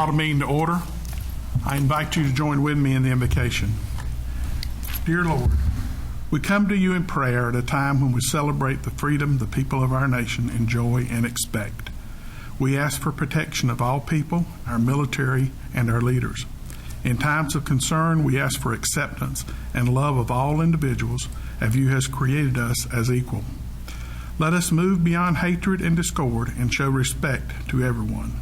call the meeting to order. I invite you to join with me in the invocation. Dear Lord, we come to you in prayer at a time when we celebrate the freedom the people of our nation enjoy and expect. We ask for protection of all people, our military, and our leaders. In times of concern, we ask for acceptance and love of all individuals as you has created us as equal. Let us move beyond hatred and discord and show respect to everyone.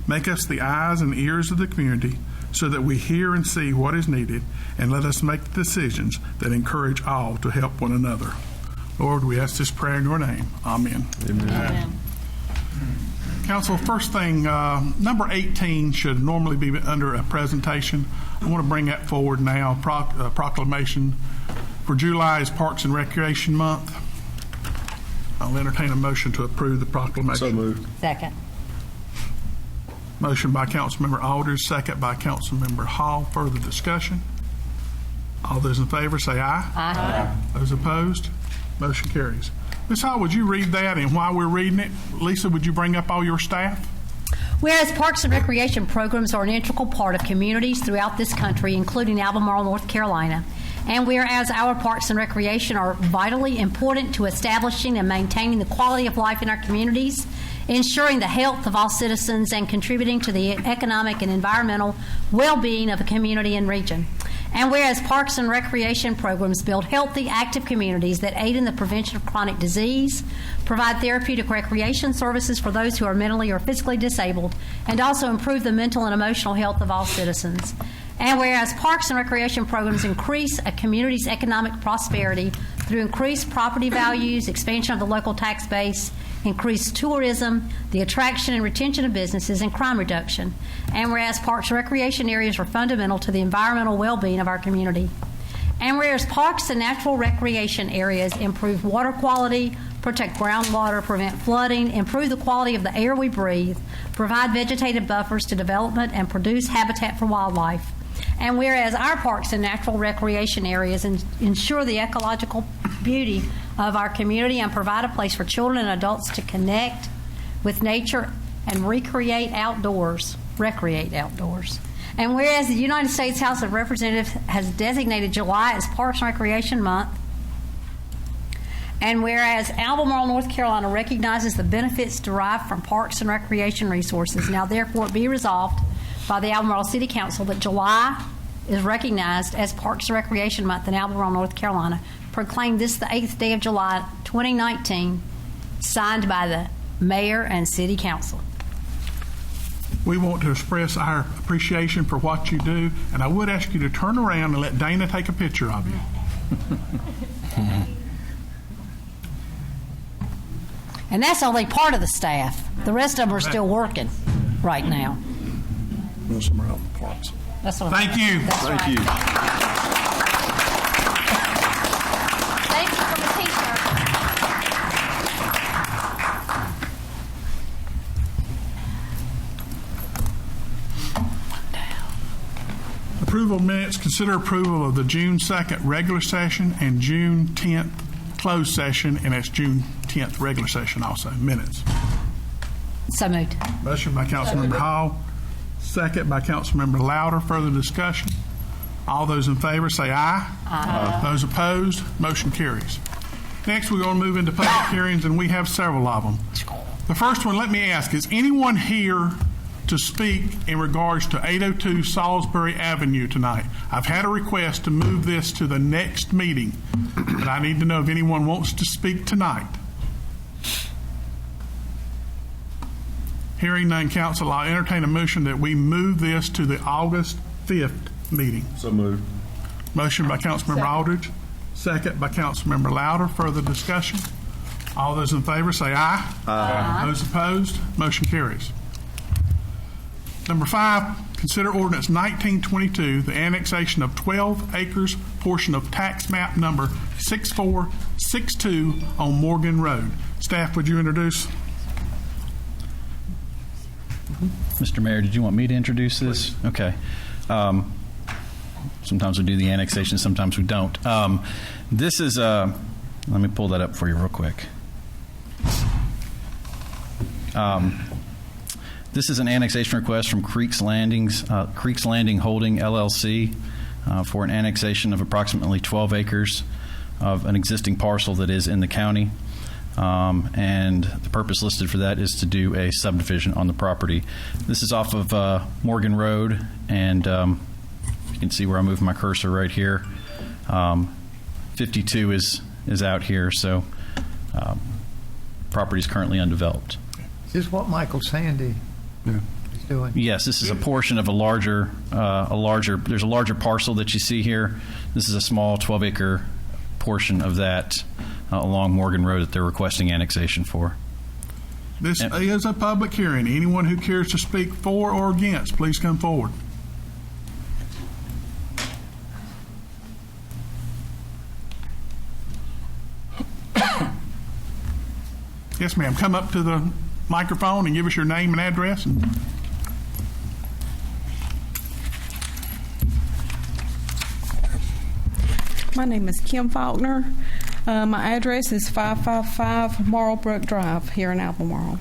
Make us the eyes and ears of the community so that we hear and see what is needed, and let us make decisions that encourage all to help one another. Lord, we ask this prayer in your name. Amen. Amen. Amen. Council, first thing, number 18 should normally be under a presentation. I want to bring that forward now. Proclamation for July is Parks and Recreation Month. I'll entertain a motion to approve the proclamation. So moved. Second. Motion by Councilmember Aldridge, second by Councilmember Hall. Further discussion? All those in favor say aye. Aye. Those opposed? Motion carries. Ms. Hall, would you read that? And while we're reading it, Lisa, would you bring up all your staff? Whereas parks and recreation programs are an integral part of communities throughout this country, including Albemarle, North Carolina, and whereas our parks and recreation are vitally important to establishing and maintaining the quality of life in our communities, ensuring the health of all citizens, and contributing to the economic and environmental well-being of a community and region. And whereas parks and recreation programs build healthy, active communities that aid in the prevention of chronic disease, provide therapeutic recreation services for those who are mentally or physically disabled, and also improve the mental and emotional health of all citizens. And whereas parks and recreation programs increase a community's economic prosperity through increased property values, expansion of the local tax base, increased tourism, the attraction and retention of businesses, and crime reduction. And whereas parks and recreation areas are fundamental to the environmental well-being of our community. And whereas parks and natural recreation areas improve water quality, protect groundwater, prevent flooding, improve the quality of the air we breathe, provide vegetative buffers to development, and produce habitat for wildlife. And whereas our parks and natural recreation areas ensure the ecological beauty of our community and provide a place for children and adults to connect with nature and recreate outdoors. And whereas the United States House of Representatives has designated July as Parks and Recreation Month, and whereas Albemarle, North Carolina recognizes the benefits derived from parks and recreation resources, now therefore it be resolved by the Albemarle City Council that July is recognized as Parks and Recreation Month in Albemarle, North Carolina. Proclaimed this the 8th day of July, 2019, signed by the Mayor and City Council. We want to express our appreciation for what you do, and I would ask you to turn around and let Dana take a picture of you. And that's only part of the staff. The rest of them are still working right now. Most of them are out in the parks. That's what Thank you. That's Thank right. you. Thank you for the t-shirt. Approval of minutes. Consider approval of the June 2nd regular session and June 10th closed session, and it's June 10th regular session also. Minutes. So moved. Motion by Councilmember Hall, second by Councilmember Louder. Further discussion? All those in favor say aye. Aye. Those opposed, motion carries. Next, we're going to move into public hearings, and we have several of them. The first one, let me ask, is anyone here to speak in regards to 802 Salisbury Avenue tonight? I've had a request to move this to the next meeting, but I need to know if anyone wants to speak tonight. Hearing none, council, I'll entertain a motion that we move this to the August 5th meeting. So moved. Motion by Councilmember Aldridge, second by Councilmember Louder. Further discussion? All those in favor say aye. Aye. Those opposed, motion carries. Number 5, consider ordinance 1922, the annexation of 12 acres portion of tax map number 6462 on Morgan Road. Staff, would you introduce? Mr. Mayor, did you want me to introduce this? Please. Okay. Sometimes we do the annexation, sometimes we don't. This is, let me pull that up for you real quick. This is an annexation request from Creeks Landing Holding LLC for an annexation of approximately 12 acres of an existing parcel that is in the county. And the purpose listed for that is to do a subdivision on the property. This is off of Morgan Road, and you can see where I moved my cursor right here. 52 is out here, so property is currently undeveloped. Is this what Michael Sandy is doing? Yes, this is a portion of there's a larger parcel that you see here. This is a small 12-acre portion of that along Morgan Road that they're requesting annexation for. This is a public hearing. Anyone who cares to speak for or against, please come forward. Yes, ma'am. Come up to the microphone and give us your name and address. My name is Kim Faulkner. My address is 555 Marlbrook Drive here in Albemarle.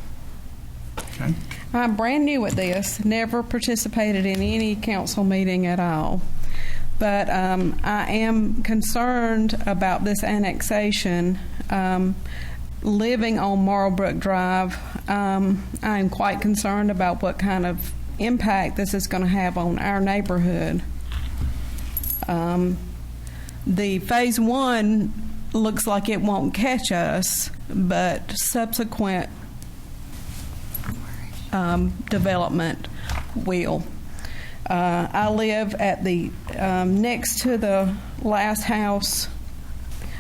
Okay. I'm brand new at this, never participated in any council meeting at all. But I am concerned about this annexation. Living on Marlbrook Drive, I'm quite concerned about what kind of impact this is going to have on our neighborhood. The phase one looks like it won't catch us, but subsequent development will. I live at the next to the last house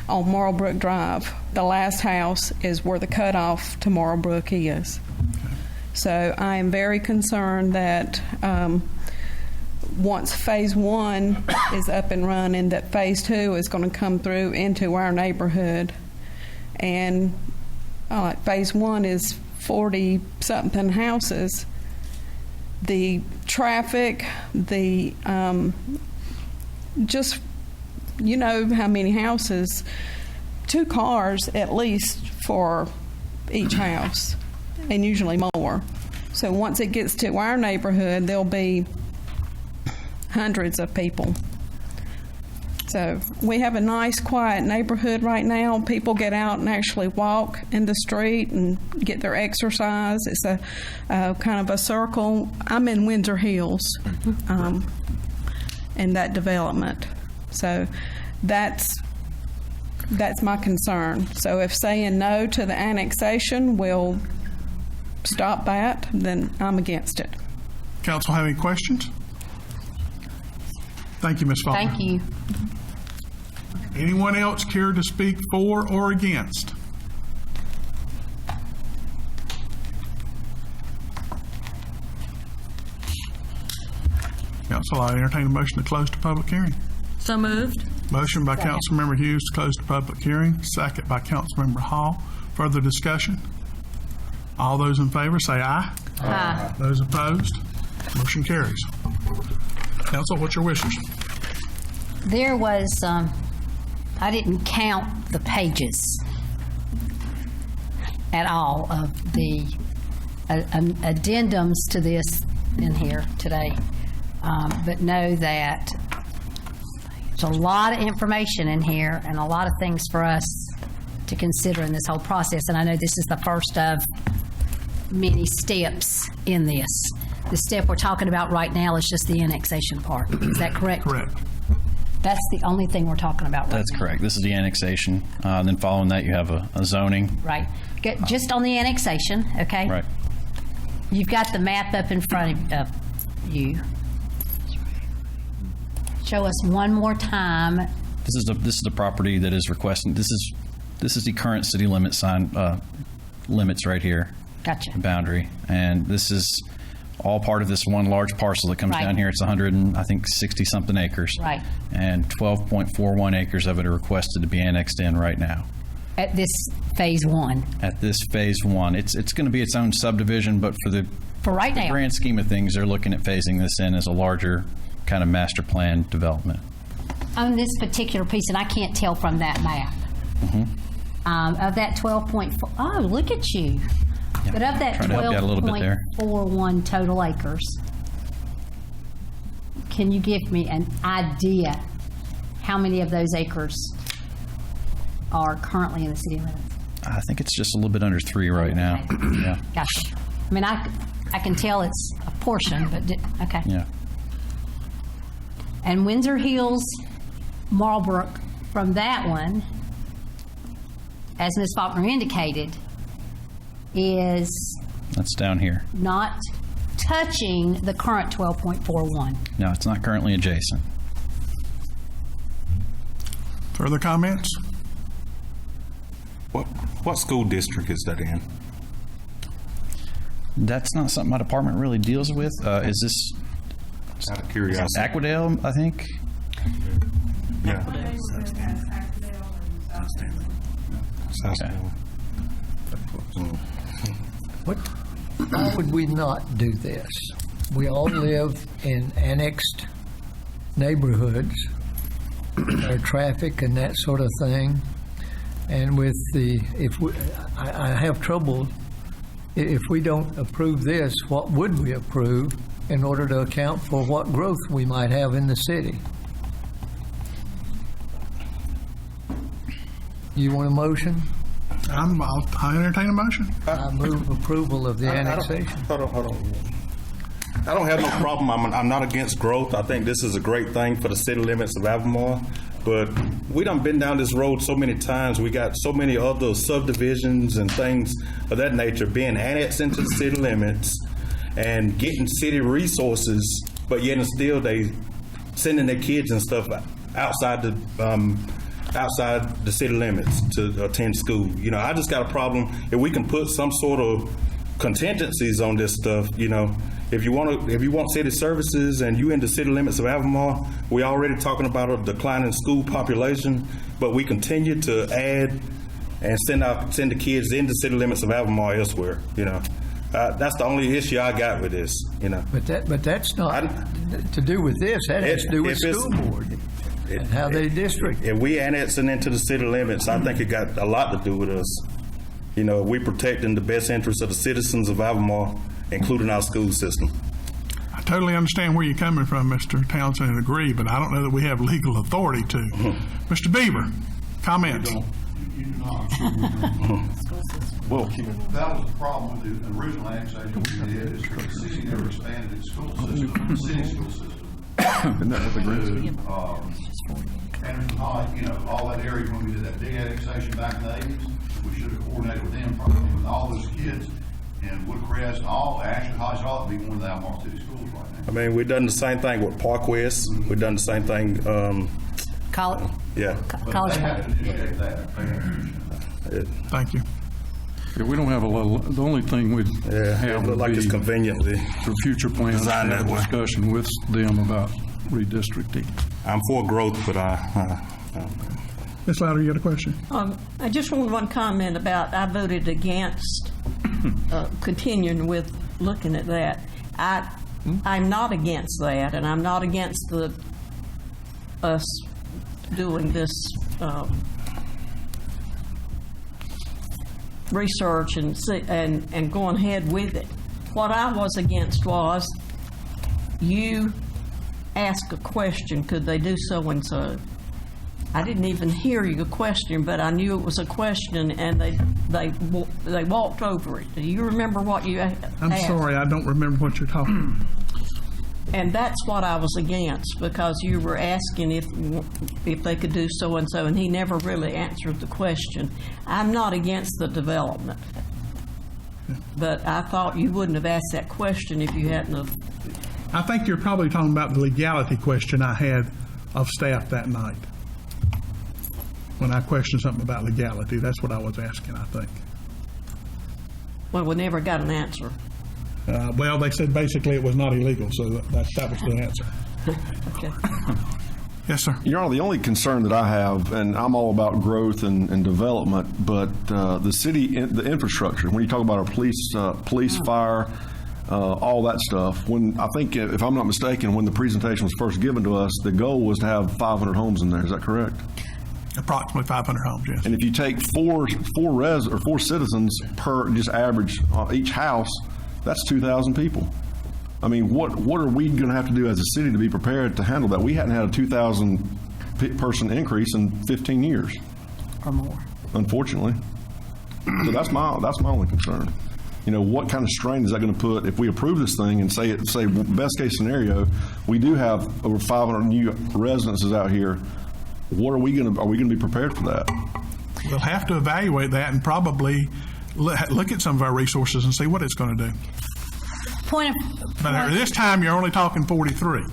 on Marlbrook Drive. The last house is where the cutoff to Marlbrook is. So I am very concerned that once phase one is up and running, that phase two is going to come through into our neighborhood. And phase one is 40-something houses. The traffic, just, you know how many houses, 2 cars at least for each house, and usually more. So once it gets to our neighborhood, there'll be hundreds of people. So we have a nice, quiet neighborhood right now. People get out and actually walk in the street and get their exercise. It's a kind of a circle. I'm in Windsor Hills in that development. So that's my concern. So if saying no to the annexation will stop that, then I'm against it. Council have any questions? Thank you, Ms. Faulkner. Thank you. Anyone else care to speak for or against? Council, I entertain a motion to close the public hearing. So moved. Motion by Councilmember Hughes to close the public hearing, second by Councilmember Hall. Further discussion? All those in favor say aye. Aye. Those opposed? Motion carries. Council, what's your wishes? There was, I didn't count the pages at all of the addendums to this in here today, but know that there's a lot of information in here and a lot of things for us to consider in this whole process. And I know this is the first of many steps in this. The step we're talking about right now is just the annexation part. Is that correct? Correct. That's the only thing we're talking about right now. That's correct. This is the annexation. Then following that, you have a zoning. Right. Just on the annexation, okay? Right. You've got the map up in front of you. Show us one more time. This is the property that is requesting. This is the current city limit sign limits right here. Gotcha. The boundary, and this is all part of this one large parcel that comes Right. down here. It's 60-something acres. Right. And 12.41 acres of it are requested to be annexed in right now. At this phase one. At this phase one, it's going to be its own subdivision, but for the For right now. grand scheme of things, they're looking at phasing this in as a larger kind of master plan development. On this particular piece, and I can't tell from that map, of that 12.4, oh, look at you. But of that Trying to help you out a little bit there. 12.41 total acres, can you give me an idea how many of those acres are currently in the city limits? I think it's just a little bit under 3 right now. Okay. Yeah. Gotcha. I mean, I can tell it's a portion, but, okay. Yeah. And Windsor Hills, Marlbrook, from that one, as Ms. Faulkner indicated, is That's down here. not touching the current 12.41. No, it's not currently adjacent. Further comments? What school district is that in? That's not something my department really deals with. Is this Out of curiosity. Aquadale, I think? Yeah. Okay. Why would we not do this? We all live in annexed neighborhoods, our traffic and that sort of thing. And with I have trouble, if we don't approve this, what would we approve in order to account for what growth we might have in the city? You want a motion? I entertain a motion. I move approval of the annexation. Hold on. I don't have no problem. I'm not against growth. I think this is a great thing for the city limits of Albemarle. But we done been down this road so many times. We got so many other subdivisions and things of that nature being annexed into the city limits and getting city resources, but yet and still they sending their kids and stuff outside the city limits to attend school. You know, I just got a problem if we can put some sort of contingencies on this stuff. You know, if you want city services and you in the city limits of Albemarle, we already talking about a declining school population, but we continue to add and send the kids into city limits of Albemarle elsewhere. You know, that's the only issue I got with this. You know, But that's not to do with this. That has to do with school board and how they district. If we annexing into the city limits, I think it got a lot to do with us. You know, we protecting the best interests of the citizens of Albemarle, including our school system. I totally understand where you're coming from, Mr. Townsend, and agree, but I don't know that we have legal authority to. Mr. Beaver, comments? You do not. Well, That was the problem with the original annexation we did, is the city never expanded its school system, the city school system. Isn't that what the grant Anderson High, you know, all that area when we did that big annexation back in the 80s, we should have coordinated with them probably, with all those kids in Woodcrest and all, Ashland High ought to be one of the Albemarle City schools right now. I mean, we've done the same thing with Park West. We've done the same thing. College. Yeah. But College. they have to initiate that. They have to initiate that. Thank you. Yeah, we don't have the only thing we'd Yeah. have It looked would like it's be conveniently. for future plans, to Designed have that a way. discussion with them about redistricting. I'm for growth, but Ms. Louder, you got a question? I just want one comment about, I voted against continuing with looking at that. I'm not against that, and I'm not against us doing this research and going ahead with it. What I was against was you ask a question, could they do so and so? I didn't even hear your question, but I knew it was a question, and they walked over it. Do you remember what you asked? I'm sorry, I don't remember what you're talking about. And that's what I was against, because you were asking if they could do so and so, and he never really answered the question. I'm not against the development, but I thought you wouldn't have asked that question if you hadn't have. I think you're probably talking about the legality question I had of staff that night. When I questioned something about legality, that's what I was asking, I think. Well, we never got an answer. Well, they said basically it was not illegal, so that was the answer. Okay. Yes, sir. Your Honor, the only concern that I have, and I'm all about growth and development, but the city, the infrastructure, when you talk about our police, fire, all that stuff, when I think, if I'm not mistaken, when the presentation was first given to us, the goal was to have 500 homes in there. Is that correct? Approximately 500 homes, yes. And if you take four citizens per just average each house, that's 2,000 people. I mean, what are we going to have to do as a city to be prepared to handle that? We hadn't had a 2,000 person increase in 15 years, Or more. unfortunately. So that's my only concern. You know, what kind of strain is that going to put if we approve this thing and say best case scenario, we do have over 500 new residences out here. What are we going to be prepared for that? We'll have to evaluate that and probably look at some of our resources and see what it's going to do. But this time, you're only talking 43.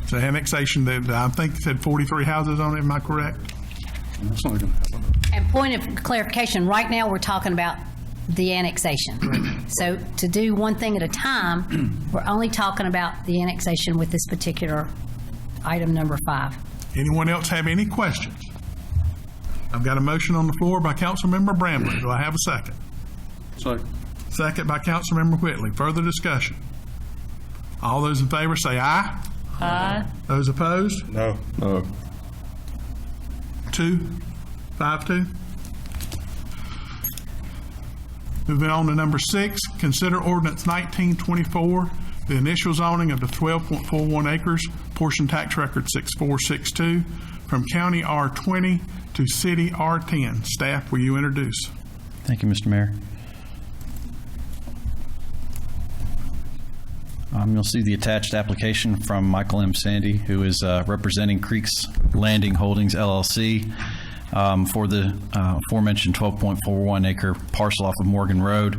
So annexation, that I think said 43 houses on it, am I correct? That's not going to happen. And point of clarification, right now, we're talking about the annexation. So to do one thing at a time, we're only talking about the annexation with this particular item number 5. Anyone else have any questions? I've got a motion on the floor by Councilmember Bramlett. Do I have a second? Second. Second by Councilmember Whitley. Further discussion? All those in favor say aye. Aye. Those opposed? No. 5-2. Moving on to number 6, consider ordinance 1924, the initial zoning of the 12.41 acres, portion tax record 6462, from county R20 to city R10. Staff, will you introduce? Thank you, Mr. Mayor. You'll see the attached application from Michael M. Sandy, who is representing Creeks Landing Holdings, LLC, for the aforementioned 12.41 acre parcel off of Morgan Road.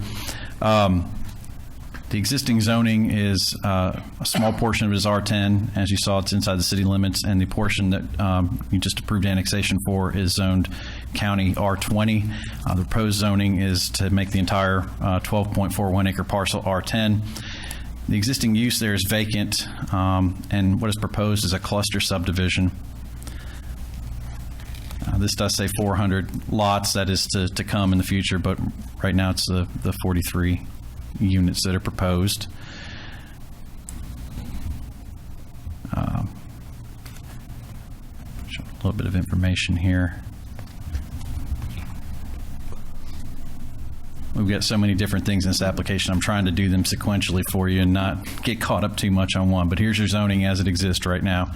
The existing zoning is a small portion of it is R10. As you saw, it's inside the city limits, and the portion that you just approved annexation for is zoned county R20. The proposed zoning is to make the entire 12.41 acre parcel R10. The existing use there is vacant, and what is proposed is a cluster subdivision. This does say 400 lots. That is to come in the future, but right now it's the 43 units that are proposed. Show a little bit of information here. We've got so many different things in this application. I'm trying to do them sequentially for you and not get caught up too much on one. But here's your zoning as it exists right now.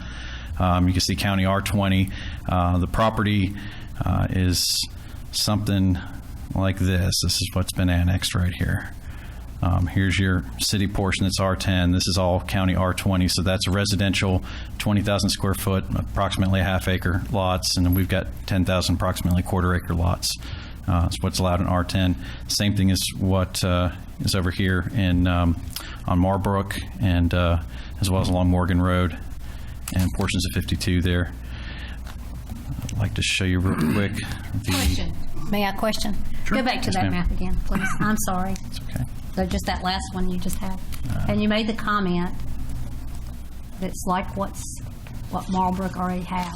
You can see County R20. The property is something like this. This is what's been annexed right here. Here's your city portion that's R10. This is all County R20. So that's a residential 20,000 square foot, approximately half acre lots. And then we've got 10,000 approximately quarter acre lots. That's what's allowed in R10. Same thing as what is over here in on Marbrook and as well as along Morgan Road and portions of 52 there. I'd like to show you real quick. Question. May I question? Sure. Go back to Yes, that ma'am. map again, please. I'm sorry. It's okay. So just that last one you just had. And you made the comment that's like what Marlbrook already has.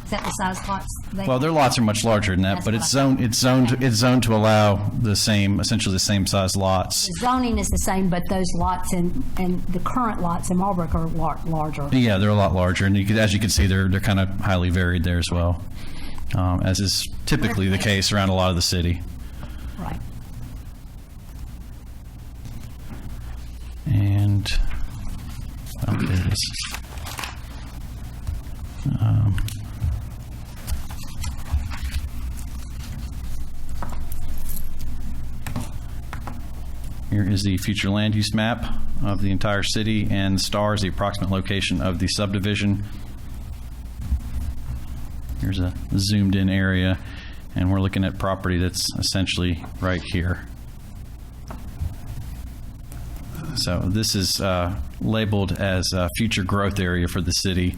Is that the size lots? Well, their lots are much larger than that, That's but what it's I thought. zoned to allow essentially the same size lots. The zoning is the same, but those lots and the current lots in Marlbrook are larger. Yeah, they're a lot larger, and as you can see, they're kind of highly varied there as well, as is typically the case around a lot of the city. Right. And well, there it is. Here is the future land use map of the entire city, and the star is the approximate location of the subdivision. Here's a zoomed in area, and we're looking at property that's essentially right here. So this is labeled as a future growth area for the city.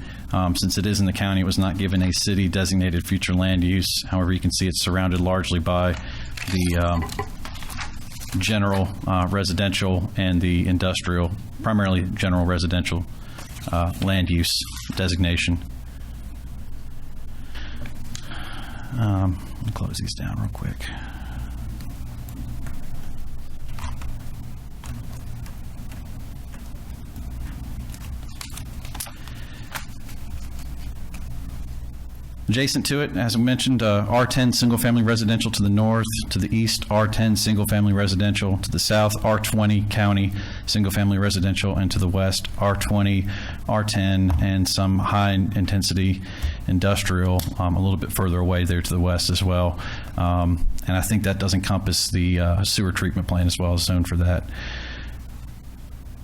Since it is in the county, it was not given a city designated future land use. However, you can see it's surrounded largely by the general residential and the industrial, primarily general residential land use designation. Let me close these down real quick. Adjacent to it, as I mentioned, R10 single-family residential to the north, to the east, R10 single-family residential, to the south, R20 county single-family residential, and to the west, R20, R10, and some high-intensity industrial a little bit further away there to the west as well. And I think that does encompass the sewer treatment plant as well as zone for that.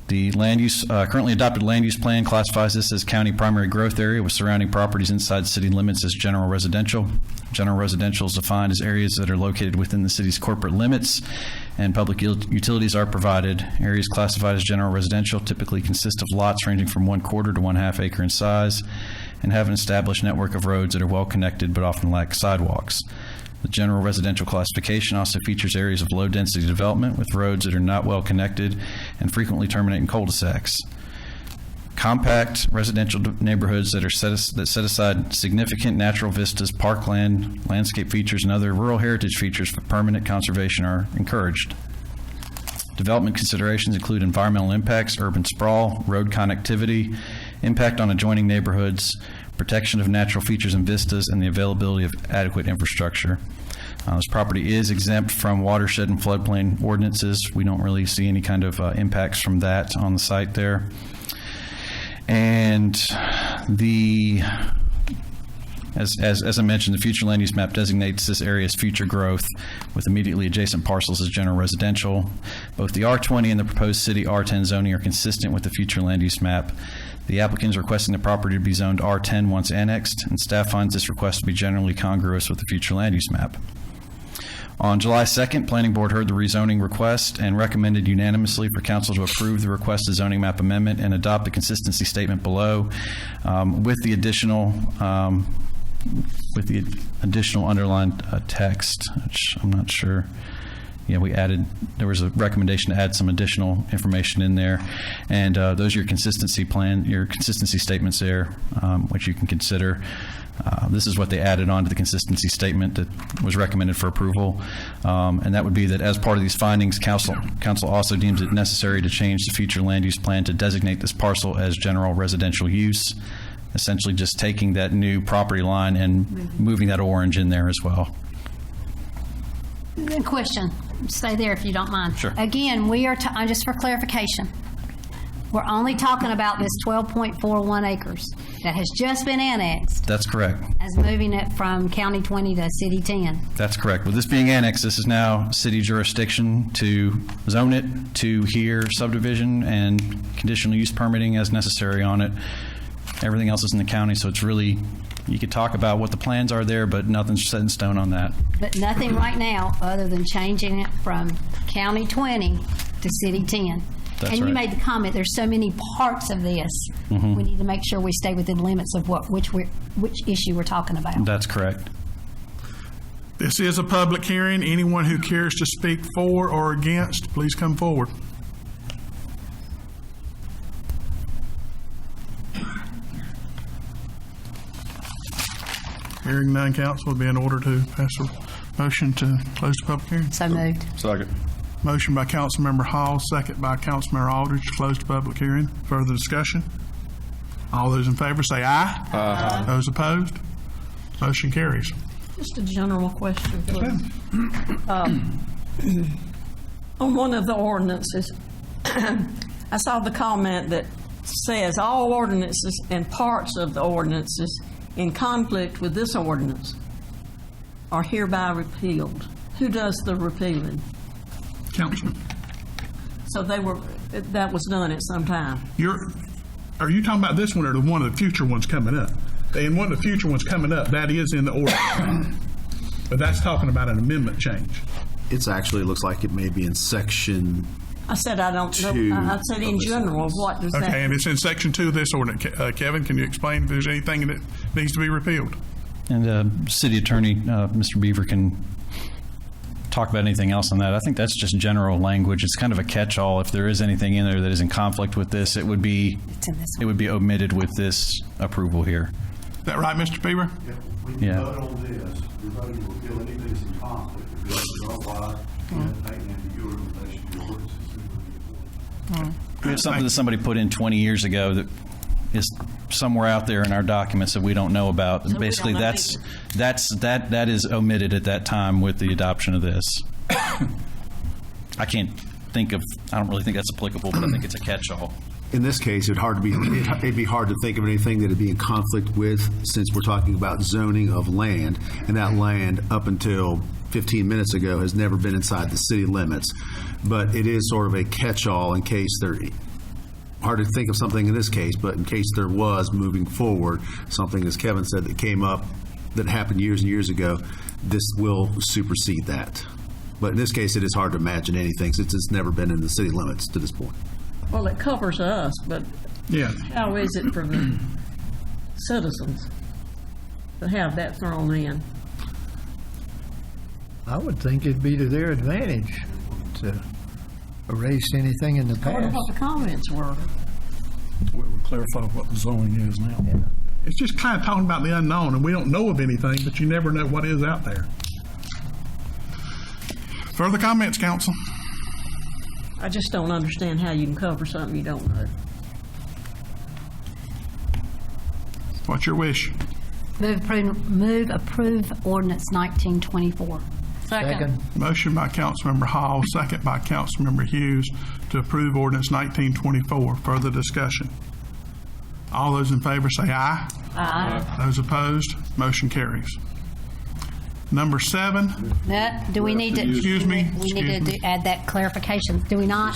The land use, currently adopted land use plan classifies this as county primary growth area with surrounding properties inside city limits as general residential. General residential is defined as areas that are located within the city's corporate limits and public utilities are provided. Areas classified as general residential typically consist of lots ranging from 1/4 to 1/2 acre in size and have an established network of roads that are well connected but often lack sidewalks. The general residential classification also features areas of low-density development with roads that are not well connected and frequently terminate in cul-de-sacs. Compact residential neighborhoods that set aside significant natural vistas, parkland, landscape features, and other rural heritage features for permanent conservation are encouraged. Development considerations include environmental impacts, urban sprawl, road connectivity, impact on adjoining neighborhoods, protection of natural features and vistas, and the availability of adequate infrastructure. This property is exempt from watershed and floodplain ordinances. We don't really see any kind of impacts from that on the site there. And as I mentioned, the future land use map designates this area as future growth with immediately adjacent parcels as general residential. Both the R20 and the proposed city R10 zoning are consistent with the future land use map. The applicant is requesting the property to be zoned R10 once annexed, and staff finds this request to be generally congruous with the future land use map. On July 2nd, Planning Board heard the rezoning request and recommended unanimously for council to approve the requested zoning map amendment and adopt the consistency statement below with the additional underlined text, which I'm not sure. Yeah, there was a recommendation to add some additional information in there. And those are your consistency statements there, which you can consider. This is what they added on to the consistency statement that was recommended for approval. And that would be that as part of these findings, council also deems it necessary to change the future land use plan to designate this parcel as general residential use, essentially just taking that new property line and moving that orange in there as well. Good question. Stay there if you don't mind. Sure. Again, we are, just for clarification, we're only talking about this 12.41 acres that has just been annexed That's correct. as moving it from County 20 to City 10. That's correct. With this being annexed, this is now city jurisdiction to zone it, to hear subdivision and conditional use permitting as necessary on it. Everything else is in the county, so it's really, you could talk about what the plans are there, but nothing's set in stone on that. But nothing right now other than changing it from County 20 to City 10. That's and you right. made the comment, there's so many parts of this. We need to make sure we stay within limits of which issue we're talking about. That's correct. This is a public hearing. Anyone who cares to speak for or against, please come forward. Hearing none, council would be in order to pass a motion to close the public hearing. So moved. Second. Motion by Councilmember Hall, second by Councilmember Aldridge to close the public hearing. Further discussion? All those in favor say aye. Aye. Those opposed? Motion carries. Just a general question, please. On one of the ordinances, I saw the comment that says all ordinances and parts of the ordinances in conflict with this ordinance are hereby repealed. Who does the repealing? Council. So that was done at some time. Are you talking about this one or the one of the future ones coming up? And one of the future ones coming up, that is in the order. But that's talking about an amendment change. It's actually, looks like it may be in section. I said I don't know. I said in general, what does that? Okay, and it's in section 2 of this ordinance. Kevin, can you explain if there's anything that needs to be repealed? And City Attorney, Mr. Beaver, can talk about anything else on that. I think that's just general language. It's kind of a catch-all. If there is anything in there that is in conflict with this, it would be omitted with this approval here. Is that right, Mr. Beaver? When you vote on this, you're voting to repeal anything that's in conflict. If it's otherwise, your recommendation, your ordinance is We have something that somebody put in 20 years ago that is somewhere out there in our documents that we don't know about. we Basically, don't know that is omitted at that time with the adoption of this. I don't really think that's applicable, but I think it's a catch-all. In this case, it'd be hard to think of anything that'd be in conflict with, since we're talking about zoning of land, and that land up until 15 minutes ago has never been inside the city limits. But it is sort of a catch-all in case hard to think of something in this case, but in case there was moving forward, something, as Kevin said, that came up that happened years and years ago, this will supersede that. But in this case, it is hard to imagine anything since it's never been in the city limits to this point. Well, it covers us, but Yeah. how is it for the citizens to have that thrown in? I would think it'd be to their advantage to erase anything in the I wonder past. what the comments were. We'll clarify what the zoning is now. It's just kind of talking about the unknown, and we don't know of anything, but you never know what is out there. Further comments, council? I just don't understand how you can cover something you don't know. What's your wish? Move approve ordinance 1924. Second. Motion by Councilmember Hall, second by Councilmember Hughes to approve ordinance 1924. Further discussion? All those in favor say aye. Aye. Those opposed, motion carries. Number 7, Do we need to? Excuse me. We need to add that clarification, do we not?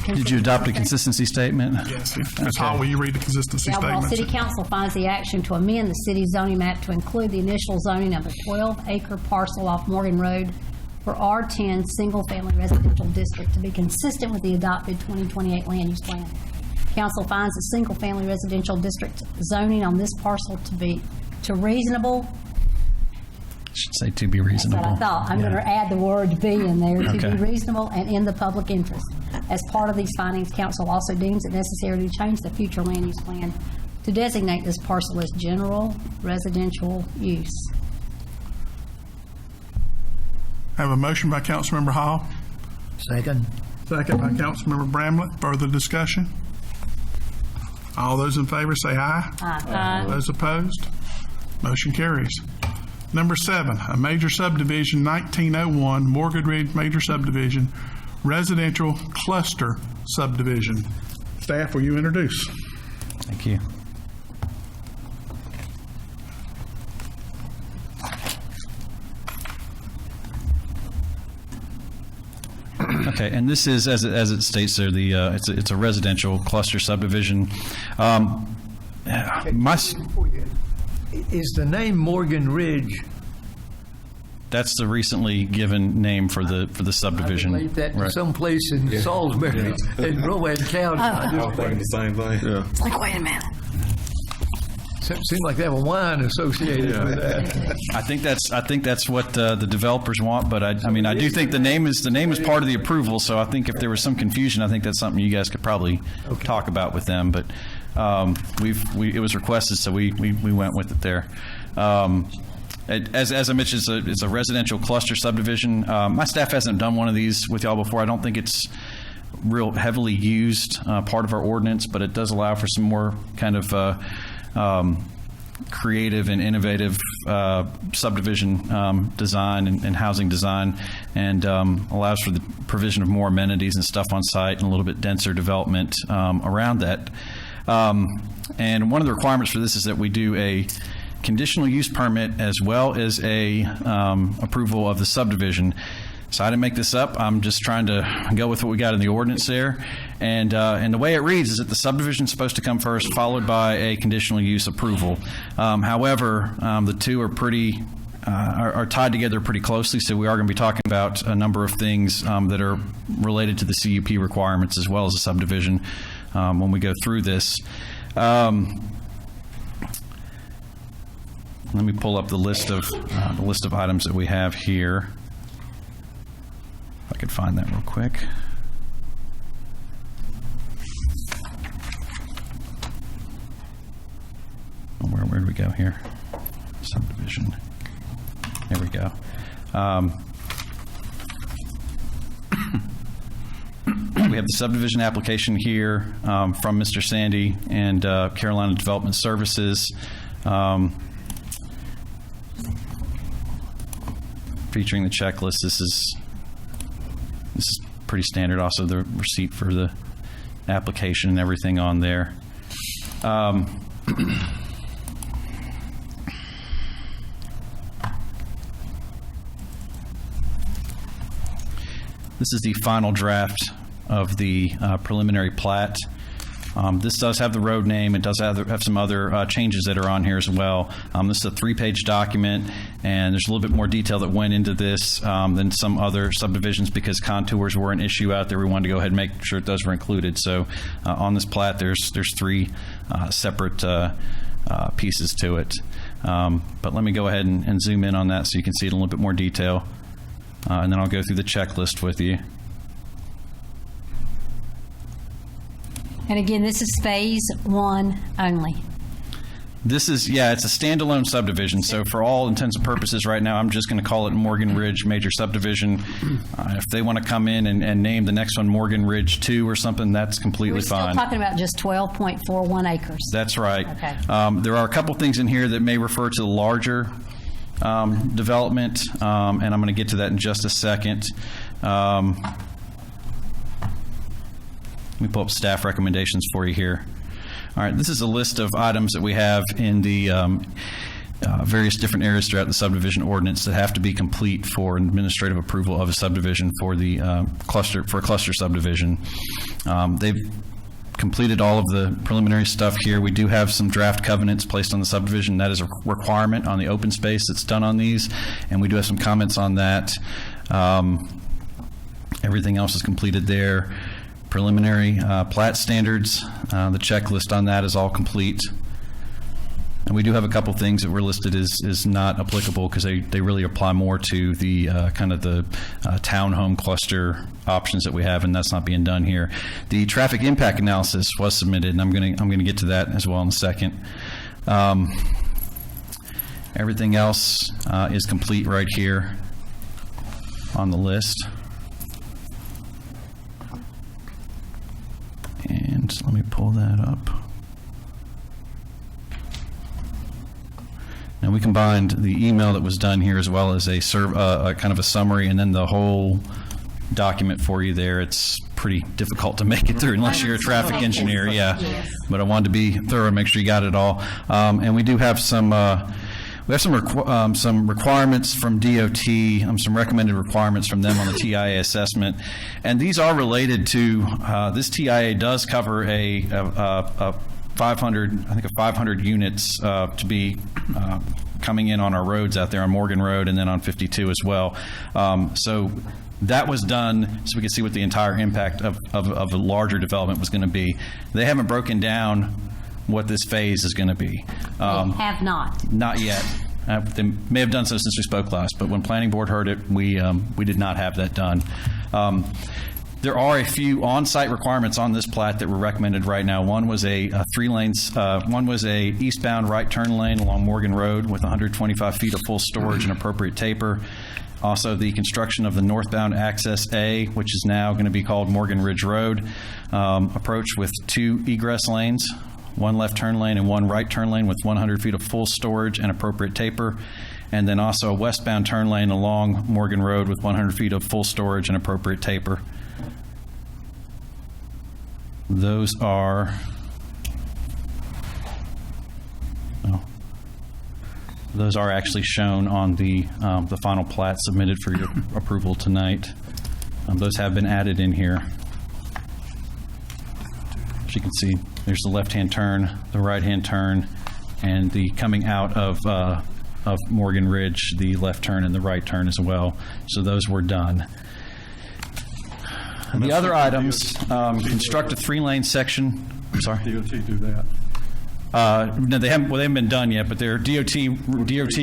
Did you adopt a consistency statement? yes, Ms. Hall, will you read the consistency The Albemarle statement? City Council finds the action to amend the city's zoning map to include the initial zoning of a 12-acre parcel off Morgan Road for R10 Single-Family Residential District to be consistent with the adopted 2028 land use plan. Council finds the single-family residential district zoning on this parcel to reasonable. Should say to be That's reasonable. what I thought. I'm going to add the word "be" in there, to Okay. be reasonable and in the public interest. As part of these findings, council also deems it necessary to change the future land use plan to designate this parcel as general residential use. Have a motion by Councilmember Hall, Second. second by Councilmember Bramlett. Further discussion? All those in favor say aye. Aye. Those opposed? Motion carries. Number 7, a major subdivision, 1901, Morgan Ridge Major Subdivision, residential cluster subdivision. Staff, will you introduce? Thank you. Okay, and this is, as it states there, it's a residential cluster subdivision. Is the name Morgan Ridge? That's the recently given name for the subdivision. Relate that to Right. someplace in Salisbury, in Rowan County. I was thinking the same thing. Yeah. It's like, wait a minute. Seems like they have a wine associated with that. I think that's what the developers want, but I do think the name is part of the approval. So I think if there was some confusion, I think that's something you guys could probably talk about with them. But it was requested, so we went with it there. As I mentioned, it's a residential cluster subdivision. My staff hasn't done one of these with y'all before. I don't think it's real heavily used part of our ordinance, but it does allow for some more kind of creative and innovative subdivision design and housing design, and allows for the provision of more amenities and stuff on site and a little bit denser development around that. And one of the requirements for this is that we do a conditional use permit as well as a approval of the subdivision. So I didn't make this up. I'm just trying to go with what we got in the ordinance there. And the way it reads is that the subdivision is supposed to come first, followed by a conditional use approval. However, the two are are tied together pretty closely, so we are going to be talking about a number of things that are related to the CUP requirements as well as the subdivision when we go through this. Let me pull up the list of items that we have here. If I could find that real quick. Where do we go here? Subdivision. There we go. We we have the subdivision application here from Mr. Sandy and Carolina Development Services. Featuring the checklist. This is pretty standard. Also, the receipt for the application and everything on there. This is the final draft of the preliminary plat. This does have the road name. It does have some other changes that are on here as well. This is a 3-page document, and there's a little bit more detail that went into this than some other subdivisions because contours were an issue out there. We wanted to go ahead and make sure those were included. So on this plat, there's 3 separate pieces to it. But let me go ahead and zoom in on that so you can see it in a little bit more detail. And then I'll go through the checklist with you. And again, this is phase 1 only. This is, it's a standalone subdivision. So for all intents and purposes right now, I'm just going to call it Morgan Ridge Major Subdivision. If they want to come in and name the next one Morgan Ridge 2 or something, that's completely fine. We're still talking about just 12.41 acres. That's right. Okay. There are a couple things in here that may refer to the larger development, and I'm going to get to that in just a second. Let me pull up staff recommendations for you here. All right, this is a list of items that we have in the various different areas throughout the subdivision ordinance that have to be complete for administrative approval of a subdivision for the cluster subdivision. They've completed all of the preliminary stuff here. We do have some draft covenants placed on the subdivision. That is a requirement on the open space that's done on these, and we do have some comments on that. Everything else is completed there. Preliminary plat standards, the checklist on that is all complete. And we do have a couple things that were listed as not applicable because they really apply more to the kind of the townhome cluster options that we have, and that's not being done here. The traffic impact analysis was submitted, and I'm going to get to that as well in a second. Everything else is complete right here on the list. And let me pull that up. Now we combined the email that was done here as well as a kind of a summary and then the whole document for you there. It's pretty difficult to make it through unless you're a traffic engineer, Yes. But I wanted to be thorough and make sure you got it all. And we do have some requirements from DOT, some recommended requirements from them on the TIA assessment, and these are related to this TIA does cover a 500 units to be coming in on our roads out there on Morgan Road and then on 52 as well. So that was done so we could see what the entire impact of a larger development was going to be. They haven't broken down what this phase is going to be. They have not. Not yet. They may have done so since we spoke last, but when Planning Board heard it, we did not have that done. There are a few on-site requirements on this plat that were recommended right now. One was a 3-lanes. One was a eastbound right turn lane along Morgan Road with 125 feet of full storage and appropriate taper. Also, the construction of the northbound access A, which is now going to be called Morgan Ridge Road, approach with 2 egress lanes, 1 left turn lane and 1 right turn lane with 100 feet of full storage and appropriate taper, and then also a westbound turn lane along Morgan Road with 100 feet of full storage and appropriate taper. Those are actually shown on the final plat submitted for your approval tonight. Those have been added in here. As you can see, there's the left-hand turn, the right-hand turn, and the coming out of Morgan Ridge, the left turn and the right turn as well. So those were done. The other items, construct a 3-lane section. I'm sorry? DOT do that. No, they haven't been done yet, but their DOT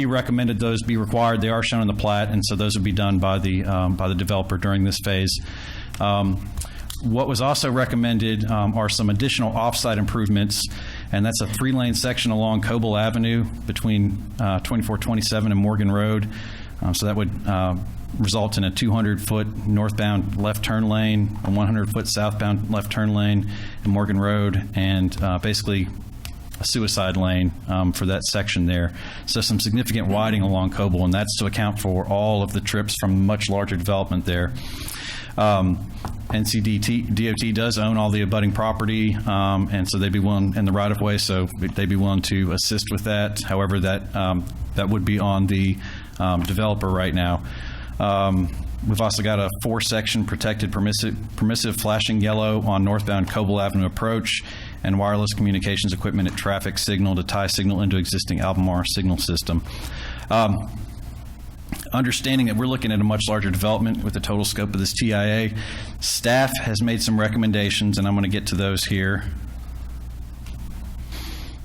recommended those be required. They are shown in the plat, and so those will be done by the developer during this phase. What was also recommended are some additional off-site improvements, and that's a 3-lane section along Coble Avenue between 2427 and Morgan Road. So that would result in a 200-foot northbound left turn lane, a 100-foot southbound left turn lane in Morgan Road, and basically a suicide lane for that section there. So some significant widening along Coble, and that's to account for all of the trips from much larger development there. DOT does own all the abutting property, and so they'd be willing, in the right-of-way, so they'd be willing to assist with that. However, that would be on the developer right now. We've also got a 4-section protected permissive flashing yellow on northbound Coble Avenue approach, and wireless communications equipment at traffic signal to tie signal into existing Albemarle signal system. Understanding that we're looking at a much larger development with the total scope of this TIA, staff has made some recommendations, and I'm going to get to those here.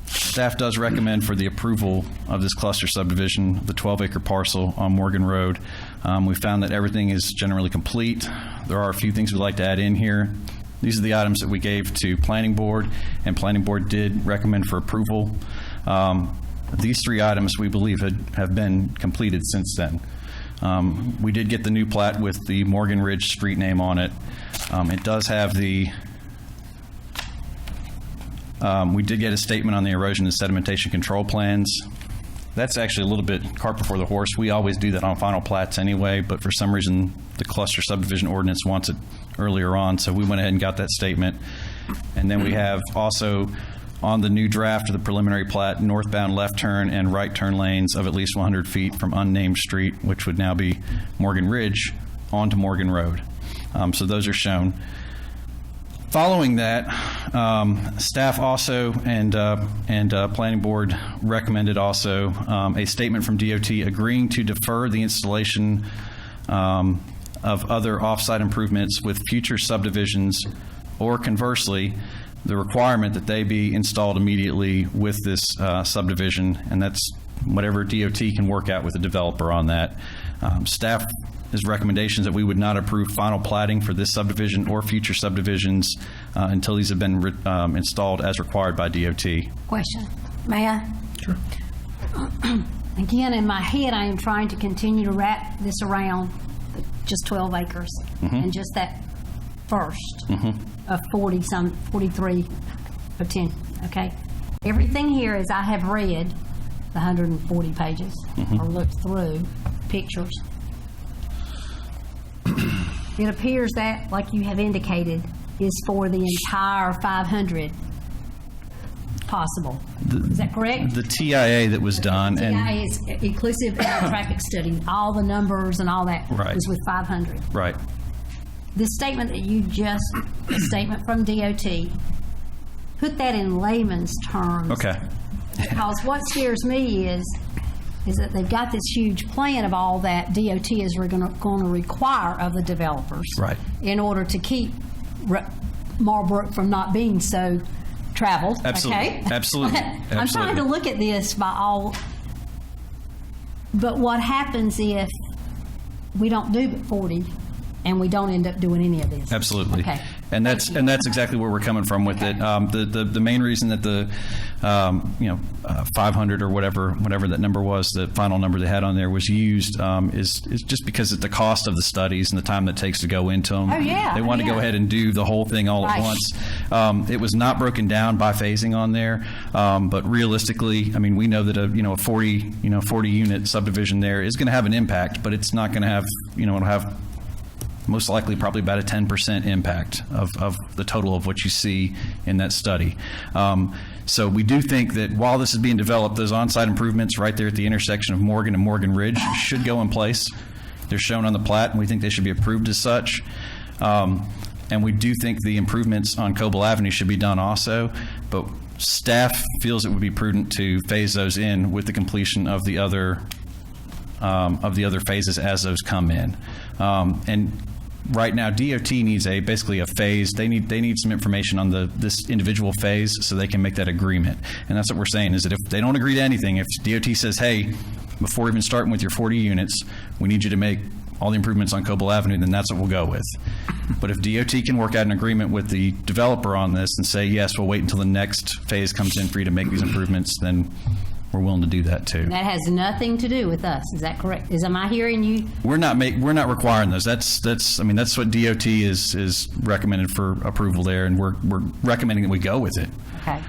Staff does recommend for the approval of this cluster subdivision, the 12-acre parcel on Morgan Road. We found that everything is generally complete. There are a few things we'd like to add in here. These are the items that we gave to Planning Board, and Planning Board did recommend for approval. These 3 items we believe have been completed since then. We did get the new plat with the Morgan Ridge street name on it. It does have the we did get a statement on the erosion and sedimentation control plans. That's actually a little bit cart before the horse. We always do that on final plats anyway, but for some reason the cluster subdivision ordinance wants it earlier on, so we went ahead and got that statement. And then we have also on the new draft of the preliminary plat, northbound left turn and right turn lanes of at least 100 feet from unnamed street, which would now be Morgan Ridge, onto Morgan Road. So those are shown. Following that, staff also and Planning Board recommended also a statement from DOT agreeing to defer the installation of other off-site improvements with future subdivisions, or conversely, the requirement that they be installed immediately with this subdivision, and that's whatever DOT can work out with the developer on that. Staff's recommendations that we would not approve final platting for this subdivision or future subdivisions until these have been installed as required by DOT. Question. May I? Sure. Again, in my head, I am trying to continue to wrap this around just 12 acres and just that first of 43 potential. Okay. Everything here, as I have read the 140 pages or looked through pictures, it appears that, like you have indicated, is for the entire 500 possible. Is that correct? The TIA that was done, TIA is inclusive of the traffic study, all the numbers and all that was with 500. Right. This statement that you just, a statement from DOT, put that in layman's terms. Okay. Because what scares me is that they've got this huge plan of all that DOT is going to require of the developers, right, in order to keep Marlborough from not being so traveled. Absolutely. Okay? Absolutely. I'm trying to look at this by all, but what happens if we don't do but 40 and we don't end up doing any of this? Absolutely. Okay. And that's exactly where we're coming from with it. The main reason that the 500 or whatever that number was, the final number they had on there was used is just because of the cost of the studies and the time that takes to go into them. Oh, yeah. They want to go ahead and do the whole thing all at once. It was not broken down by phasing on there, but realistically, I mean, we know that a 40 unit subdivision there is going to have an impact, but it's not going to have it'll have most likely probably about a 10% impact of the total of what you see in that study. So we do think that while this is being developed, those on-site improvements right there at the intersection of Morgan and Morgan Ridge should go in place. They're shown on the plat, and we think they should be approved as such. And we do think the improvements on Coble Avenue should be done also, but staff feels it would be prudent to phase those in with the completion of the other phases as those come in. And right now, DOT needs basically a phase. They need some information on this individual phase so they can make that agreement. And that's what we're saying, is that if they don't agree to anything, if DOT says, hey, before even starting with your 40 units, we need you to make all the improvements on Coble Avenue, then that's what we'll go with. But if DOT can work out an agreement with the developer on this and say, yes, we'll wait until the next phase comes in for you to make these improvements, then we're willing to do that too. That has nothing to do with us. Is that correct? Am I hearing you? We're not requiring those. That's what DOT is recommended for approval there, and we're recommending that we go with it. Okay.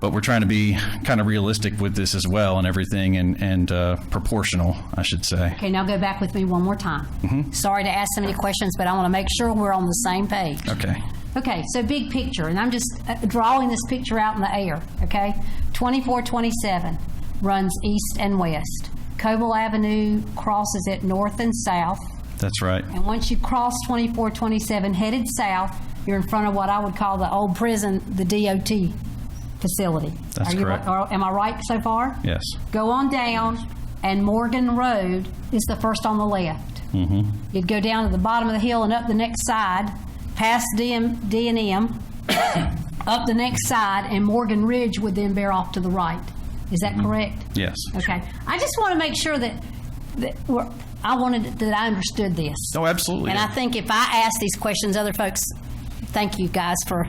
But we're trying to be kind of realistic with this as well and everything, and proportional, I should say. Okay, now go back with me one more time. Sorry to ask so many questions, but I want to make sure we're on the same page. Okay. Okay, so big picture, and I'm just drawing this picture out in the air, okay? 2427 runs east and west. Coble Avenue crosses it north and south. That's right. And once you cross 2427 headed south, you're in front of what I would call the old prison, the DOT facility. That's correct. Am I right so far? Yes. Go on down, and Morgan Road is the first on the left. You'd go down to the bottom of the hill and up the next side, past D&M, up the next side, and Morgan Ridge would then bear off to the right. Is that correct? Yes. Okay. I just want to make sure that I understood this. Oh, absolutely. And I think if I ask these questions, other folks, thank you guys for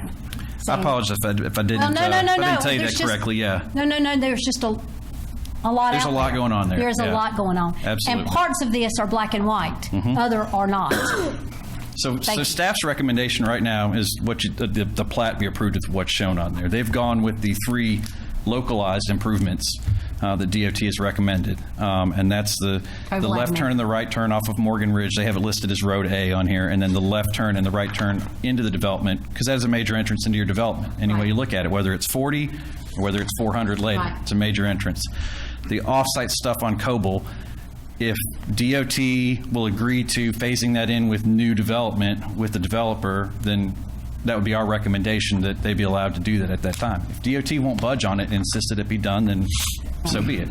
I apologize if I didn't, no. if I didn't tell you There's that just- correctly. Yeah. No. There's just a lot. There's out a lot there. going on there. There's a Yeah. lot going on. Absolutely. And parts of this are black and white. Other are not. So Thank you. staff's recommendation right now is the plat be approved with what's shown on there. They've gone with the 3 localized improvements that DOT has recommended, and that's the left turn and the right turn off of Morgan Ridge. They have it listed as Road A on here, and then the left turn and the right turn into the development, because that is a major entrance into your development. Any way you look at it, whether it's 40 or whether it's 400 later, Right. it's a major entrance. The off-site stuff on Coble, if DOT will agree to phasing that in with new development with the developer, then that would be our recommendation that they be allowed to do that at that time. If DOT won't budge on it and insist that it be done, then so be it.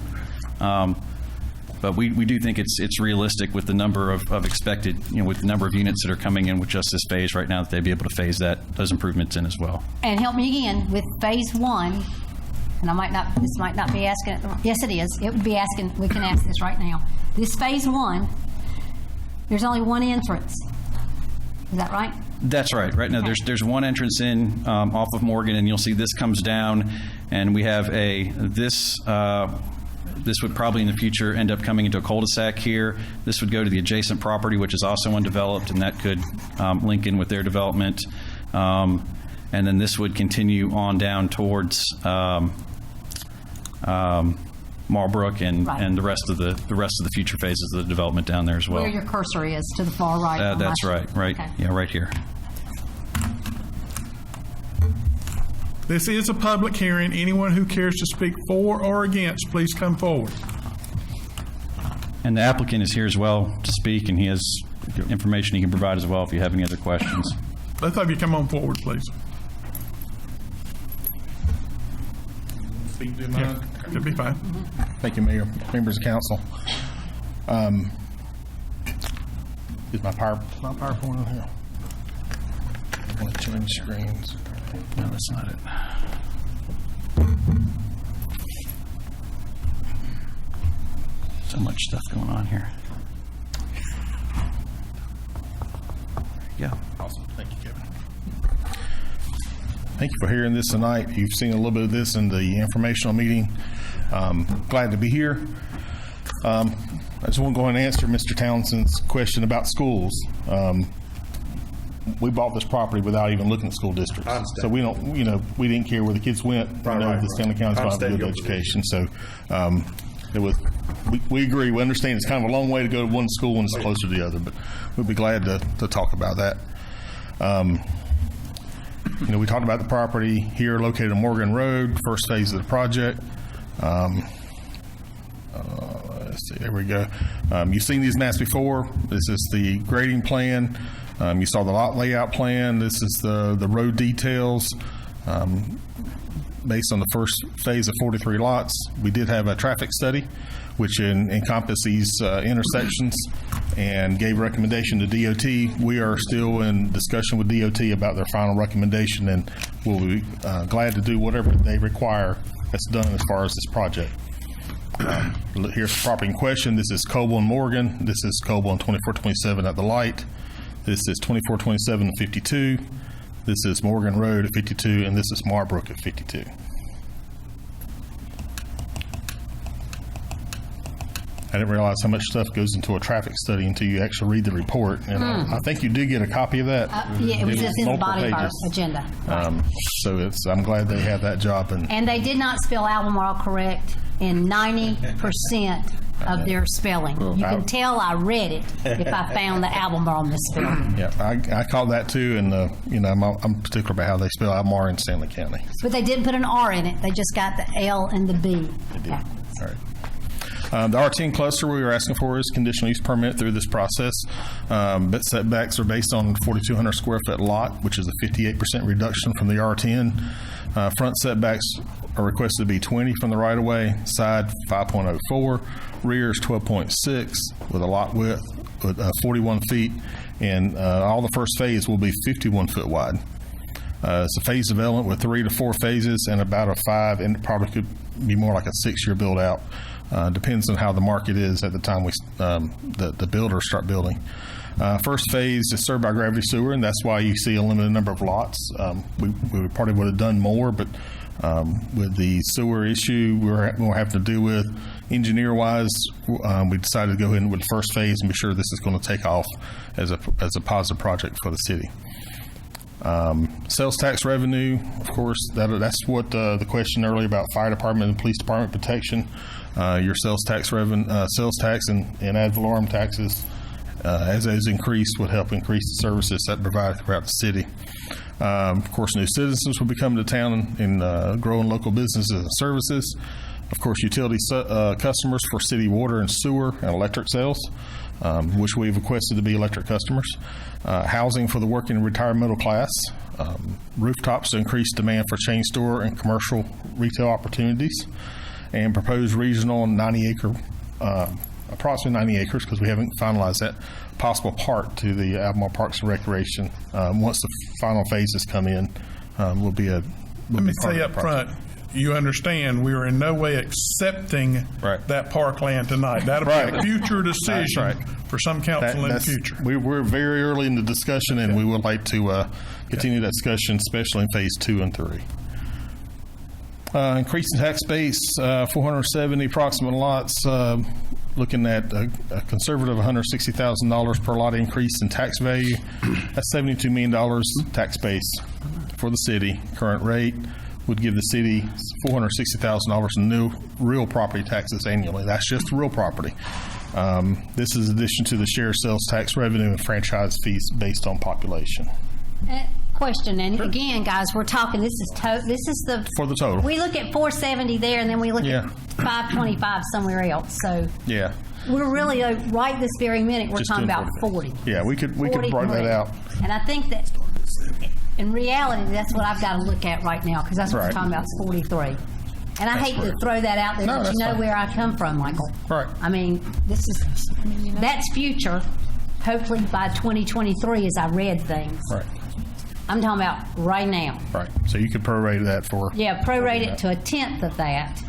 But we do think it's realistic with the number of expected, with the number of units that are coming in with just this phase right now, that they'd be able to phase those improvements in as well. And help me again with phase 1. And this might not be asking it. Yes, it is. It would be asking, we can ask this right now. This phase 1, there's only one entrance. Is that right? That's right. Right now, there's one entrance in off of Morgan, and you'll see this comes down, and we have this would probably in the future end up coming into a cul-de-sac here. This would go to the adjacent property, which is also undeveloped, and that could link in with their development. And then this would continue on down towards Marlbrook and the rest of the future phases of the development down there as well. Where your cursor is, to the far right. on That's my- right. Okay. Yeah, right here. This is a public hearing. Anyone who cares to speak for or against, please come forward. And the applicant is here as well to speak, and he has information he can provide as well if you have any other questions. Both of you come on forward, please. Yeah, it'll be fine. Thank you, Mayor, members of council. Is my PowerPoint on here? I want to change screens. No, that's not it. So much stuff going on here. Yeah. Awesome. Thank you, Kevin. Thank you for hearing this tonight. You've seen a little bit of this in the informational meeting. Glad to be here. I just want to go ahead and answer Mr. Townsend's question about schools. We bought this property without even looking at school districts. I understand. So we don't, we didn't care where the kids went. Right. The Stanley County's going to have a good education. So we agree. We understand it's kind of a long way to go to one school and it's closer to the other, but we'd be glad to talk about that. We talked about the property here located on Morgan Road, first phase of the project. Let's see, there we go. You've seen these maps before. This is the grading plan. You saw the lot layout plan. This is the road details. Based on the first phase of 43 lots, we did have a traffic study, which encompassed these intersections and gave recommendation to DOT. We are still in discussion with DOT about their final recommendation, and we'll be glad to do whatever they require that's done as far as this project. Here's the property in question. This is Coble and Morgan. This is Coble and 2427 at the light. This is 2427 and 52. This is Morgan Road at 52, and this is Marbrook at 52. I didn't realize how much stuff goes into a traffic study until you actually read the report. And I think you did get a copy of that. Yeah, it was just in the multiple body of our pages. agenda. So I'm glad they have that job. And they did not spell Albemarle correct in 90% of their spelling. You can tell I read it if I found the Albemarle misspelling. Yeah, I caught that too, and I'm particular about how they spell Albemarle in Stanley County. But they didn't put an R in it. They just got the L and the B. They did. All right. The R10 cluster we were asking for is conditional use permit through this process. But setbacks are based on 4,200 square foot lot, which is a 58% reduction from the R10. Front setbacks are requested to be 20 from the right-of-way, side 5.04, rear is 12.6 with a lot width with 41 feet, and all the first phase will be 51 foot wide. It's a phase development with 3 to 4 phases and about a 5, and it probably could be more like a 6-year build out. Depends on how the market is at the time the builders start building. First phase is served by gravity sewer, and that's why you see a limited number of lots. We probably would have done more, but with the sewer issue we'll have to deal with engineer-wise, we decided to go ahead with the first phase and be sure this is going to take off as a positive project for the city. Sales tax revenue, of course, that's what the question earlier about fire department and police department protection. Your sales tax and ad valorem taxes, as those increase, would help increase the services that provided throughout the city. Of course, new citizens will be coming to town and growing local businesses and services. Of course, utility customers for city water and sewer and electric sales, which we've requested to be electric customers. Housing for the working and retired middle class. Rooftops to increase demand for chain store and commercial retail opportunities. And proposed regional 90-acre, approximately 90 acres, because we haven't finalized that, possible park to the Albemarle Parks and Recreation. Once the final phases come in, will be a. Let me say up front, you understand we are in no way accepting that parkland tonight. That'll be a future decision for some council in the future. We're very early in the discussion, and we would like to continue that discussion, especially in phase 2 and 3. Increasing tax base, 470 approximate lots, looking at a conservative $160,000 per lot increase in tax value. That's $72 million tax base for the city. Current rate would give the city $460,000 in new real property taxes annually. That's just real property. This is in addition to the share sales tax revenue and franchise fees based on population. Question, and again, guys, we're talking. This is the for the total. We look at 470 there, and then we look at 525 somewhere else. So we're really right this very minute. We're talking about 40. Yeah, we could break that out. And I think that in reality, that's what I've got to look at right now, because that's what we're talking about. Is 43. And I hate to throw that out there, but you know where I come from, Michael. Right. I mean, that's future. Hopefully by 2023, as I read things. Right. I'm talking about right now. Right. So you could prorate that for. Yeah, prorate it to a tenth of that.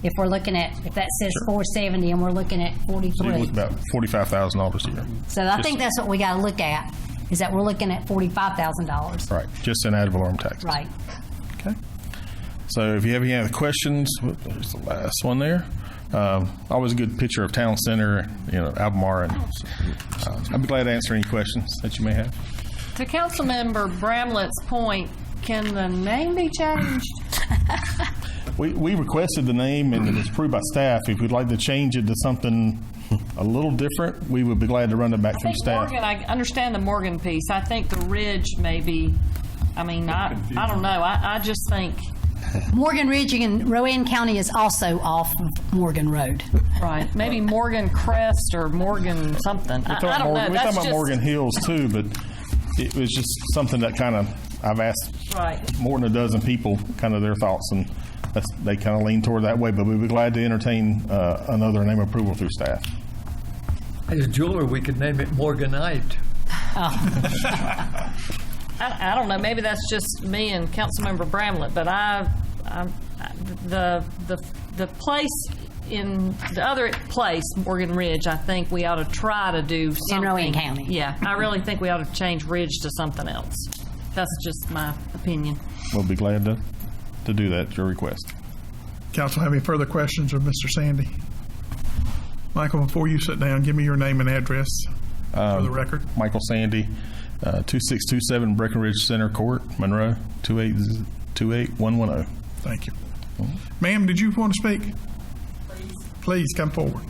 If we're looking at, if that says 470 and we're looking at 43. So you look about $45,000 a year. So I think that's what we got to look at, is that we're looking at $45,000. Right. Just in ad valorem taxes. Right. Okay. So if you have any other questions, there's the last one there. Always a good picture of town center, Albemarle, and I'd be glad to answer any questions that you may have. To Councilmember Bramlett's point, can the name be changed? We requested the name, and it was approved by staff. If we'd like to change it to something a little different, we would be glad to run it back through staff. Morgan, I understand the Morgan piece. I think the Ridge maybe, I don't know. I just think. Morgan Ridge in Rowan County is also off of Morgan Road. Right. Maybe Morgan Crest or Morgan something. I don't know. We're talking about Morgan Hills too, but it was just something that I've asked more than a dozen people kind of their thoughts, and they kind of lean toward that way, but we'd be glad to entertain another name approval through staff. As a jeweler, we could name it Morganite. I don't know. Maybe that's just me and Councilmember Bramlett, but the place in the other place, Morgan Ridge, I think we ought to try to do something. In Rowan County. Yeah, I really think we ought to change Ridge to something else. That's just my opinion. We'll be glad to do that, your request. Council have any further questions of Mr. Sandy? Michael, before you sit down, give me your name and address for the record. Michael Sandy, 2627 Breckenridge Center Court, Monroe, 2828110. Thank you. Ma'am, did you want to speak? Please come forward.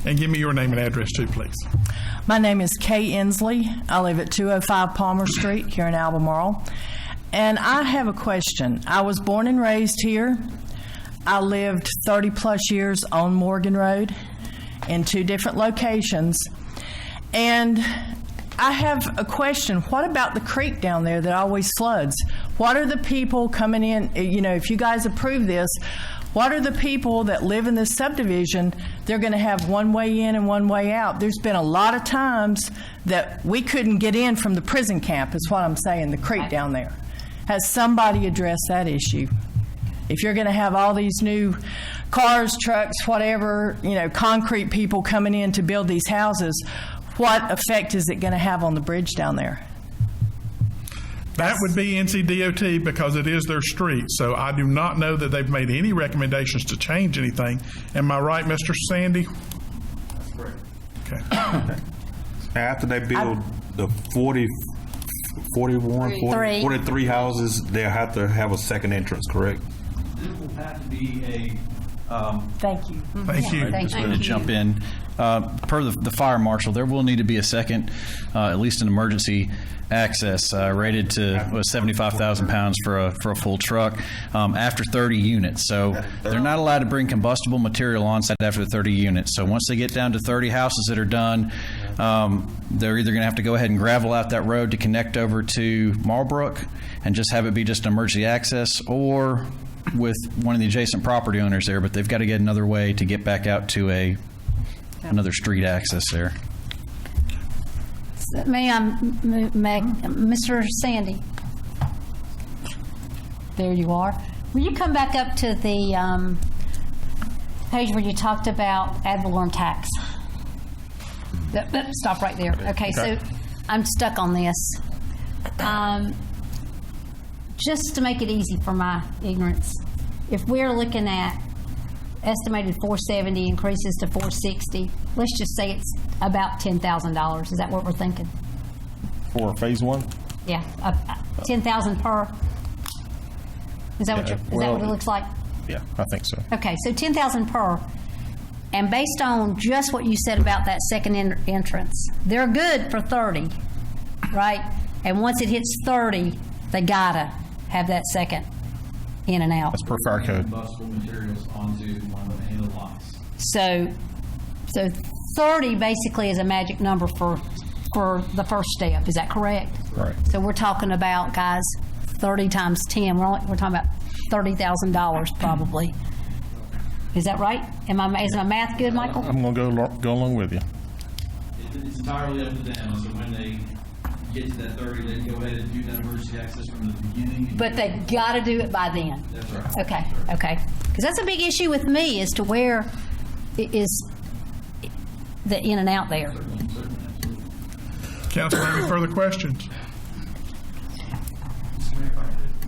And give me your name and address too, please. My name is Kay Inslee. I live at 205 Palmer Street here in Albemarle. And I have a question. I was born and raised here. I lived 30 plus years on Morgan Road in 2 different locations. And I have a question. What about the creek down there that always floods? What are the people coming in, if you guys approve this, what are the people that live in this subdivision? They're going to have one way in and one way out. There's been a lot of times that we couldn't get in from the prison camp, is what I'm saying, the creek down there. Has somebody addressed that issue? If you're going to have all these new cars, trucks, whatever, concrete people coming in to build these houses, what effect is it going to have on the bridge down there? That would be NCDOT because it is their street. So I do not know that they've made any recommendations to change anything. Am I right, Mr. Sandy? That's correct. Okay. After they build the 43 houses, they'll have to have a second entrance, correct? This will have to be a Thank you. Thank you. Thank Just going you. to jump in. Per the fire marshal, there will need to be a second, at least an emergency access rated to 75,000 pounds for a full truck after 30 units. So they're not allowed to bring combustible material on site after 30 units. So once they get down to 30 houses that are done, they're either going to have to go ahead and gravel out that road to connect over to Marlbrook and just have it be just an emergency access, or with one of the adjacent property owners there, but they've got to get another way to get back out to another street access there. Mr. Sandy. There you are. Will you come back up to the page where you talked about ad valorem tax? Stop right there. Okay, so I'm stuck on this. Just to make it easy for my ignorance, if we're looking at estimated 470 increases to 460, let's just say it's about $10,000. Is that what we're thinking? For phase 1? Yeah, 10,000 per. Is that what it looks like? Yeah, I think so. Okay, so 10,000 per. And based on just what you said about that second entrance, they're good for 30, right? And once it hits 30, they gotta have that second in and out. That's per fire code. Combustible materials onto one of the lots. So 30 basically is a magic number for the first step. Is that correct? Right. So we're talking about, guys, 30 times 10. We're talking about $30,000 probably. Is that right? Is my math good, Michael? I'm going to go along with you. It's entirely up to them. So when they get to that 30, they go ahead and do that emergency access from the beginning. But they got to do it by then. That's right. Okay, okay. Because that's a big issue with me as to where is the in and out there. Council, any further questions?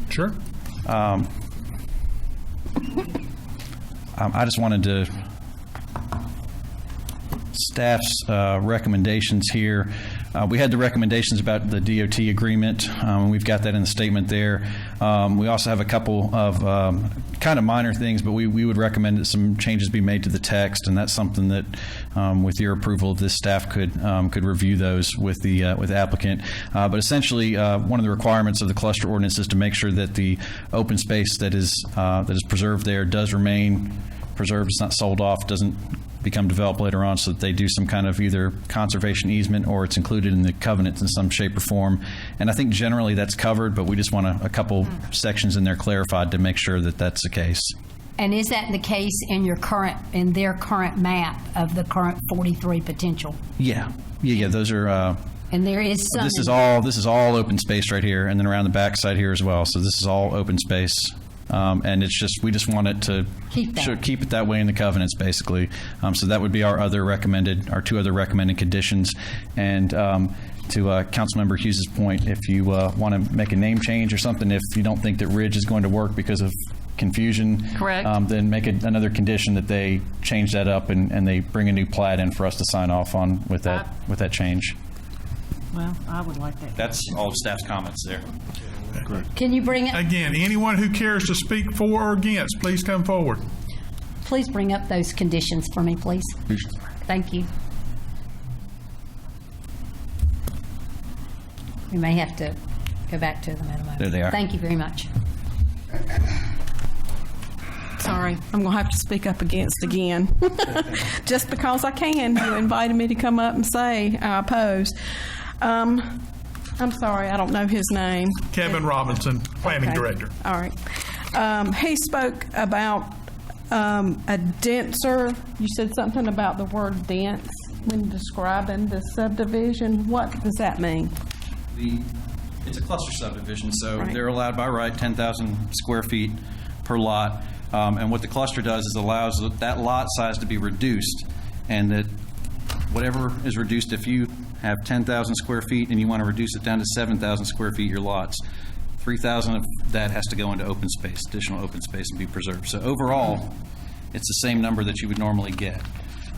Sure. I just wanted to staff's recommendations here. We had the recommendations about the DOT agreement. We've got that in the statement there. We also have a couple of kind of minor things, but we would recommend that some changes be made to the text, and that's something that, with your approval of this, staff could review those with the applicant. But essentially, one of the requirements of the cluster ordinance is to make sure that the open space that is preserved there does remain preserved. It's not sold off, doesn't become developed later on, so that they do some kind of either conservation easement or it's included in the covenants in some shape or form. And I think generally that's covered, but we just want a couple sections in there clarified to make sure that that's the case. And is that the case in their current map of the current 43 potential? Yeah. Those are. And there is some. This is all open space right here, and then around the back side here as well. So this is all open space. And we just want it to keep it that way in the covenants, basically. So that would be our two other recommended conditions. And to Councilmember Hughes' point, if you want to make a name change or something, if you don't think that Ridge is going to work because of confusion. Correct. Then make another condition that they change that up and they bring a new plat in for us to sign off on with that change. Well, I would like that. That's all of staff's comments there. Can you bring it? Again, anyone who cares to speak for or against, please come forward. Please bring up those conditions for me, please. Thank you. We may have to go back to them in a moment. There they are. Thank you very much. Sorry, I'm going to have to speak up against again. Just because I can. You invited me to come up and say I oppose. I'm sorry, I don't know his name. Kevin Robinson, Planning Okay. Director. All right. He spoke about a denser, you said something about the word dense when describing the subdivision. What does that mean? It's a cluster subdivision, so Right. they're allowed by right 10,000 square feet per lot. And what the cluster does is allows that lot size to be reduced, and that whatever is reduced, if you have 10,000 square feet and you want to reduce it down to 7,000 square feet, your lots, 3,000 of that has to go into open space, additional open space, and be preserved. So overall, it's the same number that you would normally get,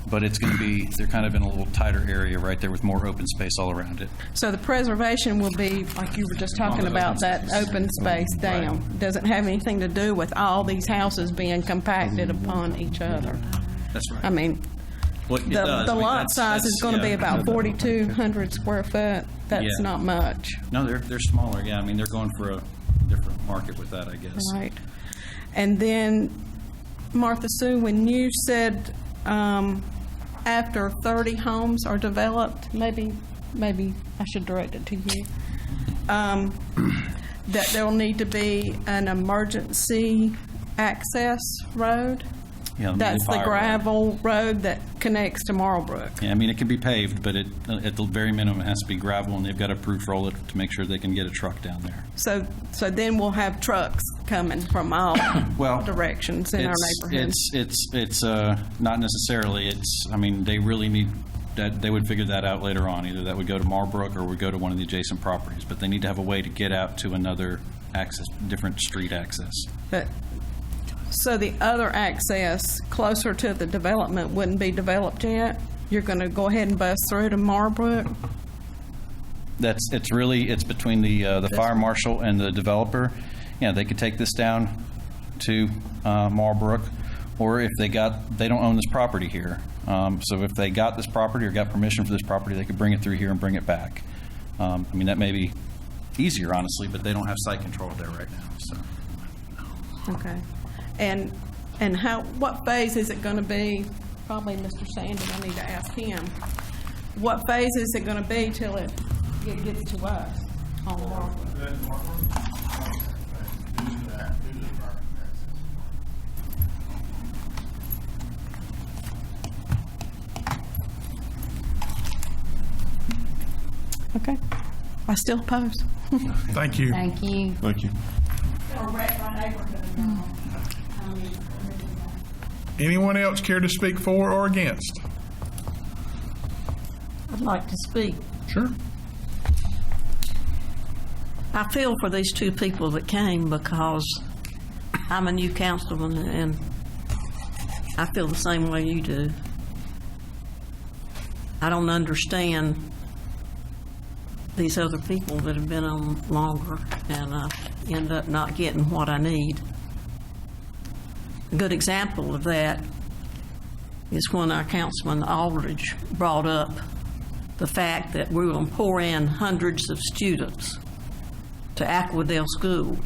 but it's going to be, they're kind of in a little tighter area right there with more open space all around it. So the preservation will be, like you were just talking On the about, open that space. open space down. Doesn't have anything to do with all these houses being compacted upon each other. That's right. I mean, Well, it the does. I mean, lot that's- size is that's- going to be yeah. about 4,200 square foot. That's Yeah. not much. No, they're smaller, yeah. I mean, they're going for a different market with that, I guess. Right. And then, Martha Sue, when you said after 30 homes are developed, maybe I should direct it to you, that there'll need to be an emergency access road? Yeah, That's the fire road. gravel road that connects to Marlbrook. Yeah, I mean, it can be paved, but at the very minimum, it has to be gravel, and they've got to proof roll it to make sure they can get a truck down there. So then we'll have trucks coming from all Well, directions in our neighborhood. It's not necessarily. I mean, they really need that. They would figure that out later on. Either that would go to Marlbrook or would go to one of the adjacent properties. But they need to have a way to get out to another access, different street access. But, so the other access closer to the development wouldn't be developed yet? You're going to go ahead and bust through to Marlbrook? It's between the fire marshal and the developer. Yeah, they could take this down to Marlbrook, or if they don't own this property here. So if they got this property or got permission for this property, they could bring it through here and bring it back. I mean, that may be easier, honestly, but they don't have site control there right now. So. Okay. And what phase is it going to be? Probably Mr. Sandy, I need to ask him. What phase is it going to be till it gets to us on Marlbrook? Okay. I still oppose. Thank you. Thank you. Thank you. Anyone else care to speak for or against? I'd like to speak. Sure. I feel for these two people that came because I'm a new councilman and I feel the same way you do. I don't understand these other people that have been on longer and I end up not getting what I need. A good example of that is when our Councilman Aldridge brought up the fact that we will pour in hundreds of students to Aquadale School.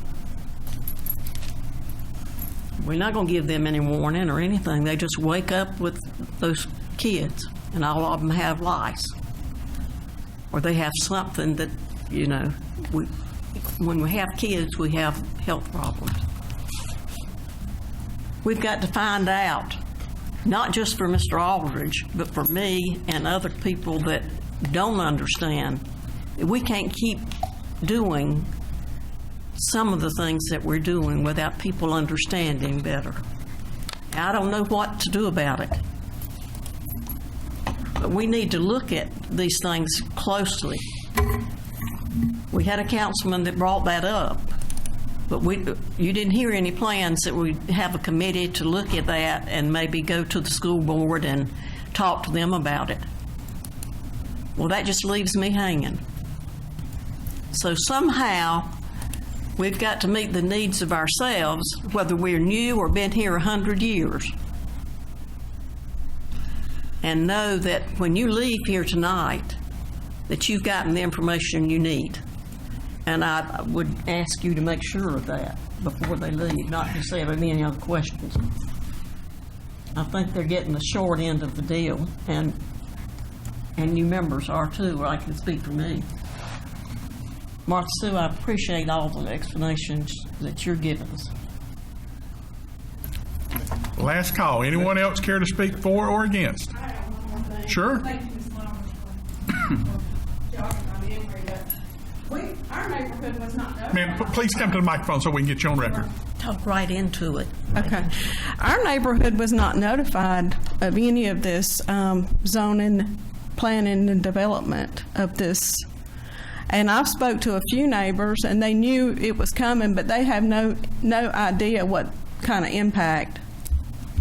We're not going to give them any warning or anything. They just wake up with those kids, and all of them have lice. Or they have something that, when we have kids, we have health problems. We've got to find out, not just for Mr. Aldridge, but for me and other people that don't understand, that we can't keep doing some of the things that we're doing without people understanding better. I don't know what to do about it. But we need to look at these things closely. We had a councilman that brought that up. But you didn't hear any plans that we have a committee to look at that and maybe go to the school board and talk to them about it. Well, that just leaves me hanging. So somehow, we've got to meet the needs of ourselves, whether we're new or been here 100 years. And know that when you leave here tonight, that you've gotten the information you need. And I would ask you to make sure of that before they leave, not to say any other questions. I think they're getting the short end of the deal, and you members are too, or I can speak for me. Martha Sue, I appreciate all the explanations that you're giving us. Last call. Anyone else care to speak for or against? Sure. Thank you, Ms. Lawrence, for jogging my memory. Our neighborhood was not notified. Ma'am, please come to the microphone so we can get you on record. Talk right into it. Okay. Our neighborhood was not notified of any of this zoning, planning, and development of this. And I've spoke to a few neighbors, and they knew it was coming, but they have no idea what kind of impact.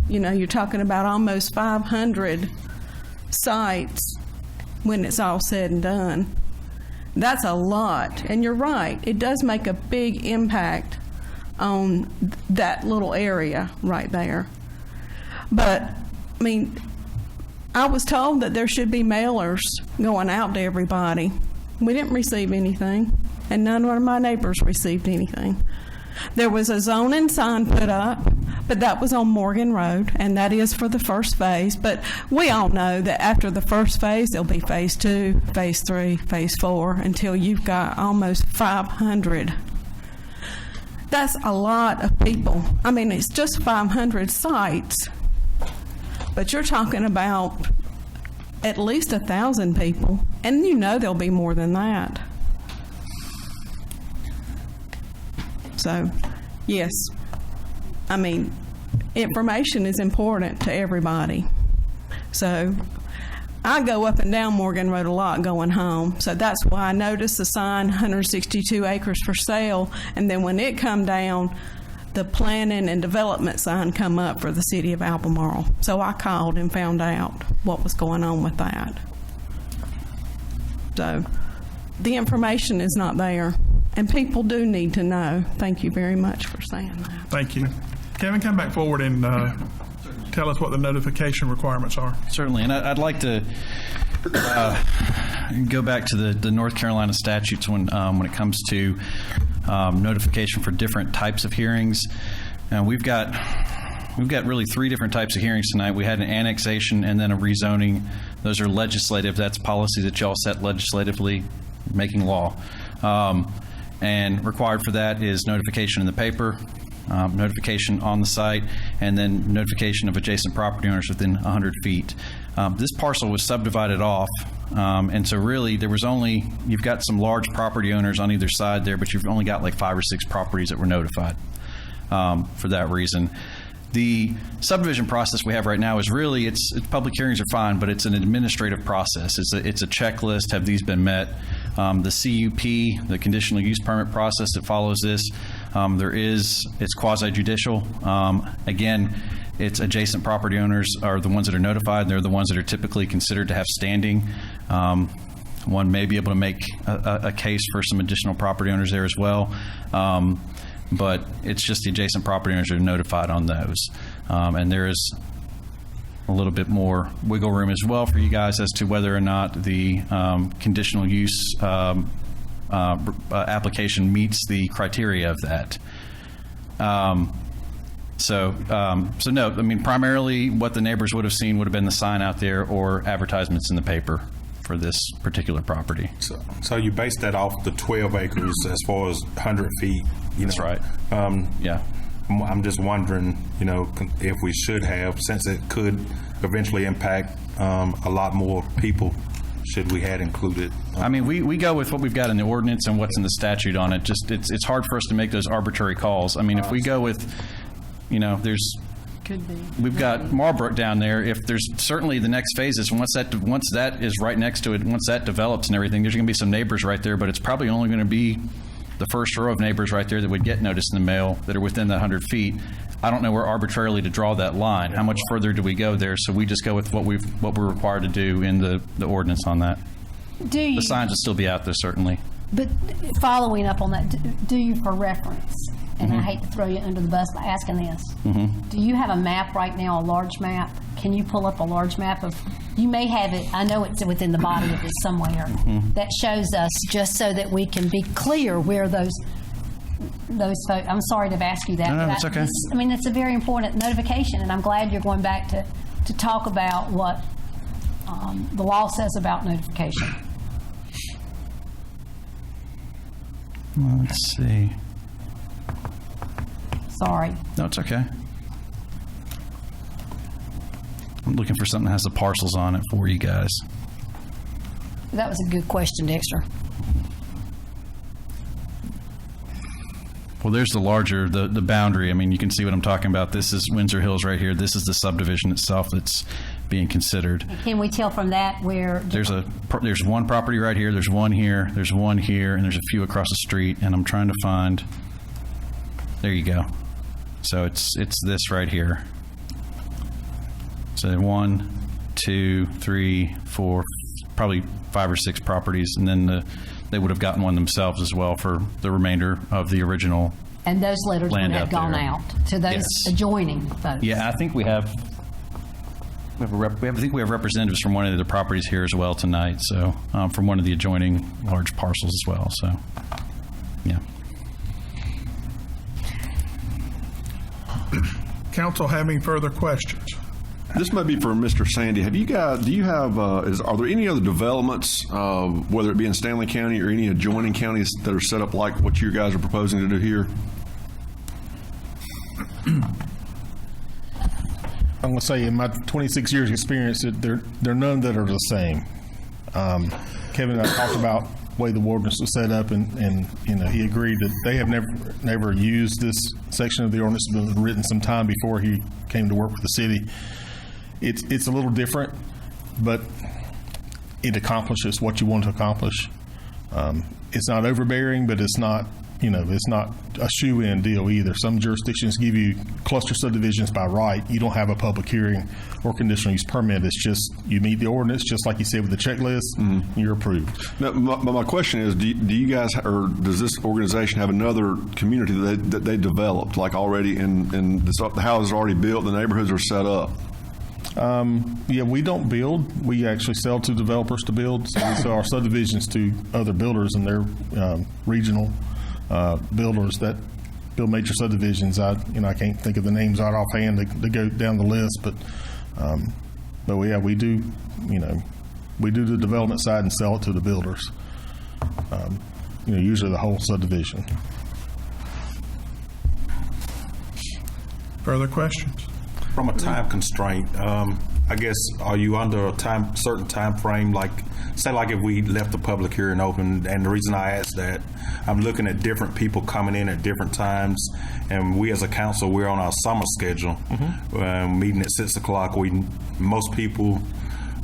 You know, you're talking about almost 500 sites when it's all said and done. That's a lot. And you're right, it does make a big impact on that little area right there. But, I mean, I was told that there should be mailers going out to everybody. We didn't receive anything, and none of my neighbors received anything. There was a zoning sign put up, but that was on Morgan Road, and that is for the first phase. But we all know that after the first phase, there'll be phase 2, phase 3, phase 4, until you've got almost 500. That's a lot of people. I mean, it's just 500 sites, but you're talking about at least 1,000 people, and you know there'll be more than that. So, yes, I mean, information is important to everybody. So, I go up and down Morgan Road a lot going home, so that's why I noticed the sign, 162 acres for sale, and then when it come down, the planning and development sign come up for the city of Albemarle. So I called and found out what was going on with that. So the information is not there, and people do need to know. Thank you very much for saying that. Thank you. Kevin, come back forward and tell us what the notification requirements are. Certainly, and I'd like to go back to the North Carolina statutes when it comes to notification for different types of hearings. We've got really 3 different types of hearings tonight. We had an annexation and then a rezoning. Those are legislative. That's policy that y'all set legislatively, making law. And required for that is notification in the paper, notification on the site, and then notification of adjacent property owners within 100 feet. This parcel was subdivided off, and so really there was only, you've got some large property owners on either side there, but you've only got like 5 or 6 properties that were notified for that reason. The subdivision process we have right now is really, it's public hearings are fine, but it's an administrative process. It's a checklist. Have these been met? The CUP, the conditional use permit process that follows this, it's quasi-judicial. Again, it's adjacent property owners are the ones that are notified. They're the ones that are typically considered to have standing. One may be able to make a case for some additional property owners there as well. But it's just the adjacent property owners are notified on those. And there is a little bit more wiggle room as well for you guys as to whether or not the conditional use application meets the criteria of that. So no, I mean, primarily what the neighbors would have seen would have been the sign out there or advertisements in the paper for this particular property. So you base that off the 12 acres as far as 100 feet. That's right. Yeah. I'm just wondering, if we should have, since it could eventually impact a lot more people, should we had included? I mean, we go with what we've got in the ordinance and what's in the statute on it. Just it's hard for us to make those arbitrary calls. I mean, if we go with, we've got Marlbrook down there. If there's certainly the next phases, once that is right next to it, once that develops and everything, there's going to be some neighbors right there, but it's probably only going to be the first row of neighbors right there that would get notice in the mail that are within that 100 feet. I don't know where arbitrarily to draw that line. How much further do we go there? So we just go with what we're required to do in the ordinance on that. The signs will still be out there, certainly. But following up on that, do you, for reference, and I hate to throw you under the bus by asking this, do you have a map right now, a large map? Can you pull up a large map of, you may have it, I know it's within the body of it somewhere, that shows us, just so that we can be clear where those folks, I'm sorry to have asked you that. No, but that's okay. I mean, it's a very important notification, and I'm glad you're going back to talk about what the law says about notification. Well, let's see. Sorry. No, it's okay. I'm looking for something that has the parcels on it for you guys. That was a good question, Dexter. Well, there's the larger, the boundary. I mean, you can see what I'm talking about. This is Windsor Hills right here. This is the subdivision itself that's being considered. Can we tell from that where... There's one property right here, there's one here, there's one here, and there's a few across the street, and I'm trying to find... There you go. So it's this right here. So 1, 2, 3, 4, probably 5 or 6 properties, and then they would have gotten one themselves as well for the remainder of the original. And those letters would have gone out to those adjoining folks. Yeah, I think we have representatives from one of the properties here as well tonight. So from one of the adjoining large parcels as well. So, yeah. Council having further questions? This may be for Mr. Sandy. Are there any other developments, whether it be in Stanley County or any adjoining counties, that are set up like what you guys are proposing to do here? I'm going to say in my 26 years experience, there are none that are the same. Kevin and I talked about the way the ordinance was set up, and he agreed that they have never used this section of the ordinance. It was written some time before he came to work with the city. It's a little different, but it accomplishes what you want to accomplish. It's not overbearing, but it's not a shoe-in deal either. Some jurisdictions give you cluster subdivisions by right. You don't have a public hearing or conditional use permit. It's just you meet the ordinance, just like you said with the checklist, you're approved. Now, my question is, do you guys, or does this organization have another community that they developed, like already in the houses are already built, the neighborhoods are set up? Yeah, we don't build. We actually sell to developers to build. So we sell our subdivisions to other builders, and they're regional builders that build major subdivisions. I can't think of the names out offhand to go down the list, but yeah, we do. We do the development side and sell it to the builders. Usually the whole subdivision. Further questions? From a time constraint, I guess, are you under a certain time frame? Like, say, like if we left the public hearing open, and the reason I ask that, I'm looking at different people coming in at different times, and we as a council, we're on our summer schedule, meeting at 6 o'clock. Most people,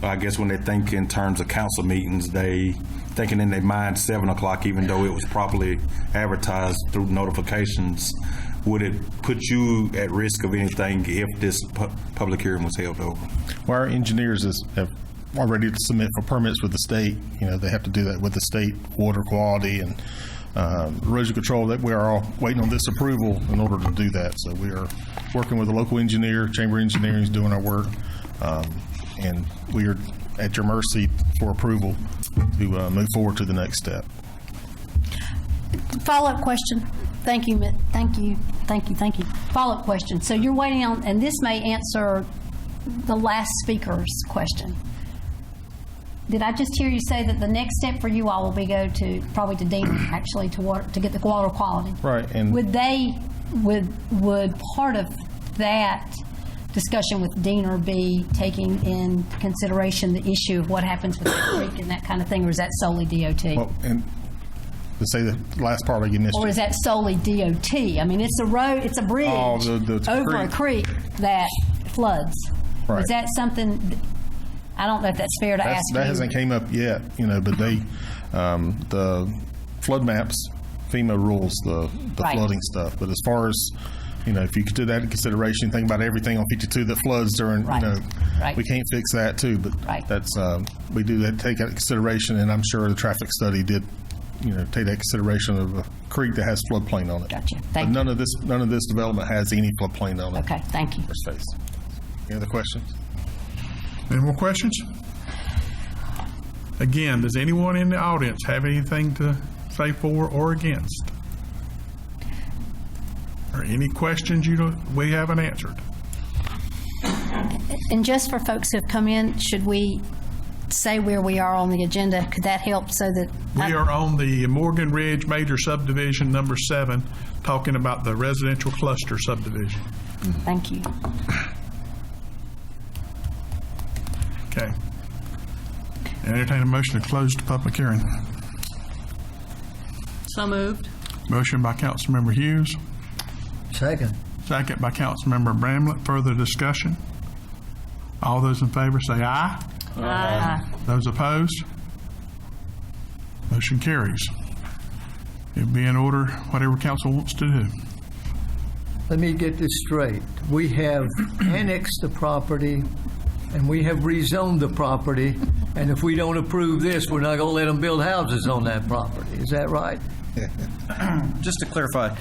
I guess, when they think in terms of council meetings, they thinking in their mind 7 o'clock, even though it was properly advertised through notifications. Would it put you at risk of anything if this public hearing was held over? Well, our engineers have already to submit for permits with the state. They have to do that with the state water quality and erosion control. That we are all waiting on this approval in order to do that. So we are working with a local engineer. Chamber Engineering is doing our work, and we are at your mercy for approval to move forward to the next step. Follow-up question. Thank you. Follow-up question. So you're waiting on, and this may answer the last speaker's question. Did I just hear you say that the next step for you all will be probably to Dean, actually, to get the water quality? Right. And would part of that discussion with Diener be taking in consideration the issue of what happens with the creek and that kind of thing, or is that solely DOT? Well, and to say the last part of you missed. Or is that solely DOT? I mean, it's a road, it's a bridge over a creek that floods. Right. Is that something? I don't know if that's fair to ask. That hasn't came up yet, but they, the flood maps FEMA rules the Right. flooding stuff. But as far as, if you could do that in consideration, think about everything on 52 that floods during, Right. Right. we can't fix that too. But Right. that's, we do that, take that into consideration, and I'm sure the traffic study did, take that consideration of a creek that has floodplain on it. Gotcha. But Thank you. none of this development has any floodplain on it. Okay, thank you. First phase. Any other questions? Any more questions? Again, does anyone in the audience have anything to say for or against? Or any questions we haven't answered? And just for folks who have come in, should we say where we are on the agenda? Could that help so that... We are on the Morgan Ridge Major Subdivision number 7, talking about the residential cluster subdivision. Thank you. Okay. Entertain a motion to close the public hearing. So moved. Motion by Councilmember Hughes, Second. second by Councilmember Bramlett. Further discussion? All those in favor say aye. Aye. Those opposed? Motion carries. It'll be in order, whatever council wants to do. Let me get this straight. We have annexed the property, and we have rezoned the property, and if we don't approve this, we're not going to let them build houses on that property. Is that right? Just to clarify,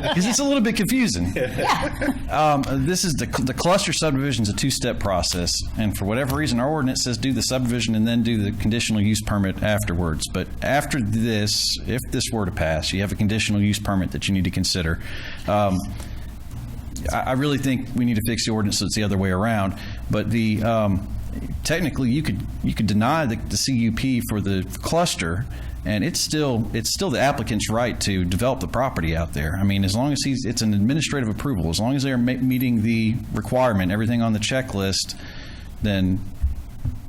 because it's a little bit confusing. This is the cluster subdivision is a two-step process, and for whatever reason, our ordinance says do the subdivision and then do the conditional use permit afterwards. But after this, if this were to pass, you have a conditional use permit that you need to consider. I really think we need to fix the ordinance so it's the other way around. But technically, you could deny the CUP for the cluster, and it's still the applicant's right to develop the property out there. I mean, as long as it's an administrative approval, as long as they're meeting the requirement, everything on the checklist, then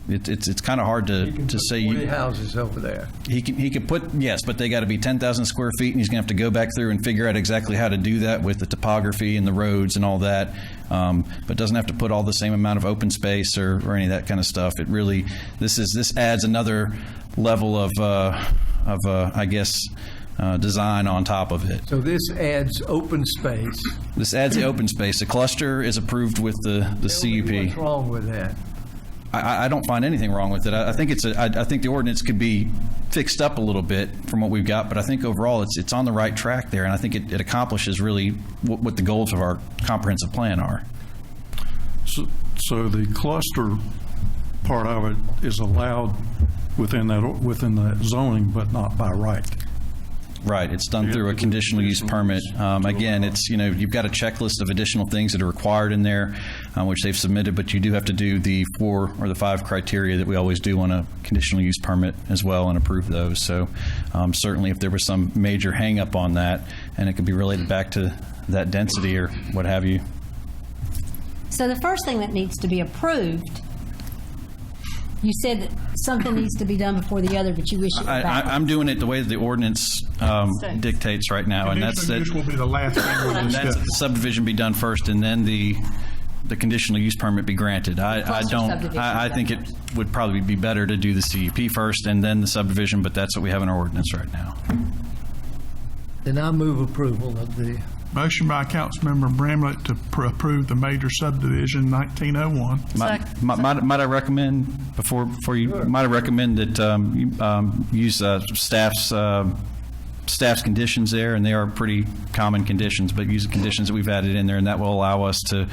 it's kind of hard to say 40 houses over there. he could put, yes, but they got to be 10,000 square feet, and he's going to have to go back through and figure out exactly how to do that with the topography and the roads and all that. But doesn't have to put all the same amount of open space or any of that kind of stuff. It really, this adds another level of I guess, design on top of it. So this adds open space. This adds the open space. The cluster is approved with the CUP. What's wrong with that? I don't find anything wrong with it. I think I think the ordinance could be fixed up a little bit from what we've got, but I think overall it's on the right track there, and I think it accomplishes really what the goals of our comprehensive plan are. So the cluster part of it is allowed within that zoning, but not by right. Right. It's done through a conditional use permit. Again, it's, you've got a checklist of additional things that are required in there, which they've submitted, but you do have to do the 4 or the 5 criteria that we always do on a conditional use permit as well and approve those. So certainly if there was some major hang up on that, and it could be related back to that density or what have you. So the first thing that needs to be approved, you said that something needs to be done before the other, but you wish it were backwards. I'm doing it the way that the ordinance dictates right now, and that's Conditional use will be the last thing we'll and that's discuss. the subdivision be done first, and then the conditional use permit be granted. I think it would probably be better to do the CUP first and then the subdivision, but that's what we have in our ordinance right now. Then I move approval of the... Motion by Councilmember Bramlett to approve the major subdivision 1901. Might I recommend before you? Sure. Might I recommend that you use staff's conditions there, and they are pretty common conditions, but use the conditions that we've added in there, and that will allow us to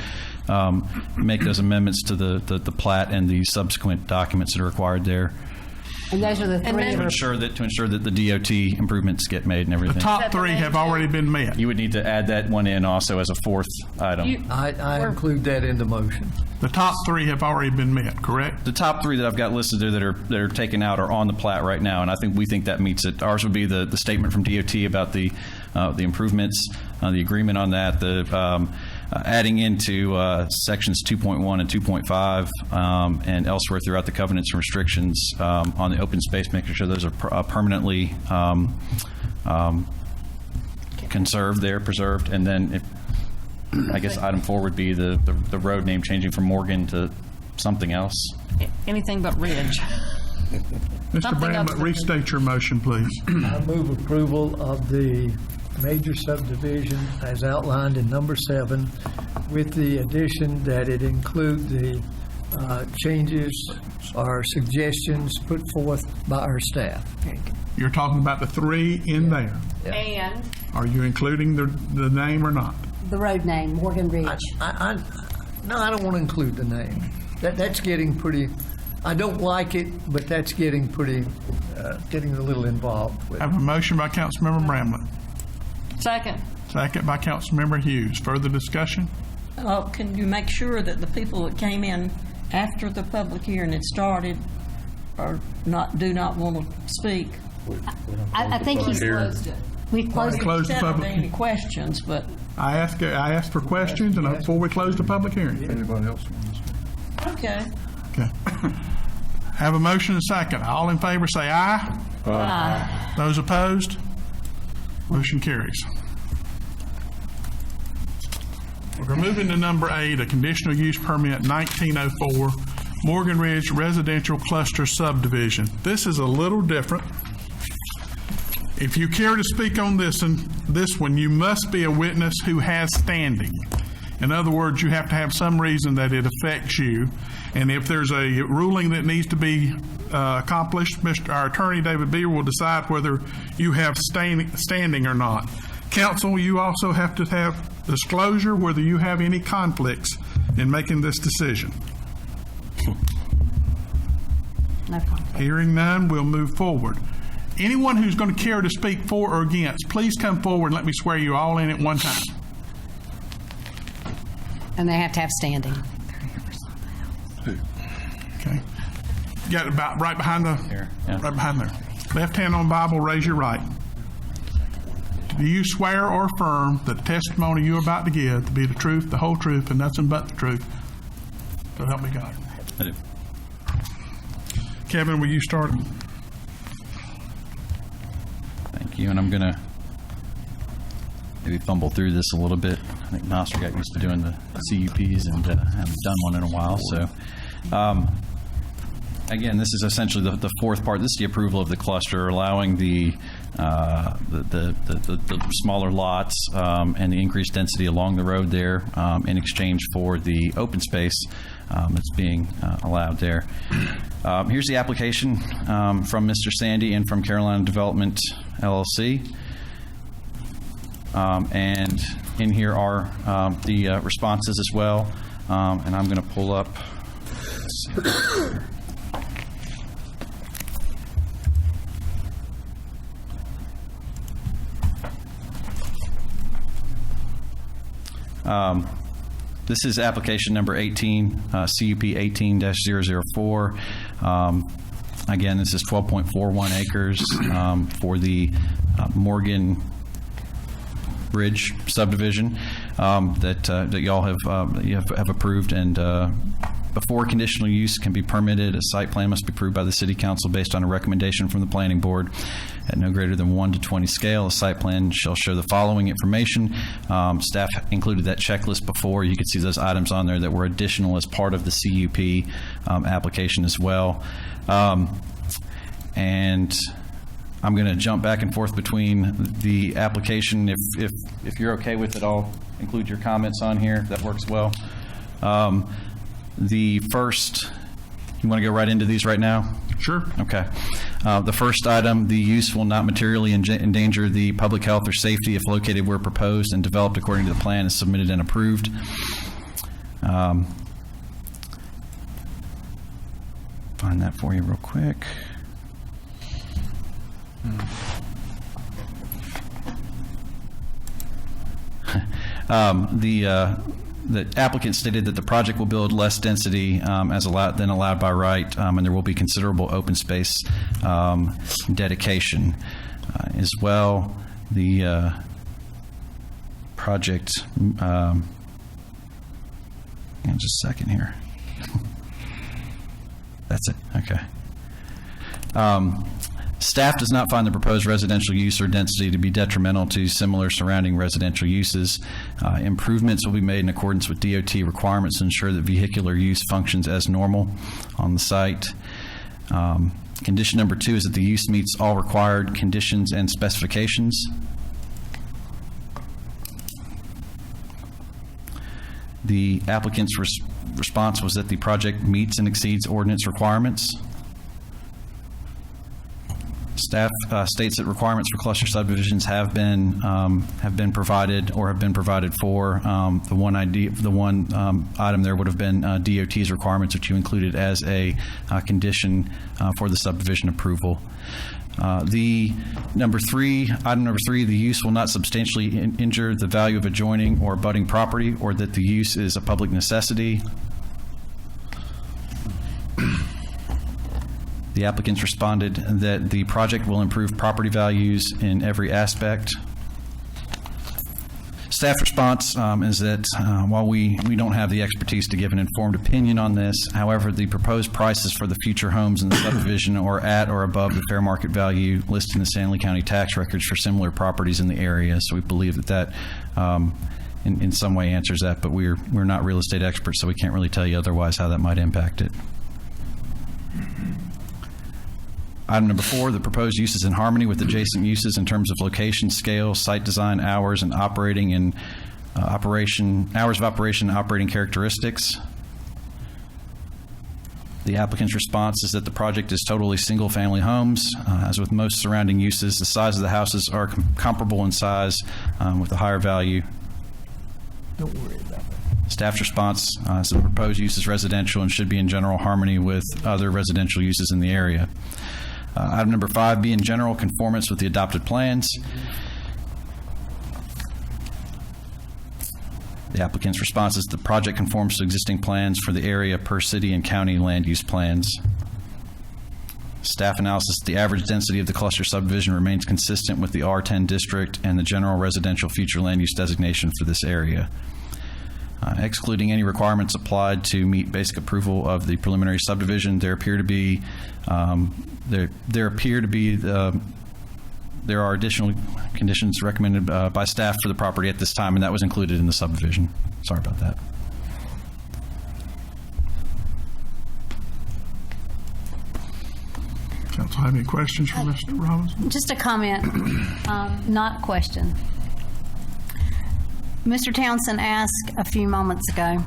make those amendments to the plat and the subsequent documents that are required there. And those are the three. To ensure that the DOT improvements get made and everything. The top 3 have already been met. You would need to add that one in also as a 4th item. I include that in the motion. The top 3 have already been met, correct? The top 3 that I've got listed there that are taken out are on the plat right now, and we think that meets it. Ours would be the statement from DOT about the improvements, the agreement on that, the adding into sections 2.1 and 2.5 and elsewhere throughout the covenants and restrictions on the open space, making sure those are permanently conserved there, preserved, and then I guess item 4 would be the road name changing from Morgan to something else. Anything but Ridge. Mr. Bramlett, restate your motion, please. I move approval of the major subdivision as outlined in number 7, with the addition that it include the changes or suggestions put forth by our staff. You're talking about the 3 in there. And Are you including the name or not? The road name, Morgan Ridge. No, I don't want to include the name. That's getting pretty, I don't like it, but that's getting pretty, getting a little involved with I it. have a motion by Councilmember Bramlett, Second. second by Councilmember Hughes. Further discussion? Can you make sure that the people that came in after the public hearing had started do not want to speak? I think he's closed it. We've closed it. Close the Said, are public there any questions, but I asked for questions and before we close the public hearing. Anybody else? okay. Okay. Have a motion and a second. All in favor say aye. Aye. Those opposed? Motion carries. We're moving to number 8, a conditional use permit 1904, Morgan Ridge Residential Cluster Subdivision. This is a little different. If you care to speak on this one, you must be a witness who has standing. In other words, you have to have some reason that it affects you. And if there's a ruling that needs to be accomplished, our attorney, David Beer, will decide whether you have standing or not. Council, you also have to have disclosure whether you have any conflicts in making this decision. No conflict. Hearing none, we'll move forward. Anyone who's going to care to speak for or against, please come forward and let me swear you all in at one time. And they have to have standing. Okay. Got it about right behind right behind there. Left hand on Bible, raise your right. Do you swear or affirm that the testimony you're about to give to be the truth, the whole truth, and nothing but the truth? So help me God. I do. Kevin, will you start? Thank you. And I'm going to maybe fumble through this a little bit. I think Nostra got used to doing the CUPs and haven't done one in a while. So, again, this is essentially the fourth part. This is the approval of the cluster, allowing the smaller lots and the increased density along the road there in exchange for the open space that's being allowed there. Here's the application from Mr. Sandy and from Carolina Development, LLC. And in here are the responses as well. And I'm going to pull up. Let's see here. This is application number 18, CUP 18-004. Again, this is 12.41 acres for the Morgan Ridge subdivision that y'all have approved, and before conditional use can be permitted, a site plan must be approved by the City Council based on a recommendation from the Planning Board at no greater than 1:20 scale. A site plan shall show the following information. Staff included that checklist before. You could see those items on there that were additional as part of the CUP application as well. And I'm going to jump back and forth between the application. If you're okay with it, I'll include your comments on here, if that works well. The first, you want to go right into these right now? Sure. Okay. The first item, the use will not materially endanger the public health or safety if located where proposed and developed according to the plan is submitted and approved. Find that for you real quick. The applicant stated that the project will build less density than allowed by right, and there will be considerable open space dedication. As well, the project, just a second here. That's it, okay. Staff does not find the proposed residential use or density to be detrimental to similar surrounding residential uses. Improvements will be made in accordance with DOT requirements to ensure that vehicular use functions as normal on the site. Condition number 2 is that the use meets all required conditions and specifications. The applicant's response was that the project meets and exceeds ordinance requirements. Staff states that requirements for cluster subdivisions have been provided or have been provided for. The one item there would have been DOT's requirements, which you included as a condition for the subdivision approval. Item number 3, the use will not substantially injure the value of adjoining or abutting property, or that the use is a public necessity. The applicants responded that the project will improve property values in every aspect. Staff response is that while we don't have the expertise to give an informed opinion on this, however, the proposed prices for the future homes in the subdivision are at or above the fair market value listed in the Stanley County tax records for similar properties in the area. So we believe that in some way answers that, but we're not real estate experts, so we can't really tell you otherwise how that might impact it. Item number 4, the proposed use is in harmony with adjacent uses in terms of location, scale, site design, hours, and operating and hours of operation and operating characteristics. The applicant's response is that the project is totally single-family homes. As with most surrounding uses, the size of the houses are comparable in size with a higher value. Don't worry about that. Staff's response is the proposed use is residential and should be in general harmony with other residential uses in the area. Item number 5, be in general conformance with the adopted plans. The applicant's response is the project conforms to existing plans for the area per city and county land use plans. Staff analysis, the average density of the cluster subdivision remains consistent with the R10 district and the general residential future land use designation for this area. Excluding any requirements applied to meet basic approval of the preliminary subdivision, there are additional conditions recommended by staff for the property at this time, and that was included in the subdivision. Sorry about that. Council have any questions for Mr. Robinson? Just a comment, not a question. Mr. Townsend asked a few moments ago,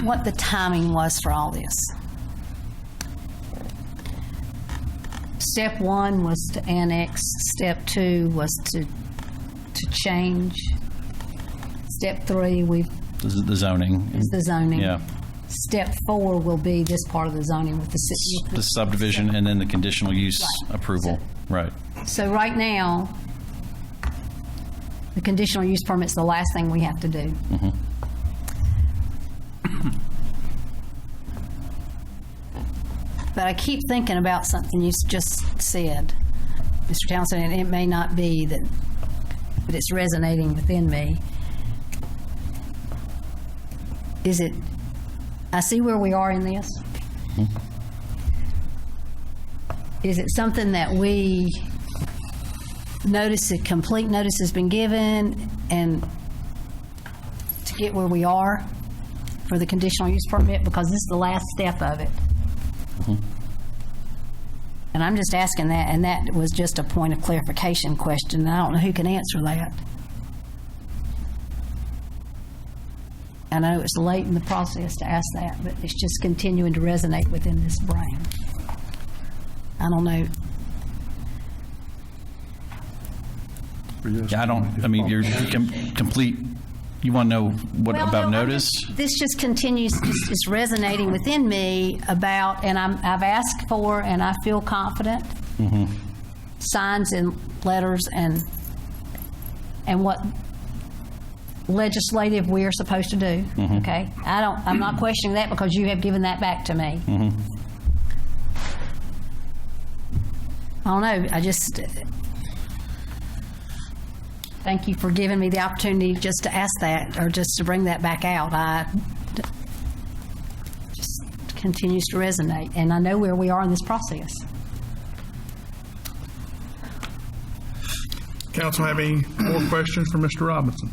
what the timing was for all this. Step 1 was to annex. Step 2 was to change. Step 3, The zoning. is the zoning. Yeah. Step 4 will be this part of the zoning with The subdivision and then the conditional use approval. Right. So right now, the conditional use permit's the last thing we have to do. But I keep thinking about something you just said, Mr. Townsend, and it may not be that, but it's resonating within me. Is it, I see where we are in this. Is it something that we notice, a complete notice has been given, and to get where we are for the conditional use permit, because this is the last step of it? And I'm just asking that, and that was just a point of clarification question. I don't know who can answer that. I know it's late in the process to ask that, but it's just continuing to resonate within this brain. I don't know. Yeah, I mean, you're complete. You want to know what Well, about no, notice? This just continues, is resonating within me about, and I've asked for, and I feel confident, signs and letters and what legislative we are supposed to do. Okay, I'm not questioning that because you have given that back to me. I don't know. I just thank you for giving me the opportunity just to ask that, or just to bring that back out. Just continues to resonate, and I know where we are in this process. Council have any more questions for Mr. Robinson?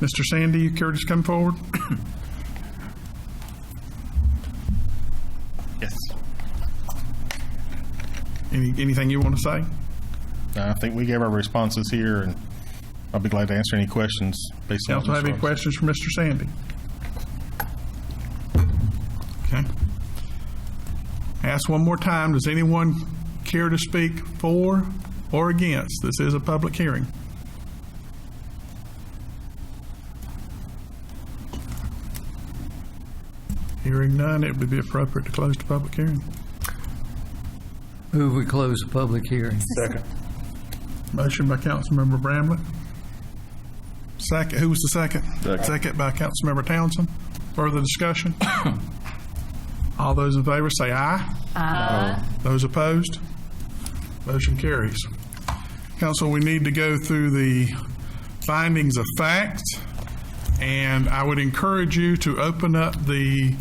Mr. Sandy, you care to just come forward? Yes. Anything you want to say? I think we gave our responses here, and I'll be glad to answer any questions based on. Council have any questions for Mr. Sandy? Okay. Ask one more time, does anyone care to speak for or against? This is a public hearing. Hearing none, it would be appropriate to close the public hearing. Move we close the public hearing. Second. Motion by Councilmember Bramlett. Second, who was the second? Second. By Councilmember Townsend. Further discussion? All those in favor say aye. Aye. Those opposed? Motion carries. Council, we need to go through the findings of fact, and I would encourage you to open up the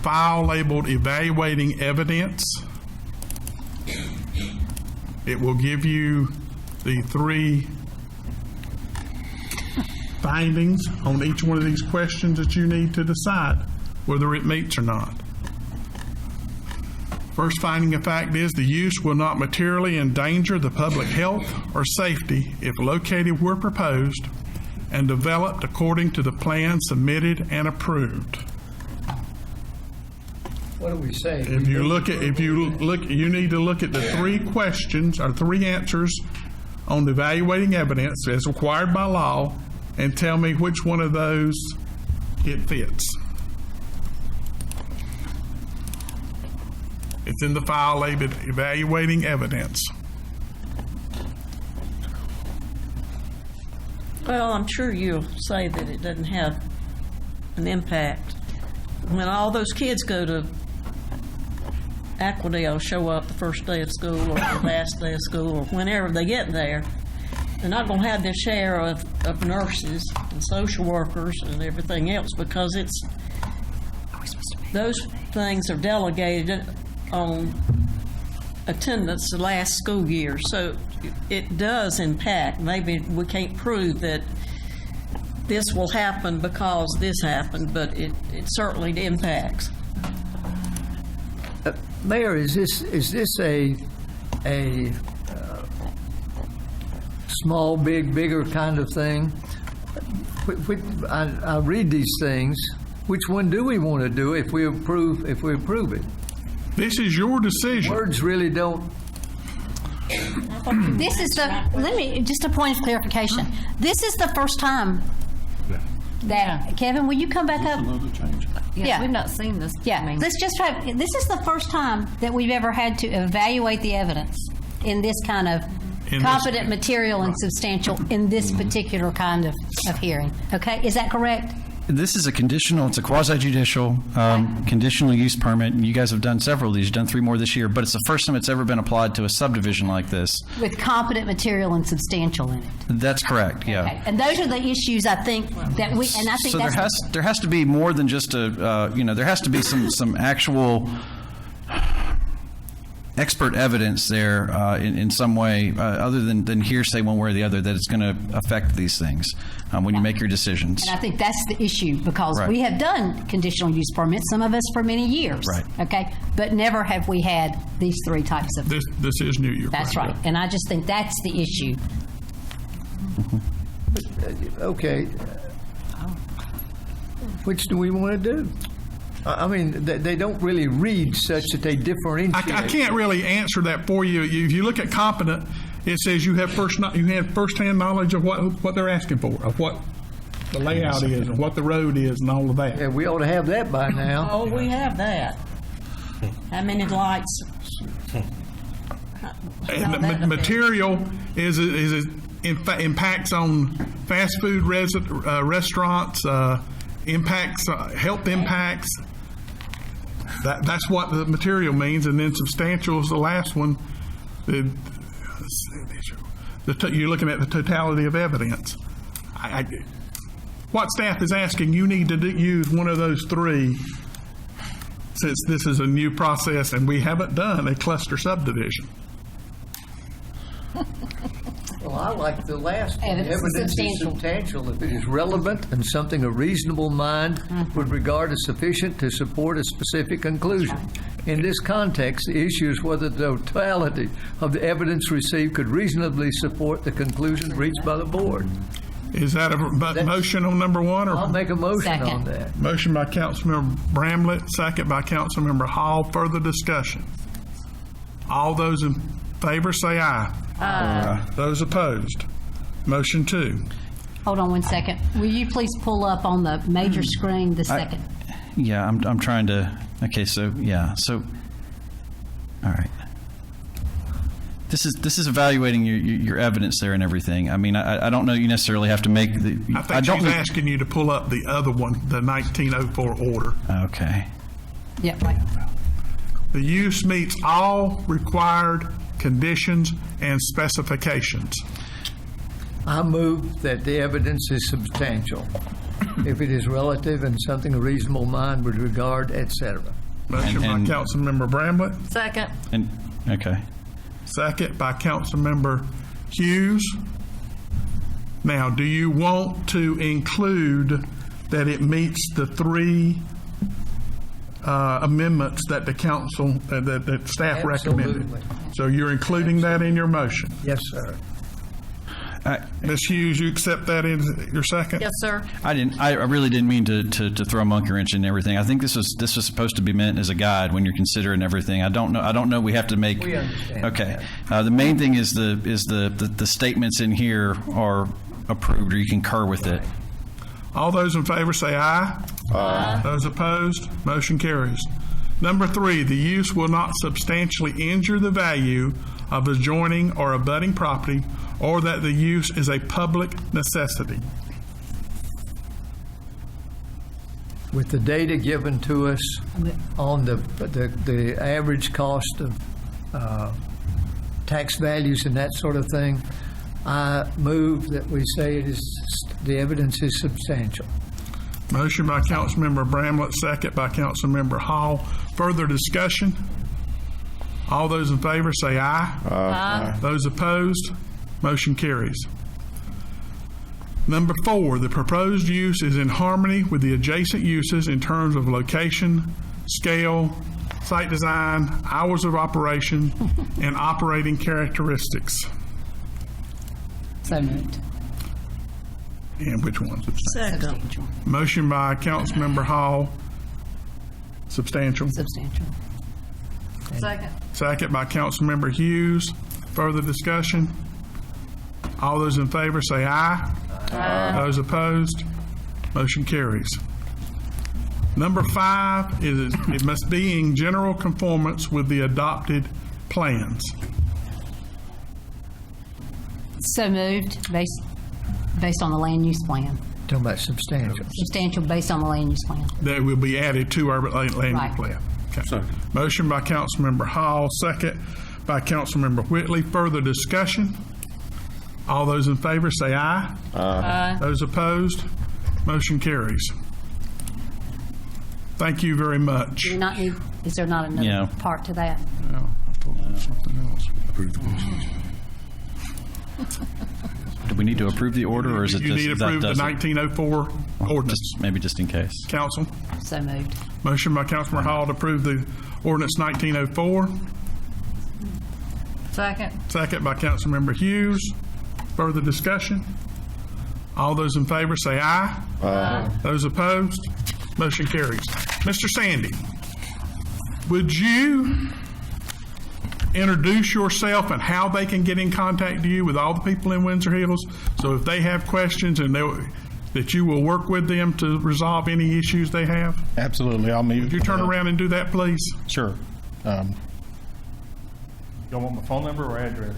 file labeled Evaluating Evidence. It will give you the 3 findings on each one of these questions that you need to decide whether it meets or not. First finding of fact is the use will not materially endanger the public health or safety if located where proposed and developed according to the plan submitted and approved. What do we say? You need to look at the 3 questions or 3 answers on evaluating evidence as required by law and tell me which one of those it fits. It's in the file labeled Evaluating Evidence. Well, I'm sure you'll say that it doesn't have an impact. When all those kids go to Aquadale, show up the first day of school or the last day of school or whenever they get there, they're not going to have their share of nurses and social workers and everything else because those things are delegated on attendance the last school year. So it does impact. Maybe we can't prove that this will happen because this happened, but it certainly impacts. Mayor, is this a small, bigger kind of thing? I read these things. Which one do we want to do if we approve it? This is your decision. Words really don't. This is just a point of clarification. This is the first time that, Kevin, will you come back up? Yeah, we've not seen this. Yeah, this is the first time that we've ever had to evaluate the evidence in this kind of competent material and substantial in this particular kind of hearing. Okay, is that correct? This is it's a quasi-judicial conditional use permit, and you guys have done several of these. You've done 3 more this year, but it's the first time it's ever been applied to a subdivision like this. With competent material and substantial in it. That's correct, yeah. Okay. And those are the issues I think that we, and I think so there has to be more than just there has to be some actual expert evidence there in some way, other than hearsay one way or the other, that it's going to affect these things when you make your decisions. And I think that's the issue, because we have done conditional use permits, some of us for many years. Right. Okay? But never have we had these 3 types of... This is new. You're That's right. And I just think that's the issue. Okay. Which do we want to do? I mean, they don't really read such that they differentiate. I can't really answer that for you. If you look at competent, it says you have first-hand knowledge of what they're asking for, of what the layout is, and what the road is, and all of that. Yeah, we ought to have that by now. Oh, we have that. How many lights? And the material impacts on fast food restaurants, impacts, health impacts. That's what the material means, and then substantial is the last one. You're looking at the totality of evidence. What staff is asking, you need to use one of those 3, since this is a new process and we haven't done a cluster subdivision. Well, I like the last one. Evidence is Evidence is substantial. substantial if it is relevant and something a reasonable mind would regard as sufficient to support a specific conclusion. In this context, the issue is whether the totality of the evidence received could reasonably support the conclusion reached by the board. Is that a motion on number one? I'll Or make a motion Second. on that. motion by Councilmember Bramlett, second by Councilmember Hall. Further discussion. All those in favor say aye. Aye. Those opposed. Motion 2. Hold on 1 second. Will you please pull up on the major screen the second? Yeah, I'm trying to. Okay, so all right. This is evaluating your evidence there and everything. I mean, I don't know you necessarily have to make the. I think she's asking you to pull up the other one, the 1904 order. Okay. Yeah, right. The use meets all required conditions and specifications. I move that the evidence is substantial if it is relative and something a reasonable mind would regard, etc. Motion by And- Councilmember Bramlett, Second. And okay. second by Councilmember Hughes. Now, do you want to include that it meets the 3 amendments that the council, that staff recommended? Absolutely. So you're including that in your motion? Yes, sir. Ms. Hughes, you accept that in your second? Yes, sir. I really didn't mean to throw a monkey wrench in everything. I think this was supposed to be meant as a guide when you're considering everything. I don't know. We have to make. We understand. Okay. The main thing is the statements in here are approved or you concur with it. All those in favor say aye. Aye. Those opposed, motion carries. Number 3, the use will not substantially injure the value of adjoining or abutting property, or that the use is a public necessity. With the data given to us on the average cost of tax values and that sort of thing, I move that we say the evidence is substantial. Motion by Councilmember Bramlett, second by Councilmember Hall. Further discussion? All those in favor say aye. Aye. Those opposed, motion carries. Number 4, the proposed use is in harmony with the adjacent uses in terms of location, scale, site design, hours of operation, and operating characteristics. So moved. And which one? Second. Motion by Councilmember Hall, substantial. Substantial. Second. Second by Councilmember Hughes. Further discussion? All those in favor say aye. Aye. Those opposed, motion carries. Number 5 is it must be in general conformance with the adopted plans. So moved, based on the land use plan. Talking about substantial. Substantial based on the land use plan. That will be added to our land use Right. plan. Okay. Motion by Councilmember Hall, second by Councilmember Whitley. Further discussion? All those in favor say aye. Aye. Those opposed, motion carries. Thank you very much. Do you not need, is there not another Yeah. part to that? No, I thought there was something else. Do we need to approve the order, or is it You just need to that approve the does it? 1904 ordinance. Maybe just in case. Council, So moved. motion by Councilmember Hall to approve the ordinance 1904. Second. Second by Councilmember Hughes. Further discussion? All those in favor say aye. Aye. Those opposed? Motion carries. Mr. Sandy, would you introduce yourself and how they can get in contact with you with all the people in Windsor Hills? So if they have questions and that you will work with them to resolve any issues they have? Absolutely. I'll meet. Would you turn around and do that, please? Sure. You want my phone number or address?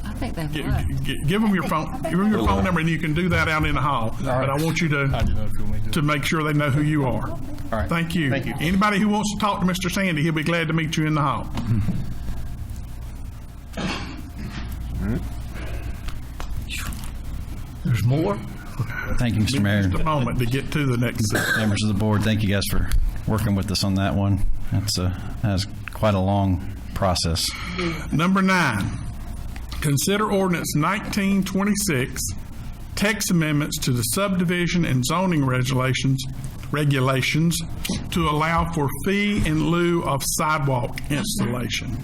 I think they Give would. them your phone. Give them your phone number, and you can do that out in the hall. But I want you to make sure they know who you are. All right. Thank you. Thank you. Anybody who wants to talk to Mr. Sandy, he'll be glad to meet you in the hall. There's more? Thank you, Mr. Mayor. Just a moment to get to the next. Members of the board, thank you guys for working with us on that one. That's quite a long process. Number 9, Consider ordinance 1926, text amendments to the subdivision and zoning regulations to allow for fee in lieu of sidewalk installation.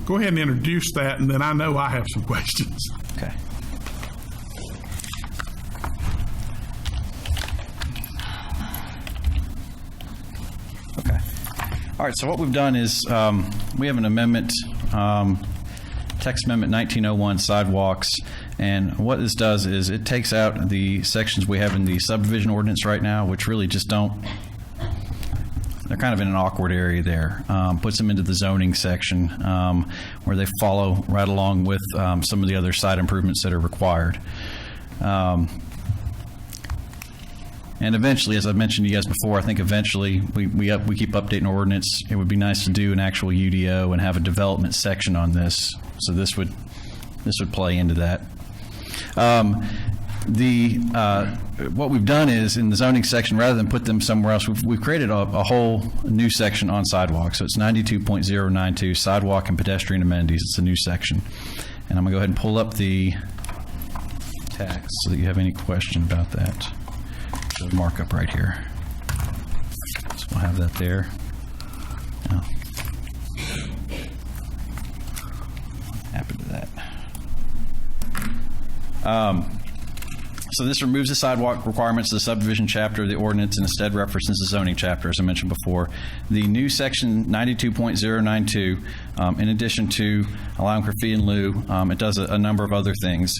Go ahead and introduce that, and then I know I have some questions. Okay. Okay. All right, so what we've done is we have an amendment, text amendment 1901 sidewalks, and what this does is it takes out the sections we have in the subdivision ordinance right now, which really just don't, they're kind of in an awkward area there. Puts them into the zoning section where they follow right along with some of the other site improvements that are required. And eventually, as I've mentioned to you guys before, I think eventually we keep updating our ordinance. It would be nice to do an actual UDO and have a development section on this. So this would play into that. What we've done is in the zoning section, rather than put them somewhere else, we've created a whole new section on sidewalks. So it's 92.092 sidewalk and pedestrian amenities. It's a new section, and I'm gonna go ahead and pull up the text so that you have any question about that. The markup right here. So we'll have that there. Oh. Happy to that. So this removes the sidewalk requirements of the subdivision chapter of the ordinance and instead references the zoning chapter, as I mentioned before. The new section 92.092, in addition to allowing for fee in lieu, it does a number of other things.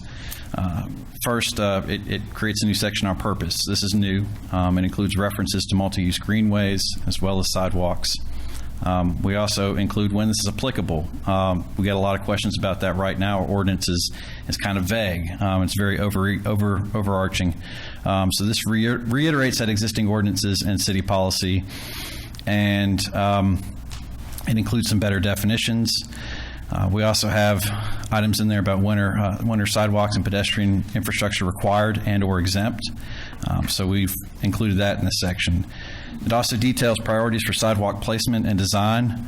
First, it creates a new section on purpose. This is new. It includes references to multi-use greenways as well as sidewalks. We also include when this is applicable. We get a lot of questions about that right now. Our ordinance is kind of vague. It's very overarching. So this reiterates that existing ordinances and city policy, and it includes some better definitions. We also have items in there about when are sidewalks and pedestrian infrastructure required and or exempt. So we've included that in this section. It also details priorities for sidewalk placement and design,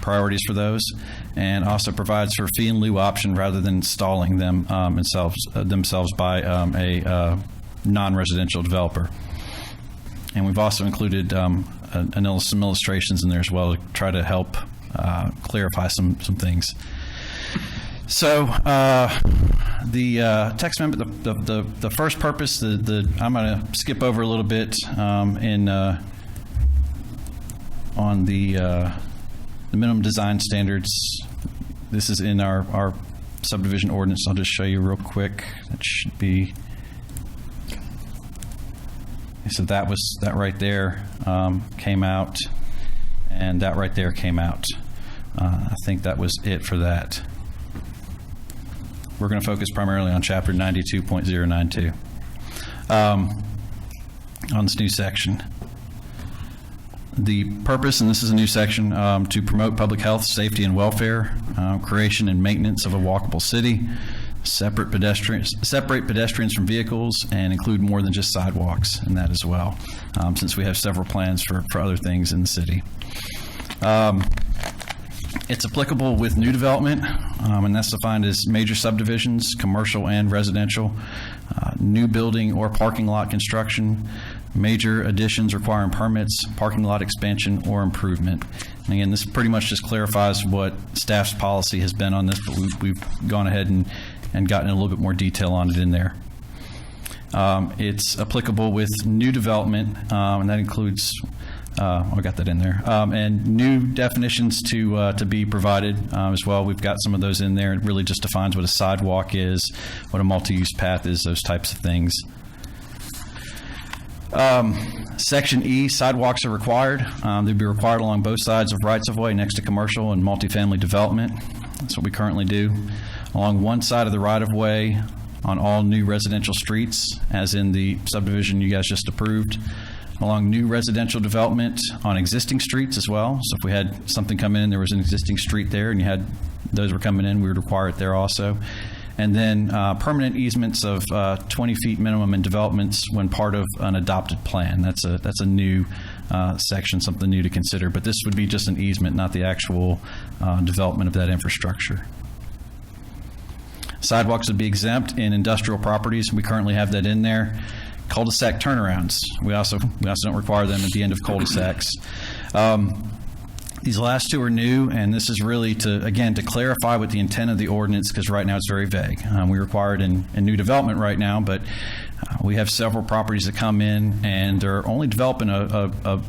priorities for those, and also provides for a fee in lieu option rather than installing them themselves by a non-residential developer. And we've also included some illustrations in there as well to try to help clarify some things. So the text amendment, the first purpose, I'm going to skip over a little bit on the minimum design standards. This is in our subdivision ordinance. I'll just show you real quick. That should be. So that right there came out, and that right there came out. I think that was it for that. We're going to focus primarily on Chapter 92.092 on this new section. The purpose, and this is a new section, to promote public health, safety, and welfare, creation and maintenance of a walkable city, separate pedestrians from vehicles, and include more than just sidewalks in that as well, since we have several plans for other things in the city. It's applicable with new development, and that's defined as major subdivisions, commercial and residential, new building or parking lot construction, major additions requiring permits, parking lot expansion or improvement. And again, this pretty much just clarifies what staff's policy has been on this, but we've gone ahead and gotten a little bit more detail on it in there. It's applicable with new development, and that includes, I got that in there, and new definitions to be provided as well. We've got some of those in there. It really just defines what a sidewalk is, what a multi-use path is, those types of things. Section E, sidewalks are required. They'd be required along both sides of rights-of-way next to commercial and multifamily development. That's what we currently do. Along one side of the right-of-way on all new residential streets, as in the subdivision you guys just approved. Along new residential development on existing streets as well. So if we had something come in, there was an existing street there, and you had those were coming in, we would require it there also. And then permanent easements of 20 feet minimum in developments when part of an adopted plan. That's a new section, something new to consider. But this would be just an easement, not the actual development of that infrastructure. Sidewalks would be exempt in industrial properties. We currently have that in there. Cul-de-sac turnarounds. We also don't require them at the end of cul-de-sacs. These last two are new, and this is really to clarify what the intent of the ordinance, because right now it's very vague. We require it in new development right now, but we have several properties that come in and they're only developing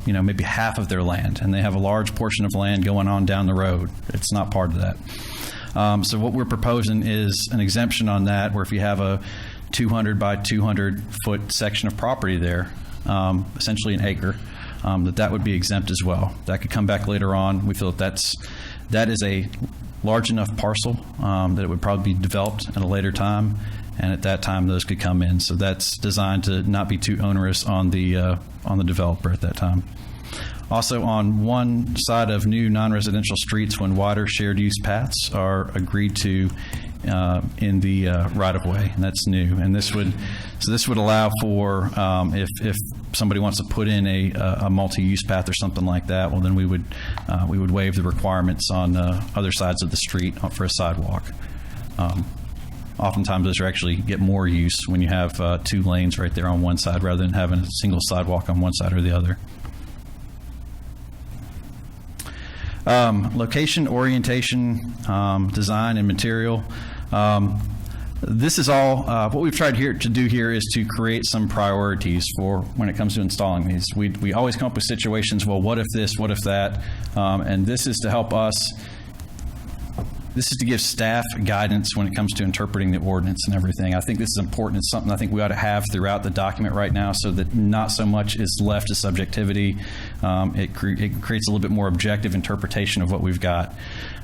maybe half of their land, and they have a large portion of land going on down the road. It's not part of that. So what we're proposing is an exemption on that, where if you have a 200 by 200 foot section of property there, essentially an acre, that would be exempt as well. That could come back later on. We feel that is a large enough parcel that it would probably be developed at a later time, and at that time those could come in. So that's designed to not be too onerous on the developer at that time. Also, on one side of new non-residential streets, when wider shared use paths are agreed to in the right-of-way, and that's new. And this would allow for if somebody wants to put in a multi-use path or something like that, well, then we would waive the requirements on other sides of the street for a sidewalk. Oftentimes, those actually get more use when you have 2 lanes right there on one side, rather than having a single sidewalk on one side or the other. Location, orientation, design, and material. This is all, what we've tried to do here is to create some priorities for when it comes to installing these. We always come up with situations, well, what if this, what if that? And this is to help us, this is to give staff guidance when it comes to interpreting the ordinance and everything. I think this is important. It's something I think we ought to have throughout the document right now, so that not so much is left to subjectivity. It creates a little bit more objective interpretation of what we've got.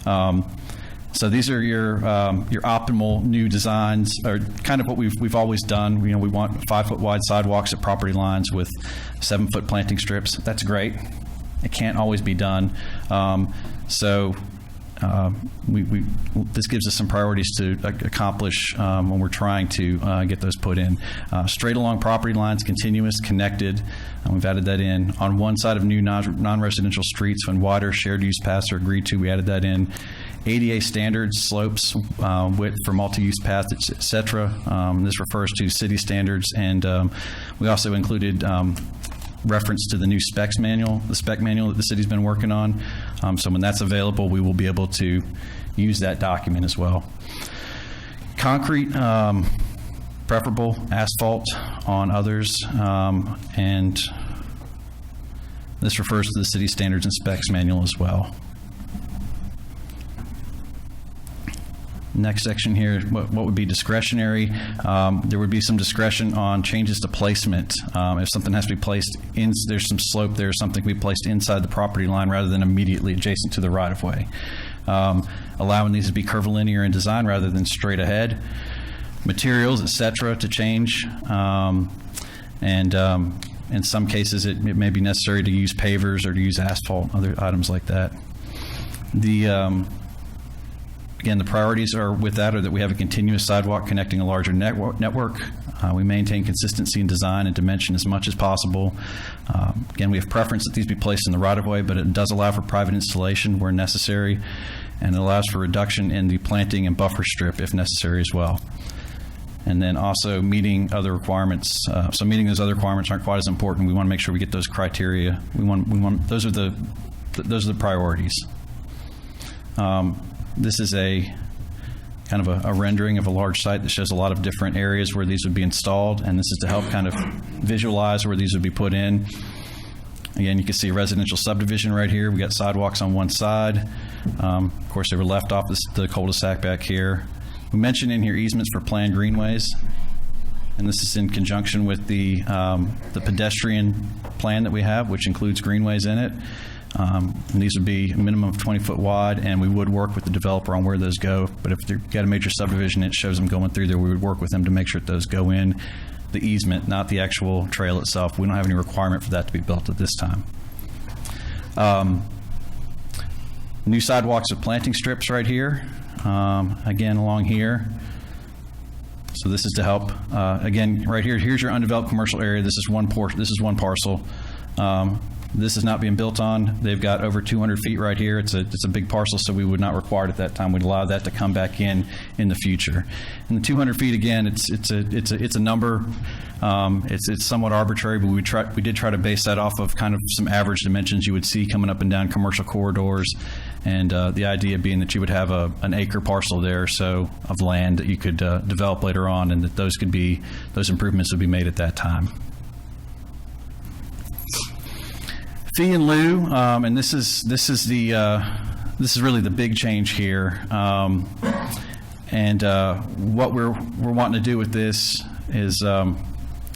So these are your optimal new designs, or kind of what we've always done. We want 5-foot wide sidewalks at property lines with 7-foot planting strips. That's great. It can't always be done. This gives us some priorities to accomplish when we're trying to get those put in. Straight along property lines, continuous, connected. We've added that in. On one side of new non-residential streets, when wider shared use paths are agreed to, we added that in. ADA standards, slopes, width for multi-use paths, et cetera. This refers to city standards, and we also included reference to the new specs manual, the spec manual that the city's been working on. So when that's available, we will be able to use that document as well. Concrete, preferable, asphalt on others, and this refers to the city standards and specs manual as well. Next section here, what would be discretionary? There would be some discretion on changes to placement. If something has to be placed in, there's some slope there, something can be placed inside the property line rather than immediately adjacent to the right-of-way. Allowing these to be curvilinear in design rather than straight ahead. Materials, et cetera, to change. And in some cases, it may be necessary to use pavers or to use asphalt, other items like that. Again, the priorities are with that are that we have a continuous sidewalk connecting a larger network. We maintain consistency in design and dimension as much as possible. Again, we have preference that these be placed in the right-of-way, but it does allow for private installation where necessary, and it allows for reduction in the planting and buffer strip if necessary as well. And then also meeting other requirements. So meeting those other requirements aren't quite as important. We want to make sure we get those criteria. We want those are the priorities. This is a kind of a rendering of a large site that shows a lot of different areas where these would be installed, and this is to help kind of visualize where these would be put in. Again, you can see a residential subdivision right here. We got sidewalks on one side. Of course, they were left off the cul-de-sac back here. We mentioned in here easements for planned greenways, and this is in conjunction with the pedestrian plan that we have, which includes greenways in it. And these would be a minimum of 20-foot wide, and we would work with the developer on where those go. But if they've got a major subdivision, it shows them going through there, we would work with them to make sure that those go in the easement, not the actual trail itself. We don't have any requirement for that to be built at this time. New sidewalks with planting strips right here, again along here. So this is to help. Again, right here, here's your undeveloped commercial area. This is one parcel. This is not being built on. They've got over 200 feet right here. It's a big parcel, so we would not require it at that time. We'd allow that to come back in the future. And the 200 feet, again, it's a number. It's somewhat arbitrary, but we did try to base that off of kind of some average dimensions you would see coming up and down commercial corridors. And the idea being that you would have an acre parcel there or so of land that you could develop later on, and that those improvements would be made at that time. Fee in lieu, and this is really the big change here. And what we're wanting to do with this is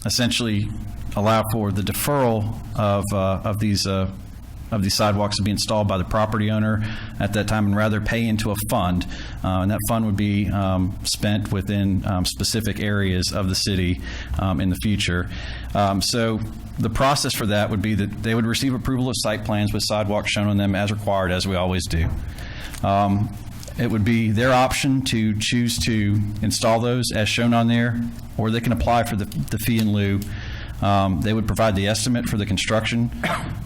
essentially allow for the deferral of these sidewalks to be installed by the property owner at that time, and rather pay into a fund, and that fund would be spent within specific areas of the city in the future. So the process for that would be that they would receive approval of site plans with sidewalks shown on them as required, as we always do. It would be their option to choose to install those as shown on there, or they can apply for the fee in lieu. They would provide the estimate for the construction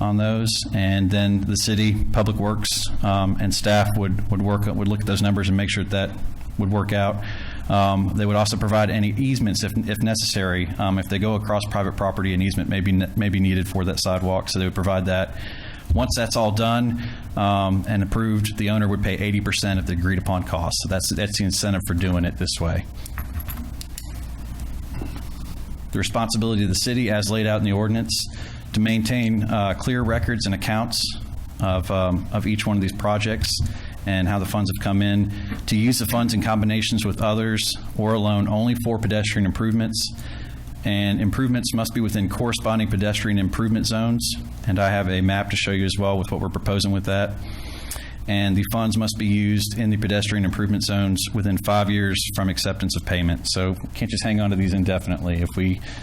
on those, and then the city, Public Works, and staff would look at those numbers and make sure that would work out. They would also provide any easements if necessary. If they go across private property, an easement may be needed for that sidewalk, so they would provide that. Once that's all done and approved, the owner would pay 80% of the agreed upon cost. So that's the incentive for doing it this way. The responsibility of the city, as laid out in the ordinance, to maintain clear records and accounts of each one of these projects and how the funds have come in, to use the funds in combinations with others or alone only for pedestrian improvements, and improvements must be within corresponding pedestrian improvement zones, and I have a map to show you as well with what we're proposing with that. And the funds must be used in the pedestrian improvement zones within 5 years from acceptance of payment. So we can't just hang on to these indefinitely. If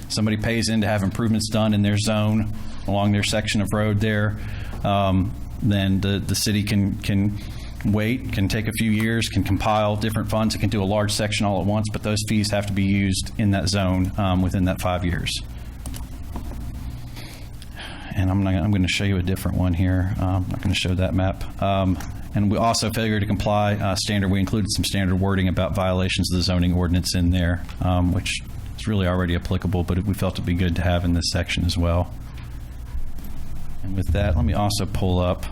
somebody pays in to have improvements done in their zone along their section of road there, then the city can wait, can take a few years, can compile different funds, it can do a large section all at once, but those fees have to be used in that zone within that 5 years. And I'm going to show you a different one here. I'm not going to show that map. And we also, failure to comply standard, we included some standard wording about violations of the zoning ordinance in there, which is really already applicable, but we felt it'd be good to have in this section as well. And with that, let me also pull up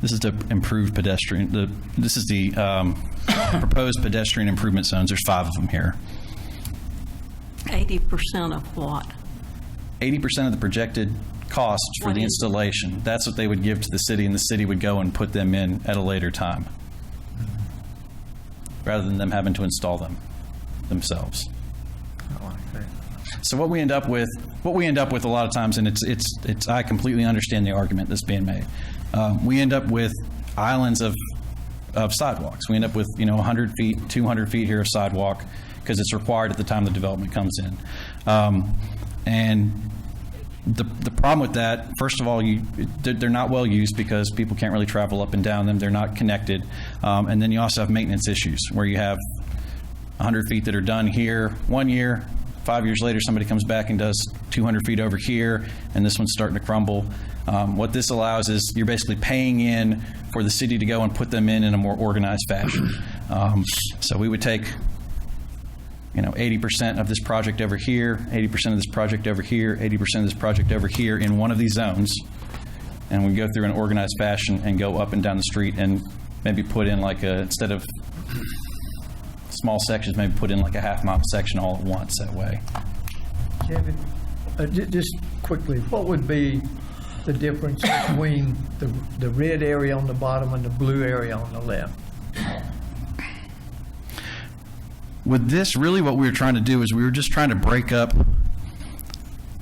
this is the improved pedestrian. This is the proposed pedestrian improvement zones. There's 5 of them here. 80% of what? 80% of the projected cost for the installation. That's what they would give to the city, and the city would go and put them in at a later time, rather than them having to install them themselves. So what we end up with a lot of times, and it's I completely understand the argument that's being made. We end up with islands of sidewalks. We end up with 100 feet, 200 feet here of sidewalk because it's required at the time the development comes in. And the problem with that, first of all, they're not well used because people can't really travel up and down them. They're not connected. And then you also have maintenance issues where you have 100 feet that are done here 1 year. 5 years later, somebody comes back and does 200 feet over here, and this one's starting to crumble. What this allows is you're basically paying in for the city to go and put them in a more organized fashion. So we would take 80% of this project over here, 80% of this project over here, 80% of this project over here in one of these zones, and we go through an organized fashion and go up and down the street and maybe put in instead of small sections, maybe put in like a half-mile section all at once that way. Kevin, just quickly, what would be the difference between the red area on the bottom and the blue area on the left? With this, really what we were trying to do is we were just trying to break up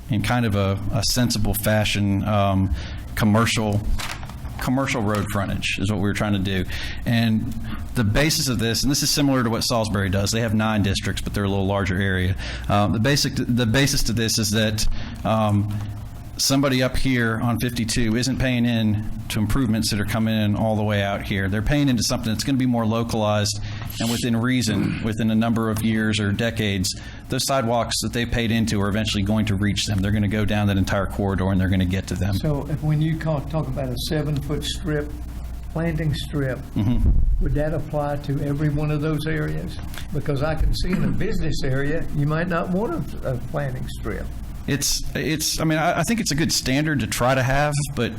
in kind of a sensible fashion commercial road frontage is what we were trying to do. And the basis of this, and this is similar to what Salisbury does, they have 9 districts, but they're a little larger area. The basis to this is that somebody up here on 52 isn't paying in to improvements that are coming in all the way out here. They're paying into something that's going to be more localized and within reason, within a number of years or decades, those sidewalks that they paid into are eventually going to reach them. They're going to go down that entire corridor and they're going to get to them. So when you talk about a 7-foot strip, planting strip, would that apply to every one of those areas? Because I can see in a business area, you might not want a planting strip. I mean, I think it's a good standard to try to have, but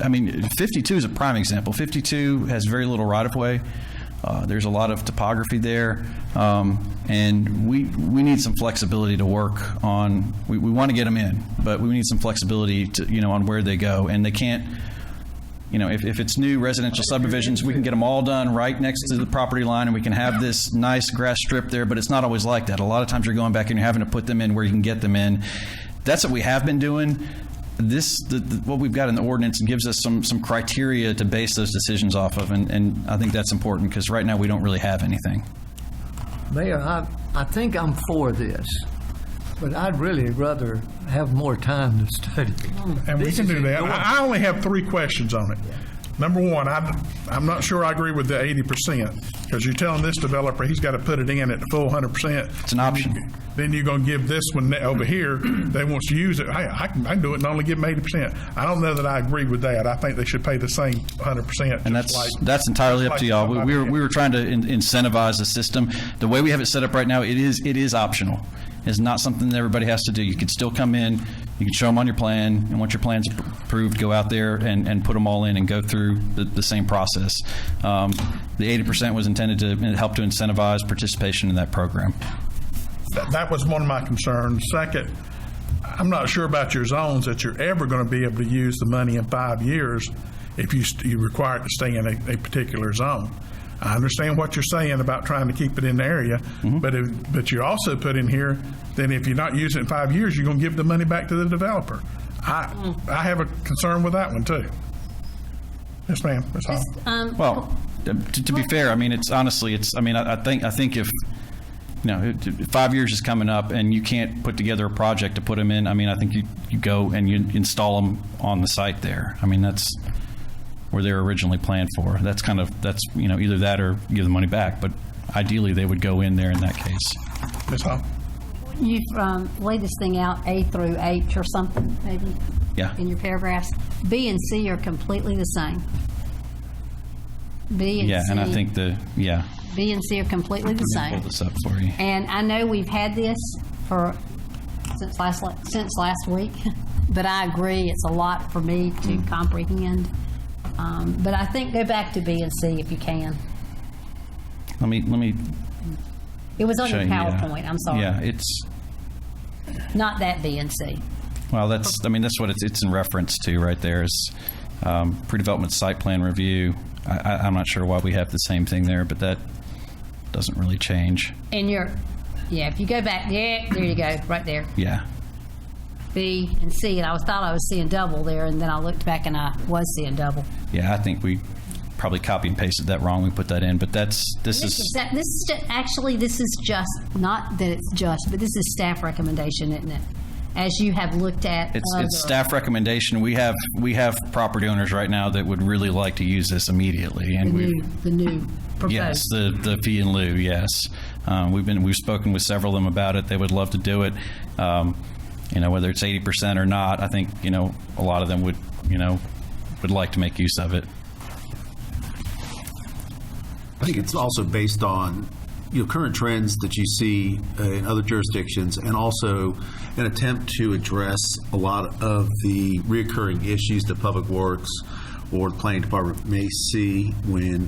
I mean, 52 is a prime example. 52 has very little right-of-way. There's a lot of topography there, and we need some flexibility to work on. We want to get them in, but we need some flexibility to, on where they go, and they can't. If it's new residential subdivisions, we can get them all done right next to the property line, and we can have this nice grass strip there, but it's not always like that. A lot of times you're going back and you're having to put them in where you can get them in. That's what we have been doing. What we've got in the ordinance gives us some criteria to base those decisions off of, and I think that's important because right now we don't really have anything. Mayor, I think I'm for this, but I'd really rather have more time to study. And we can do that. I only have 3 questions on it. Number one, I'm not sure I agree with the 80% because you're telling this developer he's got to put it in at the full 100%. It's an option. Then you're going to give this one over here that wants to use it. I can do it and only give them 80%. I don't know that I agree with that. I think they should pay the same 100%. And that's entirely up to y'all. We were trying to incentivize the system. The way we have it set up right now, it is optional. It's not something that everybody has to do. You could still come in, you can show them on your plan, and once your plan's approved, go out there and put them all in and go through the same process. The 80% was intended to help to incentivize participation in that program. That was one of my concerns. Second, I'm not sure about your zones that you're ever going to be able to use the money in 5 years if you require it to stay in a particular zone. I understand what you're saying about trying to keep it in the area, but you also put in here that if you're not using it in 5 years, you're going to give the money back to the developer. I have a concern with that one too. Yes, ma'am. Ms. Hall. Well, to be fair, I mean, I think if 5 years is coming up and you can't put together a project to put them in, I mean, I think you go and you install them on the site there. I mean, that's where they were originally planned for. That's either that or give the money back. But ideally, they would go in there in that case. Ms. Hall. You've laid this thing out A through H or something, maybe. Yeah. In your paragraphs. B and C are completely the same. B and C. Yeah, and I think B and C are completely the same. Pull this up for you. And I know we've had this since last week, but I agree it's a lot for me to comprehend. But I think go back to B and C if you can. Let me. It was on your PowerPoint. I'm sorry. Yeah, it's not that B and C. Well, that's what it's in reference to right there is pre-development site plan review. I'm not sure why we have the same thing there, but that doesn't really change. And if you go back, there you go, right there. Yeah. B and C, and I thought I was seeing double there, and then I looked back and I was seeing double. Yeah, I think we probably copy and pasted that wrong. We put that in, but this is just not that it's just, but this is staff recommendation, isn't it? As you have looked at, it's staff recommendation. We have property owners right now that would really like to use this immediately, and the new proposed. Yes, the fee in lieu. Yes, we've spoken with several of them about it. They would love to do it. Whether it's 80% or not, I think a lot of them would like to make use of it. I think it's also based on current trends that you see in other jurisdictions, and also an attempt to address a lot of the reoccurring issues that Public Works or the Planning Department may see when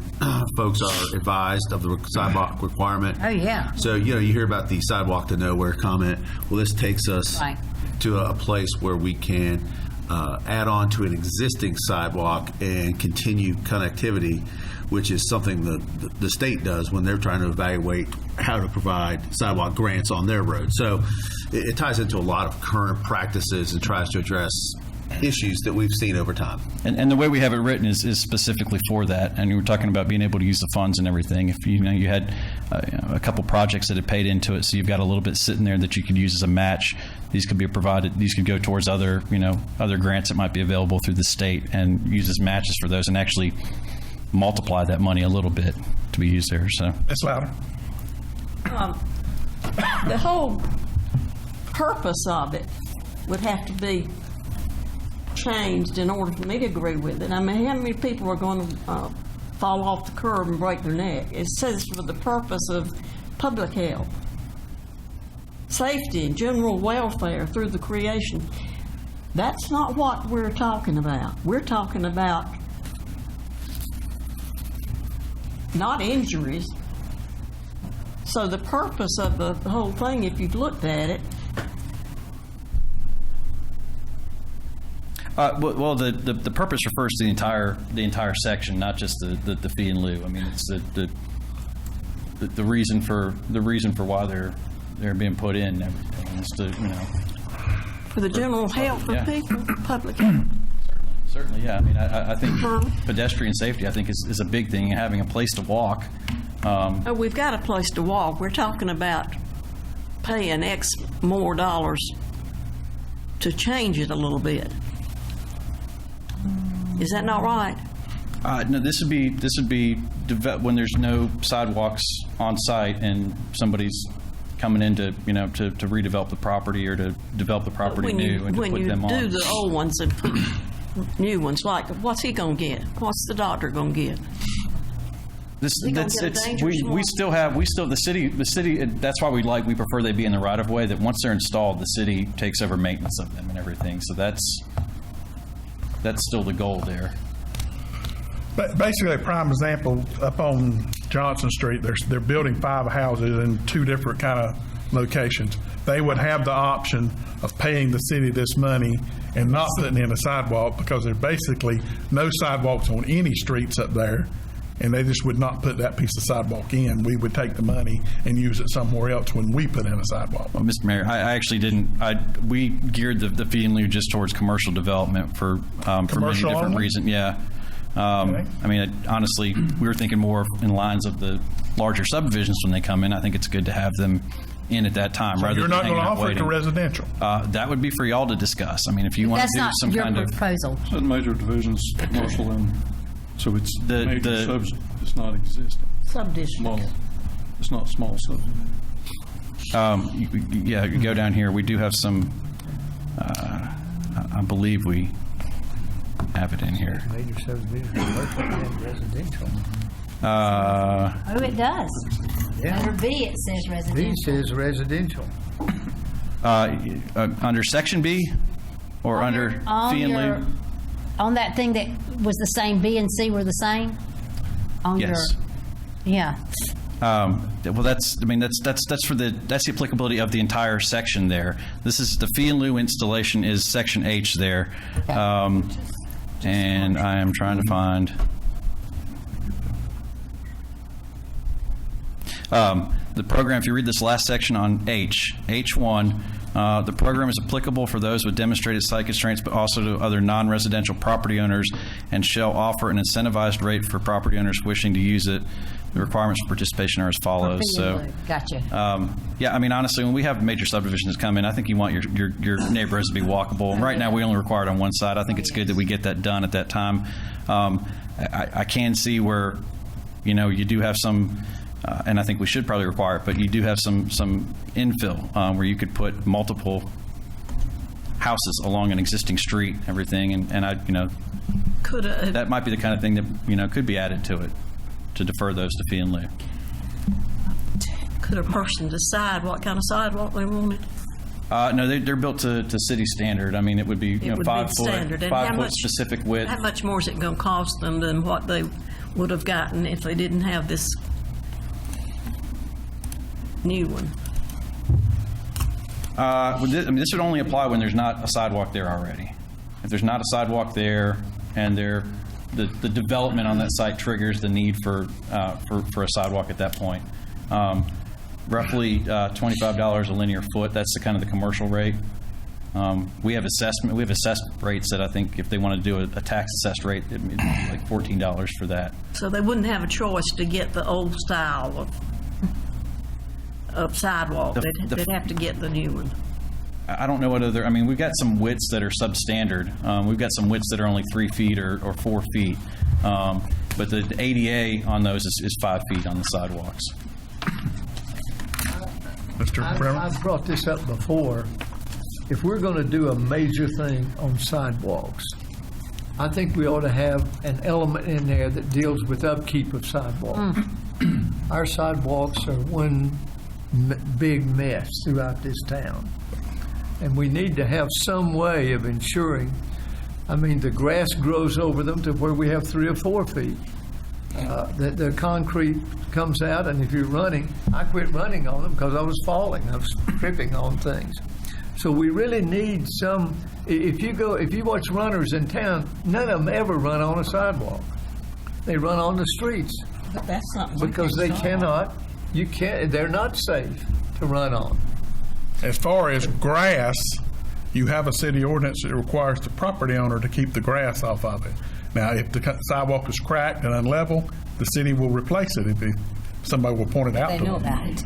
folks are advised of the sidewalk requirement. Oh, yeah. So, you hear about the sidewalk to nowhere comment. Well, this takes us to a place where we can add on to an existing sidewalk and continue connectivity, which is something the state does when they're trying to evaluate how to provide sidewalk grants on their road. So it ties into a lot of current practices and tries to address issues that we've seen over time. And the way we have it written is specifically for that. And we were talking about being able to use the funds and everything. If you had a couple projects that had paid into it, so you've got a little bit sitting there that you could use as a match. These could be provided. These could go towards other grants that might be available through the state and use as matches for those, and actually multiply that money a little bit. to be used there. So Ms. Louder. The whole purpose of it would have to be changed in order for me to agree with it. I mean, how many people are going to fall off the curb and break their neck? It says for the purpose of public health, safety, and general welfare through the creation. That's not what we're talking about. We're talking about not injuries. So the purpose of the whole thing, if you've looked at it, well, the purpose refers to the entire section, not just the fee in lieu. I mean, it's the reason for why they're being put in. And everything. It's to, for the general health of Yeah. people, public health. Certainly, yeah. I mean, I think pedestrian safety, I think, is a big thing. Having a place to walk. Oh, we've got a place to walk. We're talking about paying X more dollars to change it a little bit. Is that not right? No, this would be when there's no sidewalks on site and somebody's coming in to to redevelop the property or to develop the property new and to put them on. When you do the old ones and put new ones, like what's he gonna get? What's the doctor gonna get? We still the city. That's why we prefer they be in the right of way. That once they're installed, the city takes over maintenance of them and everything. So that's still the goal there. But basically, a prime example up on Johnson Street, they're building 5 houses in 2 different kind of locations. They would have the option of paying the city this money and not putting in a sidewalk because there's basically no sidewalks on any streets up there, and they just would not put that piece of sidewalk in. We would take the money and use it somewhere else when we put in a sidewalk. Well, Mr. Mayor, I actually didn't. We geared the fee in lieu just towards commercial development for many different only? reasons. Yeah. Okay. I mean, honestly, we were thinking more in lines of the larger subdivisions when they come in. I think it's good to have them in at that time rather You're than not going hanging to out offer it to waiting. residential. That would be for y'all to discuss. I mean, if you want That's to do not some your kind of proposal. Said major divisions, commercial, and so it's The- major the- subs. It's not existing. Subdistrict. Small. It's not small subdivision. you go down here. We do have some. I believe we have it in here. Major subdivision, commercial and residential. Oh, it does. Yeah. Under B, it says B residential. says residential. Under section B, or under fee in lieu. On that thing that was the same, B and C were the same? On Yes. Yeah. Well, that's the applicability of the entire section there. This is the fee in lieu installation is section H there, and I am trying to find. The program, if you read this last section on H1, the program is applicable for those with demonstrated site constraints, but also to other non-residential property owners, and shall offer an incentivized rate for property owners wishing to use it. The requirements for participation are as follows. So, Gotcha. yeah, I mean, honestly, when we have major subdivisions come in, I think you want your neighborhoods to be walkable. And right now, we only require it on one side. I think it's good that we get that done at that time. I can see where, you do have some. And I think we should probably require it, but you do have some infill where you could put multiple houses along an existing street, everything, and I, Could that might be the kind of thing that could be added to it to defer those to fee and lieu. a person decide what kind of sidewalk they wanted? No, they're built to city standard. I mean, it would be It would be 5 foot, standard. And 5 how foot much- specific width. How much more is it going to cost them than what they would have gotten if they didn't have this new one? This would only apply when there's not a sidewalk there already. If there's not a sidewalk there, and the development on that site triggers the need for a sidewalk at that point. Roughly $25 a linear foot. That's the kind of the commercial rate. We have assessed rates that I think if they want to do a tax assessed rate, it'd be like $14 for that. So they wouldn't have a choice to get the old style of sidewalk. They'd have to get the new one. I don't know what other, we've got some widths that are substandard. We've got some widths that are only 3 feet or 4 feet. But the ADA on those is 5 feet on the sidewalks. Mr. Bremer? I've brought this up before. If we're going to do a major thing on sidewalks, I think we ought to have an element in there that deals with upkeep of sidewalks. Our sidewalks are one big mess throughout this town. And we need to have some way of ensuring, I mean, the grass grows over them to where we have 3 or 4 feet. The concrete comes out, and if you're running, I quit running on them because I was falling. I was tripping on things. So we really need some, if you watch runners in town, none of them ever run on a sidewalk. They run on the streets. But that's something we Because can they solve. they're not safe to run on. As far as grass, you have a city ordinance that requires the property owner to keep the grass off of it. Now, if the sidewalk is cracked and unlevel, the city will replace it if somebody will point it out They to know them. about it.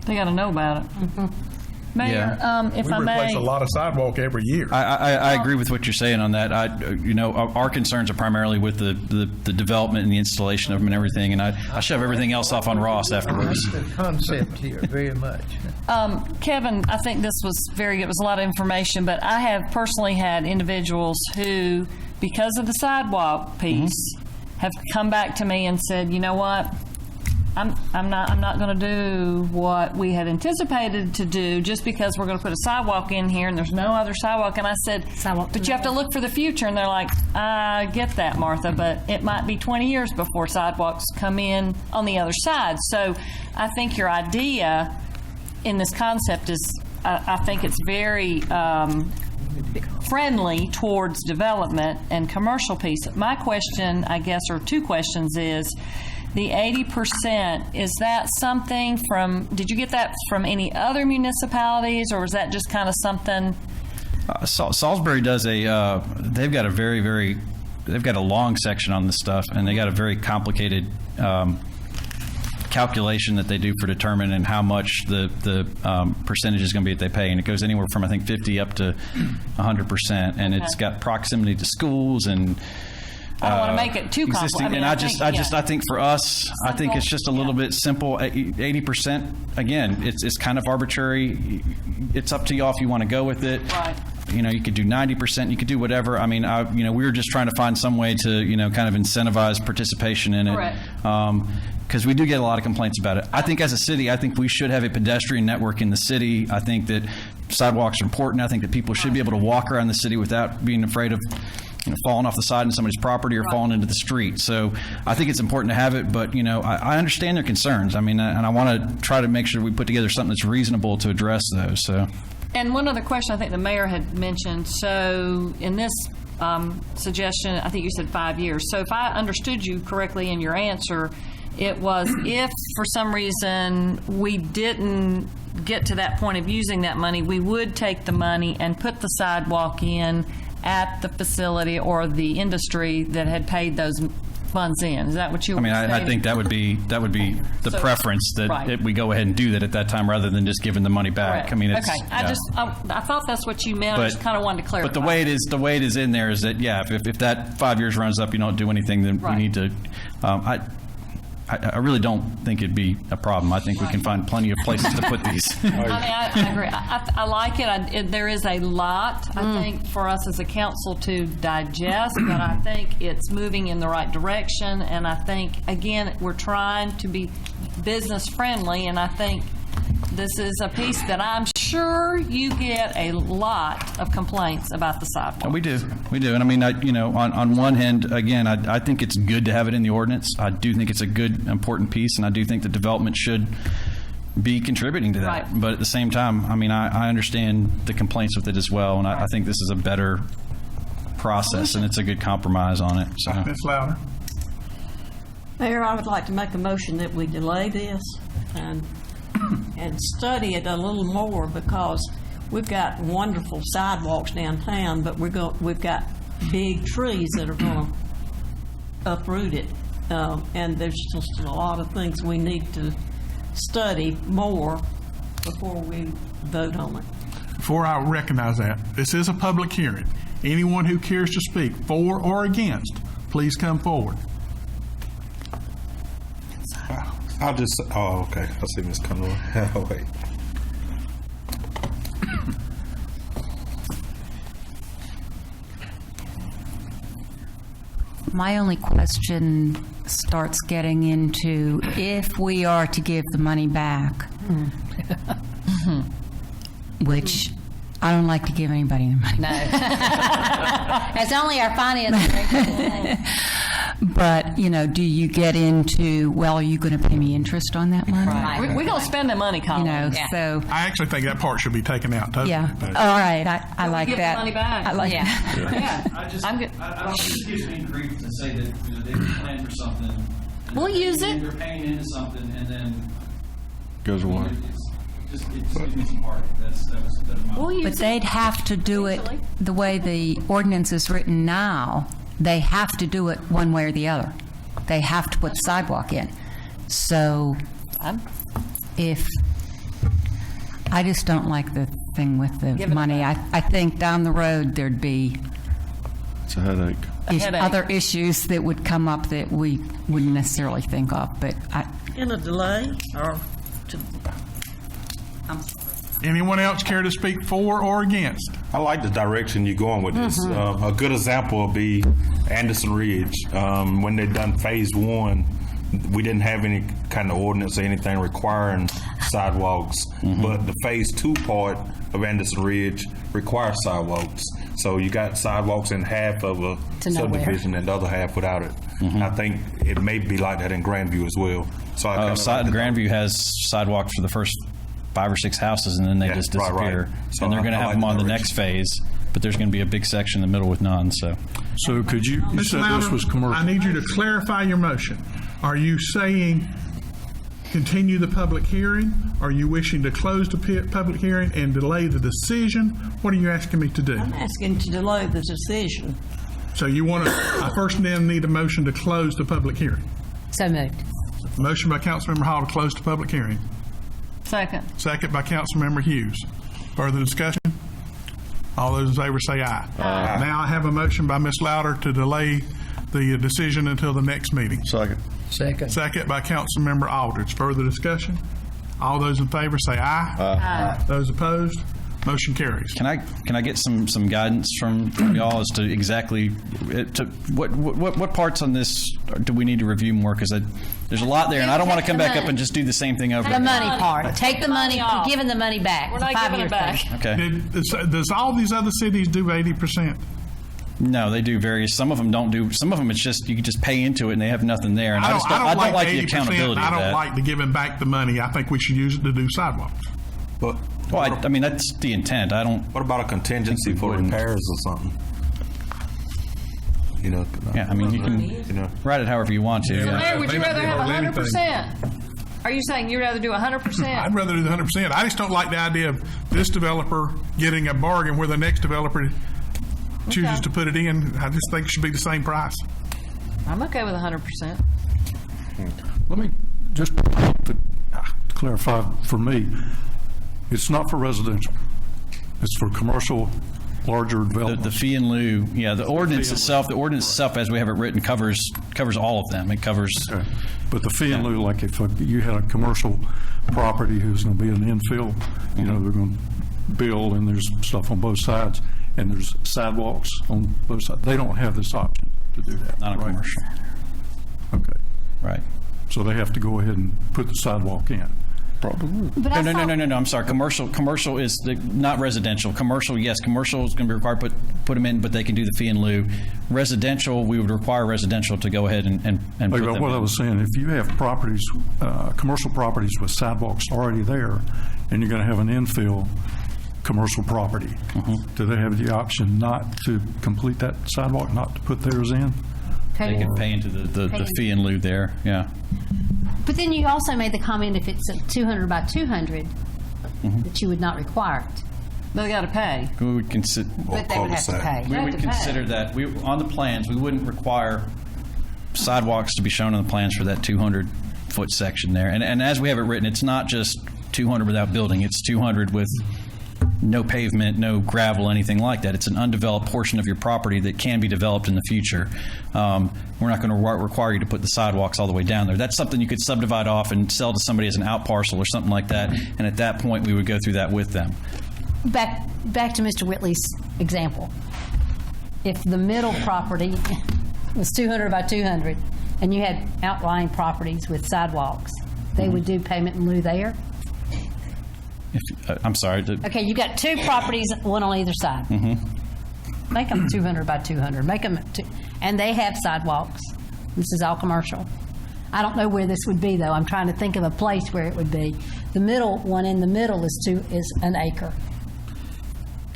They got to know about it. Mayor, if We I replace may. a lot of sidewalk every year. I agree with what you're saying on that. Our concerns are primarily with the development and the installation of them and everything, and I shove everything else off on Ross afterwards. That's the concept here, very much. Kevin, I think this was very good. It was a lot of information, but I have personally had individuals who, because of the sidewalk piece, have come back to me and said, you know what? I'm not going to do what we had anticipated to do just because we're going to put a sidewalk in here and there's no other sidewalk. And I said, but you have to look for the future. And they're like, I get that, Martha, but it might be 20 years before sidewalks come in on the other side. So I think your idea in this concept is, I think it's very friendly towards development and commercial piece. My question, I guess, or 2 questions is, the 80%, is that something from, did you get that from any other municipalities, or was that just kind of something? Salisbury does they've got a long section on this stuff, and they got a very complicated calculation that they do for determining how much the percentage is going to be that they pay, and it goes anywhere from, I think, 50 up to 100%, and it's got proximity to schools and I don't want to make it too complicated. And I think for us, I think it's just a little bit simple. 80%, again, it's kind of arbitrary. It's up to y'all if you want to go with it. Right. You could do 90%, you could do whatever. I mean, we were just trying to find some way to, kind of incentivize participation in it. Correct. Because we do get a lot of complaints about it. I think as a city, I think we should have a pedestrian network in the city. I think that sidewalks are important. I think that people should be able to walk around the city without being afraid of falling off the side in somebody's property or falling into the street. So I think it's important to have it, but, I understand their concerns. I mean, and I want to try to make sure we put together something that's reasonable to address those. So. And one other question I think the mayor had mentioned. So in this suggestion, I think you said 5 years. So if I understood you correctly in your answer, it was if for some reason we didn't get to that point of using that money, we would take the money and put the sidewalk in at the facility or the industry that had paid those funds in. Is that what you were saying? I think that would be the preference that right. we go ahead and do that at that time rather than just giving the money back. Correct. I mean, it's, okay. yeah. I thought that's what you meant. I just kind of wanted to clarify. But the way it is in there is that if that 5 years runs up, you don't do anything, then right. we need to. I really don't think it'd be a problem. I think we can find plenty of places to put these. I agree. I like it. There is a lot, I think, for us as a council to digest, but I think it's moving in the right direction. And I think, again, we're trying to be business friendly, and I think this is a piece that I'm sure you get a lot of complaints about the sidewalk. We do. And I mean, on one hand, again, I think it's good to have it in the ordinance. I do think it's a good, important piece, and I do think the development should be contributing to that. Right. But at the same time, I mean, I understand the complaints with it as well, and I think this is a better process, and it's a good compromise on it. So. Ms. Louder. Mayor, I would like to make a motion that we delay this and study it a little more, because we've got wonderful sidewalks downtown, but we've got big trees that are going to uproot it, and there's just a lot of things we need to study more before we vote on it. Before I recognize that, this is a public hearing. Anyone who cares to speak for or against, please come forward. I'll just, okay. I see Ms. Conroy. Oh, wait. My only question starts getting into if we are to give the money back, which I don't like to give anybody the money. No. It's only our finance director. But, do you get into, well, are you going to pay me interest on that money? Right. We're going to spend the money, Colin. So, I actually think that part should be taken out, totally. yeah. But- All right, I like give the that. money back. I like Yeah. that. Yeah. I just, I'm good. I don't think it gives me grief to say that they plan for something. and We'll use it. They're paying into something and then Goes away. it just gives me some heartache. That's my. We'll use But they'd have to do it the way the ordinance is written now. They have to do it one way or the other. They have to put the sidewalk in. So if, I just don't like the thing with the Give it money. I think down the road there'd be It's a headache. headache. other issues that would come up that we wouldn't necessarily think of. But In a delay, or to, Anyone else care to speak for or against? I like the direction you're going with this. A good example would be Anderson Ridge. When they done phase 1, we didn't have any kind of ordinance or anything requiring sidewalks, but the phase 2 part of Anderson Ridge requires sidewalks. So you got sidewalks in half of a To nowhere. subdivision and the other half without it. I think it may be like that in Grandview as well. So I kinda like the- Grandview has sidewalks for the first 5 or 6 houses, and then they Yeah, just right, disappear. right. So And they're going to I have like them the on the direction. next phase, but there's going to be a big section in the middle with none. So So could you Mr. said Louder, this was commercial. I need you to clarify your motion. Are you saying continue the public hearing? Are you wishing to close the public hearing and delay the decision? What are you asking me to do? I'm asking to delay the decision. So you want to, I first then need a motion to close the public hearing. So moved. Motion by Councilmember Hall to close the public hearing. Second. Second by Councilmember Hughes. Further discussion? All those in favor say aye. Aye. Now I have a motion by Ms. Louder to delay the decision until the next meeting. Second. Second. Second by Councilmember Aldridge. Further discussion? All those in favor say aye. Aye. Those opposed? Motion carries. can I get some guidance from y'all as to exactly what parts on this do we need to review more? Because there's a lot there, and I don't want to come back up and just do the same thing over The again. money part. Take the money, off. giving the money back. We're not giving it back. Okay. Does all these other cities do 80%? No, they do various. Some of them don't do. Some of them it's just you can just pay into it and they have nothing there. And I don't like the 80%. accountability I of don't that. like the giving back the money. I think we should use it to do sidewalks. But Well, I mean that's the intent. I don't. what about a contingency for repairs or something? You know. Yeah, I mean you can You know. write it however you want to. Yeah. Mayor, would you rather have 100%? Are you saying you'd rather do 100%? I'd rather do the 100%. I just don't like the idea of this developer getting a bargain where the next developer chooses to put it in. I just think it should be the same price. I'm okay with 100%. Let me just to clarify for me, it's not for residential. It's for commercial, larger The development. fee in lieu, yeah. The ordinance itself, as we have it written, covers all of them. It covers. Okay. But the fee in lieu, like if you had a commercial property who's going to be an infill, you know, they're going to build and there's stuff on both sides and there's sidewalks on both sides. They don't have this option to do that. Not a right? commercial. Okay. Right. So they have to go ahead and put the sidewalk in. Probably. No. I'm sorry. Commercial is not residential. Commercial, yes, commercial is going to be required to put them in, but they can do the fee in lieu. Residential, we would require residential to go ahead and put Like them what in. I was saying, if you have properties, commercial properties with sidewalks already there, and you're going to have an infill commercial property, do they have the option not to complete that sidewalk, not to put theirs in? They can pay into the fee in lieu there, yeah. But then you also made the comment if it's a 200 by 200, that you would not require it. They got to pay. We would consider. But they would have to pay. We would consider that. On the plans, we wouldn't require sidewalks to be shown on the plans for that 200-foot section there. And as we have it written, it's not just 200 without building. It's 200 with no pavement, no gravel, anything like that. It's an undeveloped portion of your property that can be developed in the future. We're not going to require you to put the sidewalks all the way down there. That's something you could subdivide off and sell to somebody as an out parcel or something like that, and at that point, we would go through that with them. Back to Mr. Whitley's example. If the middle property was 200 by 200, and you had outlying properties with sidewalks, they would do payment in lieu there? I'm sorry. Okay, you got two properties, one on either side. Make them 200 by 200. Make them, and they have sidewalks. This is all commercial. I don't know where this would be, though. I'm trying to think of a place where it would be. The middle one in the middle is an acre.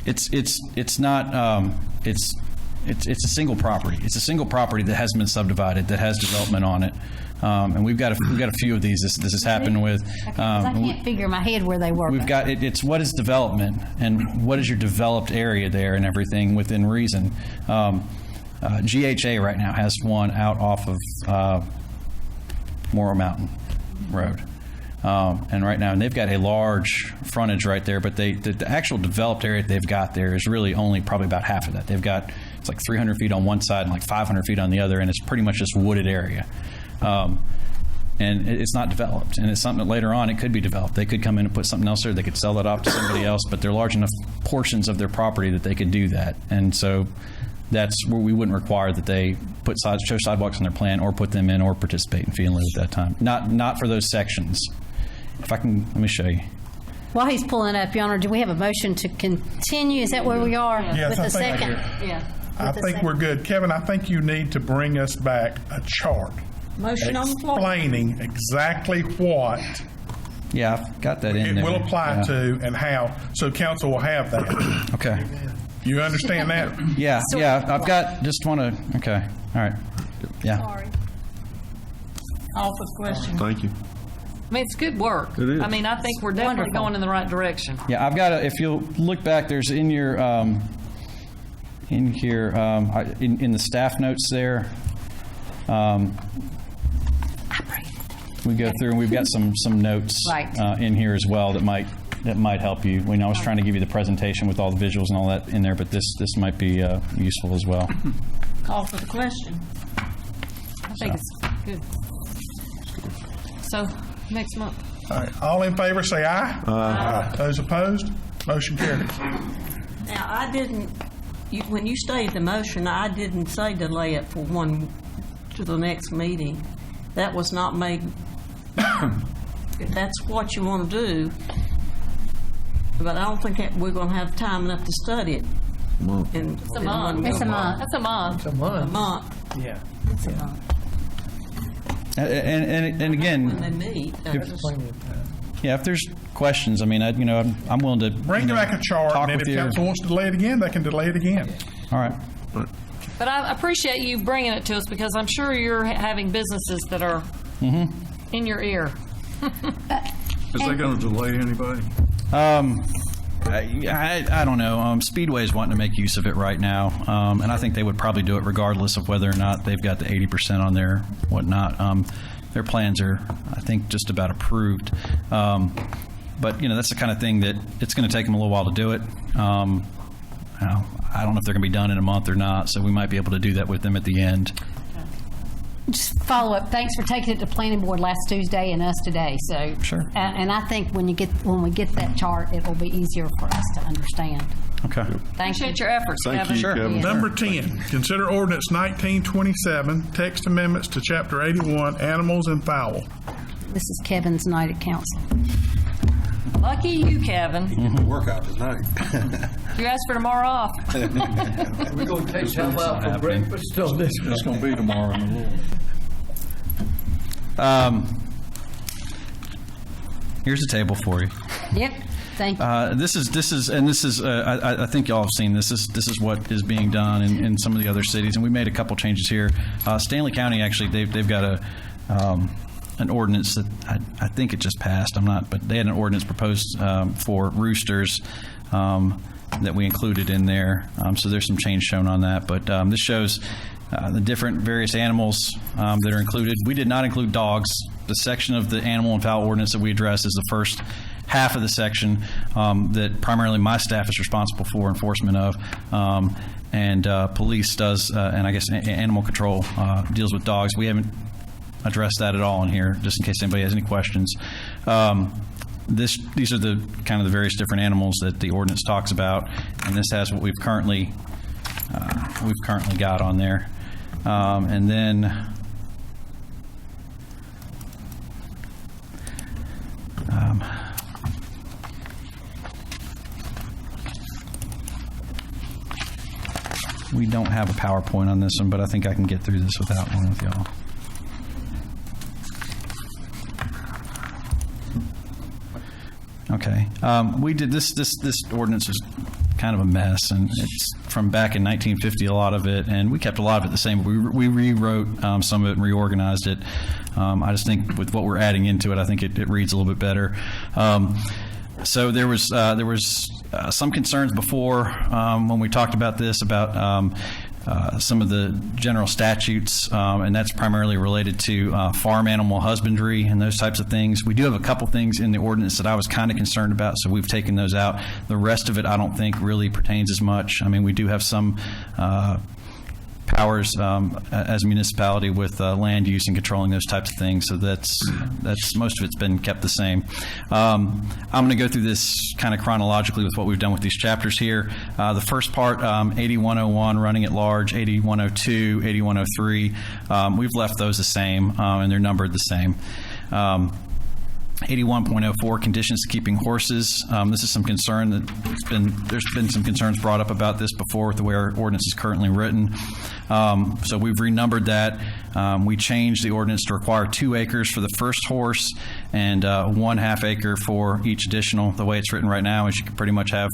It's not. It's a single property. It's a single property that hasn't been subdivided, that has development on it. And we've got a few of these. This has happened with. I can't figure in my head where they were. We've got it's what is development and what is your developed area there and everything within reason. GHA right now has one out off of Morrow Mountain Road. And right now, and they've got a large frontage right there, but the actual developed area they've got there is really only probably about half of that. They've got, it's like 300 feet on one side and like 500 feet on the other, and it's pretty much just wooded area. And it's not developed, and it's something that later on it could be developed. They could come in and put something else there. They could sell that off to somebody else, but they're large enough portions of their property that they could do that. And so that's where we wouldn't require that they show sidewalks on their plan or put them in or participate in fee and lieu at that time. Not for those sections. If I can, let me show you. While he's pulling up, Your Honor, do we have a motion to continue? Is that where we are? Yes, with I the think second? Yeah. I think we're good. Kevin, I think you need to bring us back a chart Motion on the floor. explaining exactly what Yeah, I've got that in it there. will apply to and how, so council will have that. Okay. You understand that? Yeah, I've got, just want to, okay, all right. Yeah. Sorry. Call for question. Thank you. I mean, it's good work. It is. I mean, I think we're definitely Wonderful. going in the right direction. Yeah, I've got if you'll look back, there's in your, in here, in the staff notes there, we go through and we've got some notes Right. in here as well that might help you. When I was trying to give you the presentation with all the visuals and all that in there, but this might be useful as well. Call for the question. I think it's good. So, next month. All right. All in favor, say aye. Aye. Those opposed, motion carries. Now, I didn't, when you stated the motion, I didn't say delay it for to the next meeting. That was not made. If that's what you want to do, but I don't think we're going to have time enough to study it. It's a month. It's a month. That's a month. A month. A month. Yeah. It's a month. And again, When they meet. yeah, if there's questions, I mean, I'm willing to Bring back a chart, talk and then with if you. council wants to delay it again, they can delay it again. All right. But I appreciate you bringing it to us because I'm sure you're having businesses that are in your ear. Is that going to delay anybody? I don't know. Speedway's wanting to make use of it right now, and I think they would probably do it regardless of whether or not they've got the 80% on their whatnot. Their plans are, I think, just about approved. But that's the kind of thing that it's going to take them a little while to do it. I don't know if they're going to be done in a month or not, so we might be able to do that with them at the end. Just follow up. Thanks for taking it to planning board last Tuesday and us today. So Sure. And I think when we get that chart, it will be easier for us to understand. Okay. Thank you. Appreciate your efforts, Thank Kevin. you, Kevin. Number 10, consider ordinance 1927, text amendments to Chapter 81, Animals and Fowl. This is Kevin's night at council. Lucky you, Kevin. Workout tonight. You asked for tomorrow off. We're going to take time out for breakfast on this. It's going to be tomorrow in the Lord. Here's a table for you. Yep. Thank you. This is I think y'all have seen this. This is what is being done in some of the other cities, and we made a couple changes here. Stanley County actually they've got an ordinance that I think it just passed. I'm not, but they had an ordinance proposed for roosters that we included in there. So there's some change shown on that, but this shows the different various animals that are included. We did not include dogs. The section of the animal and fowl ordinance that we address is the first half of the section that primarily my staff is responsible for enforcement of. And police does, and I guess animal control deals with dogs. We haven't addressed that at all in here, just in case anybody has any questions. These are the kind of the various different animals that the ordinance talks about, and this has what we've currently got on there. And then we don't have a PowerPoint on this one, but I think I can get through this without one with y'all. Okay. We did this ordinance is kind of a mess, and it's from back in 1950, a lot of it, and we kept a lot of it the same. We rewrote some of it and reorganized it. I just think with what we're adding into it, I think it reads a little bit better. So there was some concerns before when we talked about this about some of the general statutes, and that's primarily related to farm animal husbandry and those types of things. We do have a couple things in the ordinance that I was kind of concerned about, so we've taken those out. The rest of it I don't think really pertains as much. I mean, we do have some powers as a municipality with land use and controlling those types of things, so that's most of it's been kept the same. I'm going to go through this kind of chronologically with what we've done with these chapters here. The first part, 8101, running at large, 8102, 8103, we've left those the same, and they're numbered the same. 81.04, conditions to keeping horses. This is some concern that there's been some concerns brought up about this before with the way our ordinance is currently written. So we've renumbered that. We changed the ordinance to require 2 acres for the first horse and 1/2 acre for each additional. The way it's written right now is you can pretty much have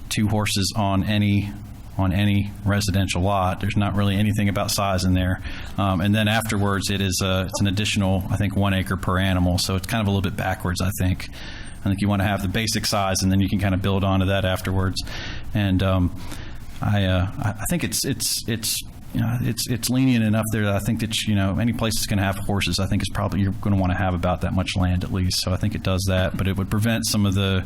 2 horses on any residential lot. There's not really anything about size in there. And then afterwards, it's an additional, I think, 1 acre per animal. So it's kind of a little bit backwards, I think. I think you want to have the basic size, and then you can kind of build onto that afterwards. And I think it's lenient enough there that I think that any place that's going to have horses, I think is probably you're going to want to have about that much land at least. So I think it does that, but it would prevent some of the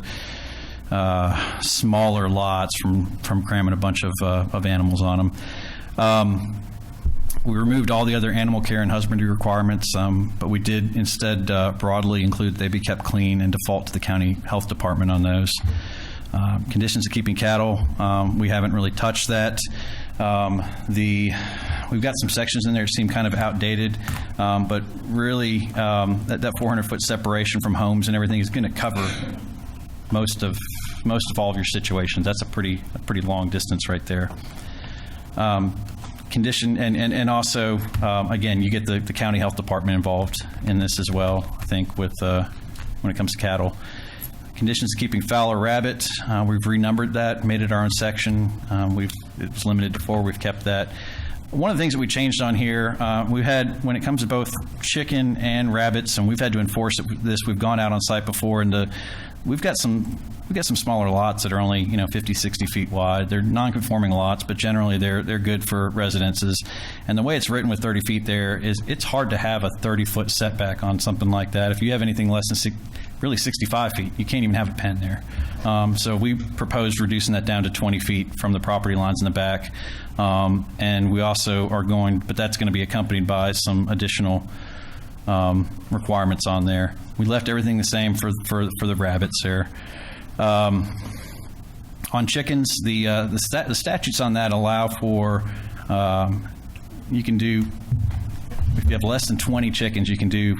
smaller lots from cramming a bunch of animals on them. We removed all the other animal care and husbandry requirements, but we did instead broadly include they be kept clean and default to the county health department on those. Conditions of keeping cattle, we haven't really touched that. We've got some sections in there that seem kind of outdated, but really that 400-foot separation from homes and everything is going to cover most of all of your situations. That's a pretty long distance right there. Condition and also again, you get the county health department involved in this as well, I think, with when it comes to cattle. Conditions keeping fowl or rabbit, we've renumbered that, made it our own section. It was limited to 4. We've kept that. One of the things that we changed on here, we've had, when it comes to both chicken and rabbits, and we've had to enforce this. We've gone out on site before, and we've got some smaller lots that are only 50, 60 feet wide. They're non-conforming lots, but generally they're good for residences. And the way it's written with 30 feet there is it's hard to have a 30-foot setback on something like that. If you have anything less than really 65 feet, you can't even have a pen there. So we proposed reducing that down to 20 feet from the property lines in the back. And we also are but that's going to be accompanied by some additional requirements on there. We left everything the same for the rabbits there. On chickens, the statutes on that allow for you can do, if you have less than 20 chickens, you can do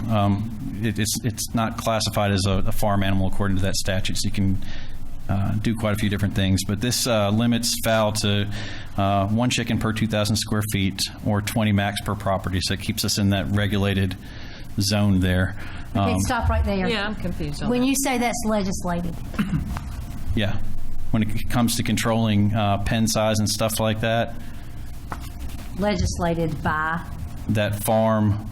it's not classified as a farm animal according to that statute, so you can do quite a few different things. But this limits fowl to 1 chicken per 2,000 square feet or 20 max per property, so it keeps us in that regulated zone there. Okay, stop right there. Yeah, I'm confused on When that. you say that's legislated, Yeah, when it comes to controlling pen size and stuff like that, legislated by that farm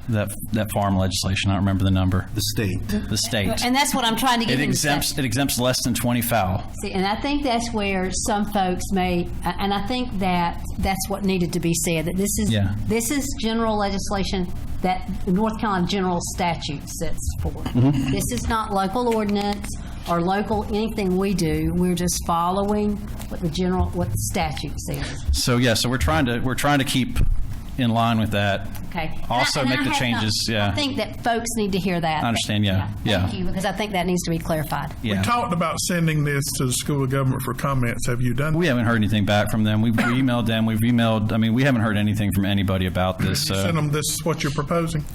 legislation, I don't remember the number. The state. The state. and that's what I'm trying to get It you to say. exempts less than 20 fowl. See, and I think that's where some folks may, and I think that's what needed to be said, that this is general legislation that the North Carolina General Statute sets forth. This is not local ordinance or local anything we do. We're just following what the statute says. So yeah, so we're trying to keep in line with that. Okay. Also And I make the have changes. I Yeah. think that folks need to hear that. I understand, yeah. Thank you, because I think that needs to be clarified. Yeah. We talked about sending this to the School of Government for comments. Have you done that? We haven't heard anything back from them. We emailed them. We've emailed. I mean, we haven't heard anything from anybody about this. You send them this is what you're proposing?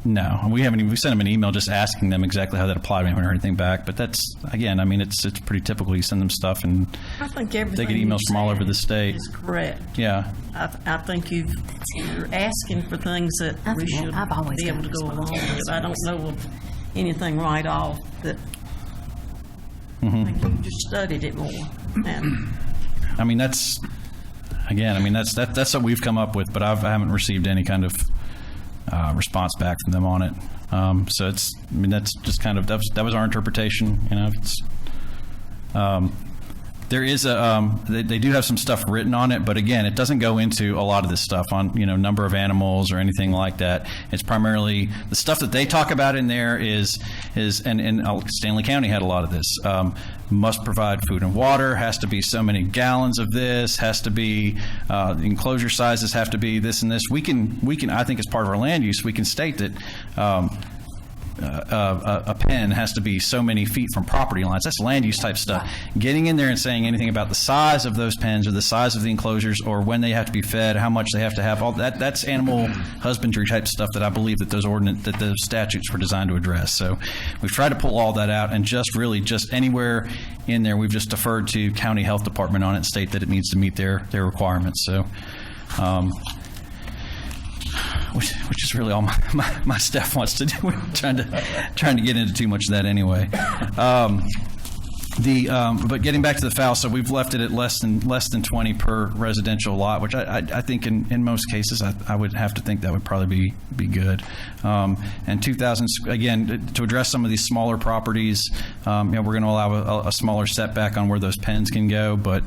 No, we haven't. We sent them an email just asking them exactly how that applied. We haven't heard anything back. But that's again. I mean, it's pretty typical. You send them stuff, and I think they everything get emails from all over the is state. correct. Yeah. I think you're asking for things that we should I've always be able to done go this. along with. I don't know of anything right off that I think you just studied it more. And I mean, that's again. I mean, that's what we've come up with. But I haven't received any kind of response back from them on it. So it's. I mean, that's just kind of that was our interpretation. You know, it's. There is they do have some stuff written on it, but again, it doesn't go into a lot of this stuff on, number of animals or anything like that. It's primarily the stuff that they talk about in there is and Stanley County had a lot of this. Must provide food and water, has to be so many gallons of this, has to be the enclosure sizes have to be this and this. We can I think as part of our land use, we can state that a pen has to be so many feet from property lines. That's land use type stuff. Getting in there and saying anything about the size of those pens or the size of the enclosures or when they have to be fed, how much they have to have, all that's animal husbandry type stuff that I believe that those statutes were designed to address. So we've tried to pull all that out and just anywhere in there we've just deferred to county health department on it and state that it needs to meet their requirements. So which is really all my staff wants to do. We're trying to get into too much of that anyway. But getting back to the foul, so we've left it at less than 20 per residential lot, which I think in most cases I would have to think that would probably be good. And 2,000 again to address some of these smaller properties, we're going to allow a smaller setback on where those pens can go, but.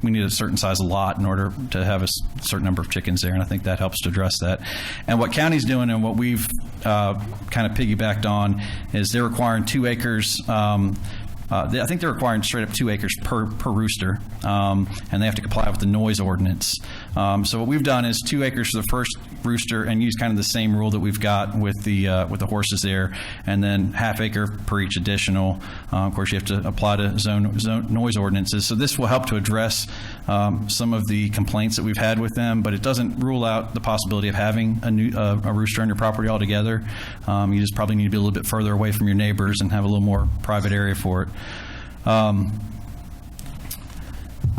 We need a certain size lot in order to have a certain number of chickens there, and I think that helps to address that. And what county's doing and what we've kind of piggybacked on is they're requiring 2 acres. I think they're requiring straight up 2 acres per rooster, and they have to comply with the noise ordinance. So what we've done is 2 acres for the first rooster, and use kind of the same rule that we've got with the horses there, and then ½ acre per each additional. Of course, you have to apply to zone noise ordinances. So this will help to address some of the complaints that we've had with them, but it doesn't rule out the possibility of having a rooster on your property altogether. You just probably need to be a little bit further away from your neighbors and have a little more private area for it.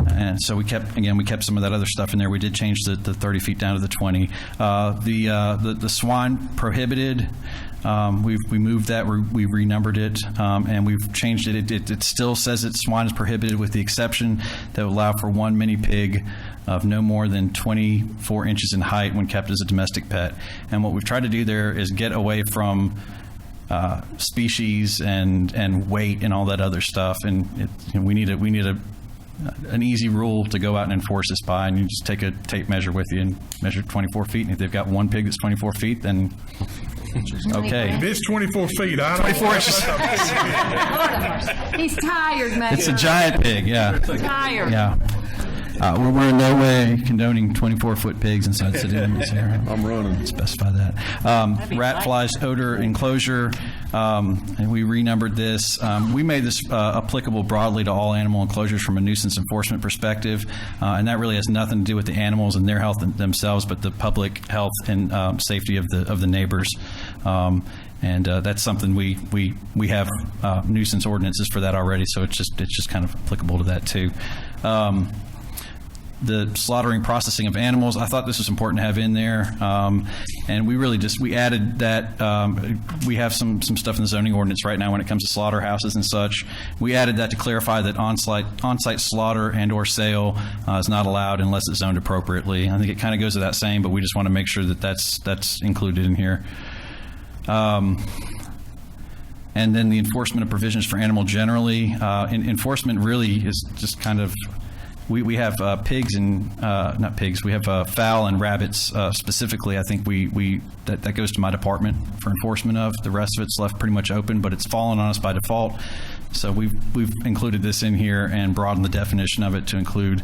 And so we kept some of that other stuff in there. We did change the 30 feet down to the 20. The swine prohibited. We moved that. We renumbered it, and we've changed it. It still says that swine is prohibited with the exception that will allow for one mini pig of no more than 24 inches in height when kept as a domestic pet. And what we've tried to do there is get away from species and weight and all that other stuff. And we need an easy rule to go out and enforce this by, and you just take a tape measure with you and measure 24 feet. And if they've got one pig that's 24 feet, then okay. If it's 24 feet, I don't 24 inches. He's tired, man. It's a giant pig, yeah. Tired. Yeah. We're in no way condoning 24-foot pigs inside city limits here. I'm running. Specify that. Rat flies odor enclosure, and we renumbered this. We made this applicable broadly to all animal enclosures from a nuisance enforcement perspective, and that really has nothing to do with the animals and their health themselves, but the public health and safety of the neighbors. And that's something we have nuisance ordinances for that already, so it's just kind of applicable to that too. The slaughtering, processing of animals, I thought this was important to have in there, and we added that. We have some stuff in the zoning ordinance right now when it comes to slaughterhouses and such. We added that to clarify that on-site slaughter and or sale is not allowed unless it's zoned appropriately. I think it kind of goes to that same, but we just want to make sure that that's included in here. And then the enforcement of provisions for animal generally. Enforcement really is just kind of We have pigs and, not pigs, we have fowl and rabbits specifically. I think that goes to my department for enforcement of. The rest of it's left pretty much open, but it's fallen on us by default. So we've included this in here and broadened the definition of it to include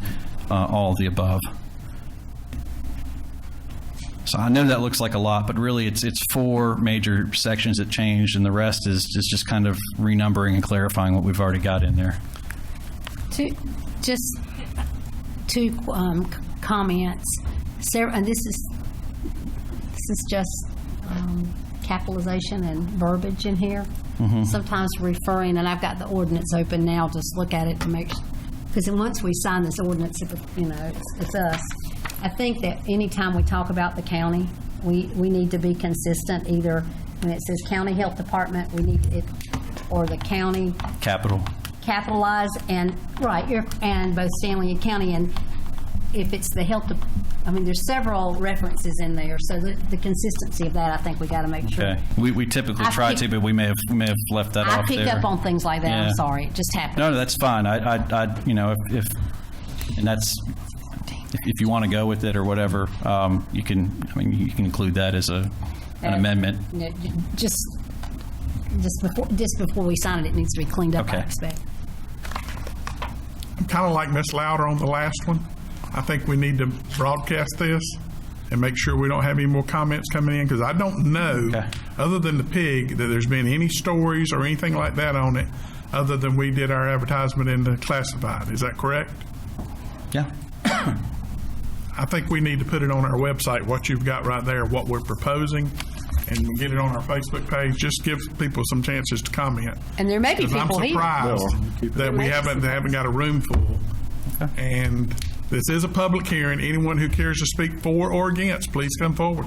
all of the above. So I know that looks like a lot, but really it's 4 major sections that changed, and the rest is just kind of renumbering and clarifying what we've already got in there. Just two comments. Sarah, and this is just capitalization and verbiage in here. Sometimes referring, and I've got the ordinance open now, just look at it to make sure, because once we sign this ordinance, it's us. I think that anytime we talk about the county, we need to be consistent. Either when it says county health department, we need it, or the county capitalize, and and both Stanley and county. And if it's the health, there's several references in there, so the consistency of that, I think we got to make sure. Okay, we typically try to, but we may have left that off. I picked up on things like that. Yeah. I'm sorry, it just happened. No, that's fine. If you want to go with it or whatever, you can include that as an amendment. Just before we sign it, it needs to be cleaned up. Okay. I expect. I'm kind of like Ms. Louder on the last one. I think we need to broadcast this and make sure we don't have any more comments coming in, because I don't know, other than the pig, that there's been any stories or anything like that on it, other than we did our advertisement in the classified. Is that correct? Yeah. I think we need to put it on our website, what you've got right there, what we're proposing, and get it on our Facebook page. Just give people some chances to comment. And there may be people here. I'm surprised that they haven't got a room full. And this is a public hearing. Anyone who cares to speak for or against, please come forward.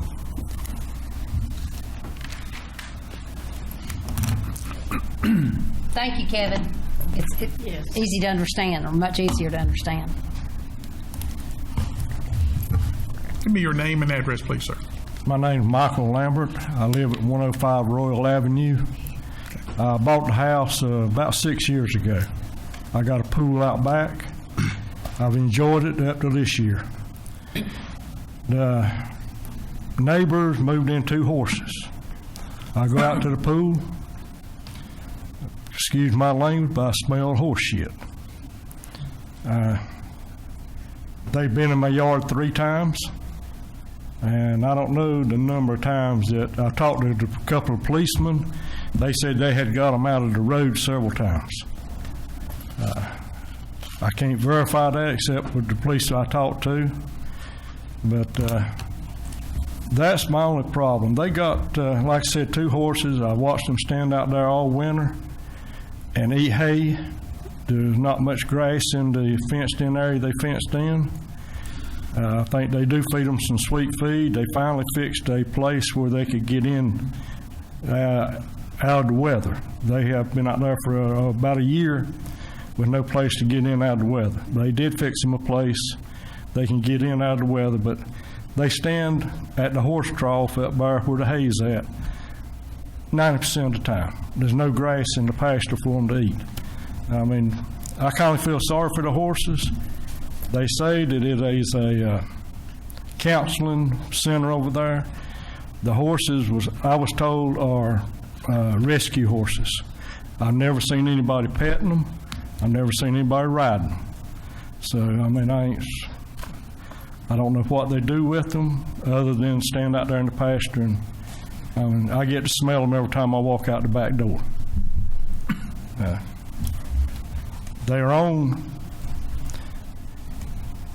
Thank you, Kevin. It's easy to understand, or much easier to understand. Give me your name and address, please, sir. My name is Michael Lambert. I live at 105 Royal Avenue. I bought the house about 6 years ago. I got a pool out back. I've enjoyed it up to this year. The neighbors moved in 2 horses. I go out to the pool. Excuse my language, but I smell horse shit. They've been in my yard 3 times. And I don't know the number of times that I talked to a couple of policemen. They said they had got them out of the road several times. I can't verify that except with the police I talked to. But that's my only problem. They got, like I said, 2 horses. I watched them stand out there all winter and eat hay. There's not much grass in the fenced-in area they fenced in. I think they do feed them some sweet feed. They finally fixed a place where they could get in out of the weather. They have been out there for about a year with no place to get in out of the weather. They did fix them a place they can get in out of the weather, but they stand at the horse trough up there where the hay's at 90% of the time. There's no grass in the pasture for them to eat. I kind of feel sorry for the horses. They say that it is a counseling center over there. The horses, I was told, are rescue horses. I've never seen anybody petting them. I've never seen anybody riding them. So, I don't know what they do with them other than stand out there in the pasture. And I get to smell them every time I walk out the back door. They're on.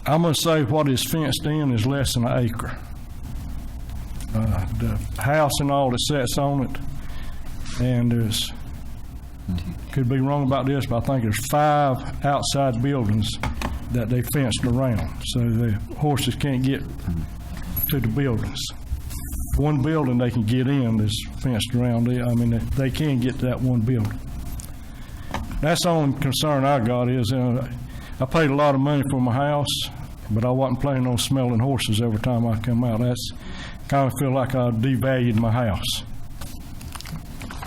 I'm going to say what is fenced in is less than an acre. The house and all that sits on it, and there's, could be wrong about this, but I think there's 5 outside buildings that they fenced around, so the horses can't get to the buildings. One building they can get in is fenced around. They can get to that one building. That's the only concern I got is I paid a lot of money for my house, but I wasn't planning on smelling horses every time I come out. That's kind of feel like I devalued my house.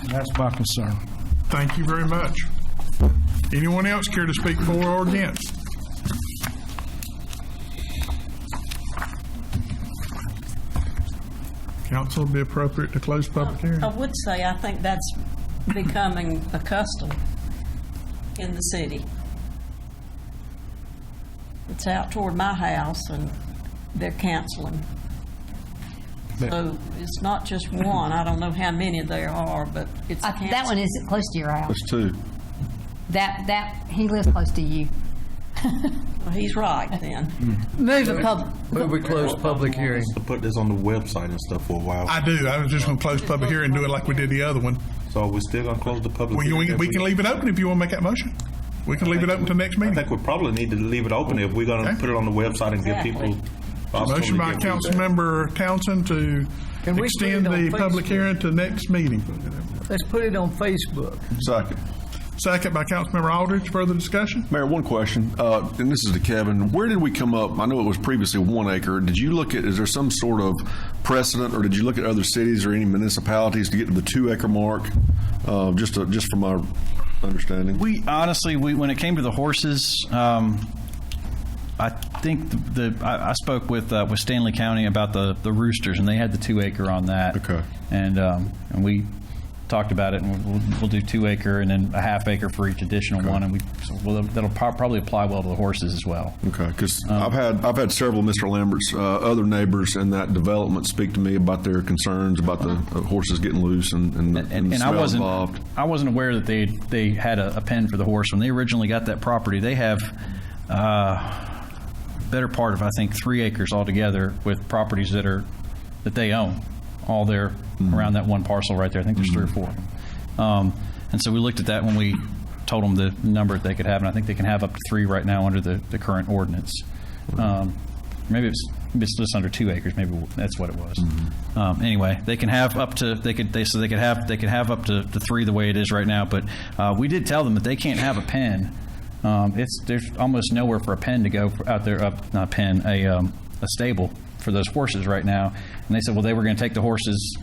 That's my concern. Thank you very much. Anyone else care to speak for or against? Council, would be appropriate to close public hearing. I would say I think that's becoming a custom in the city. It's out toward my house and they're canceling. So it's not just one. I don't know how many there are, but it's canceling. That one isn't close to your house. There's two. He lives close to you. Well, he's right then. Move a public. Move we close public hearing. To put this on the website and stuff for a while. I do. I was just going to close public hearing and do it like we did the other one. So are we still going to close the public Well, hearing? we can leave it open if you want to make that motion. We can leave it open until next I meeting. think we probably need to leave it open if we're going to Okay. put it on the website and give people. Motion by Councilmember Townsend to Can we put extend it on the public Facebook? hearing to next meeting. Let's put it on Facebook. Second. Second by Councilmember Aldridge. Further discussion? Mayor, one question, and this is to Kevin. Where did we come up? I know it was previously 1 acre. Did you look at, is there some sort of precedent, or did you look at other cities or any municipalities to get to the 2 acre mark? Just from our understanding. We honestly, when it came to the horses, I think I spoke with Stanley County about the roosters, and they had the 2 acre on that. Okay. And we talked about it, and we'll do 2 acre and then a ½ acre for each additional one, and that'll probably apply well to the horses as well. Okay, because I've had several Mr. Lambert's other neighbors in that development speak to me about their concerns about the horses getting loose and the smell involved. I wasn't aware that they had a pen for the horse when they originally got that property. They have better part of, I think, 3 acres altogether with properties that they own, all there around that one parcel right there. I think there's 3 or 4 of them. And so we looked at that when we told them the number that they could have, and I think they can have up to 3 right now under the current ordinance. Maybe it's just under 2 acres. Maybe that's what it was. Anyway, they can have up to they could have up to 3 the way it is right now. But we did tell them that they can't have a pen. There's almost nowhere for a pen to go out there. Not a pen, a stable for those horses right now. And they said, well, they were going to take the horses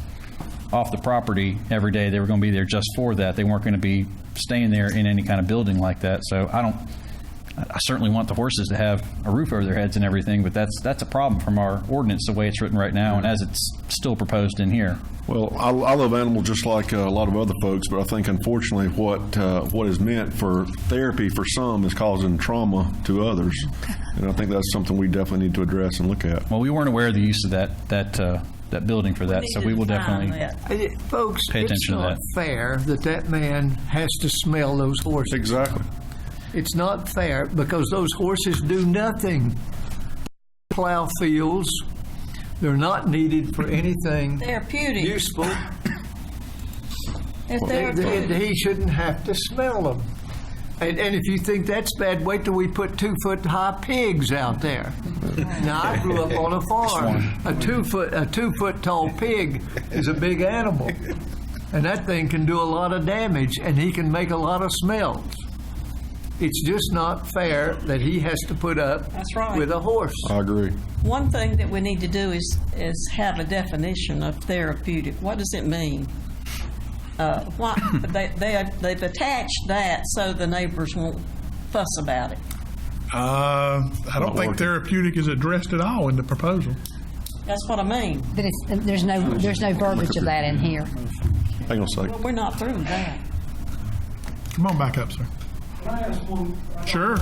off the property every day. They were going to be there just for that. They weren't going to be staying there in any kind of building like that. So I certainly want the horses to have a roof over their heads and everything, but that's a problem from our ordinance the way it's written right now and as it's still proposed in here. Well, I love animals just like a lot of other folks, but I think unfortunately what is meant for therapy for some is causing trauma to others, and I think that's something we definitely need to address and look at. Well, we weren't aware of the use of that building for that, so we will definitely Folks, pay attention it's to not that. fair that man has to smell those horses. Exactly. It's not fair because those horses do nothing. Plow fields. They're not needed for anything Therapeutic. useful. They're therapeutic. He shouldn't have to smell them. And if you think that's bad, wait till we put 2-foot-high pigs out there. Now, I grew up on a farm. A 2-foot tall pig is a big animal, and that thing can do a lot of damage, and he can make a lot of smells. It's just not fair that he has to put up That's right. with a horse. I agree. One thing that we need to do is have a definition of therapeutic. What does it mean? They've attached that so the neighbors won't fuss about it. I don't think therapeutic is addressed at all in the proposal. That's what I mean. But there's no verbiage of that in here. Hang on a second. Well, we're not through with that. Come on back up, sir. Can I ask one? Sure.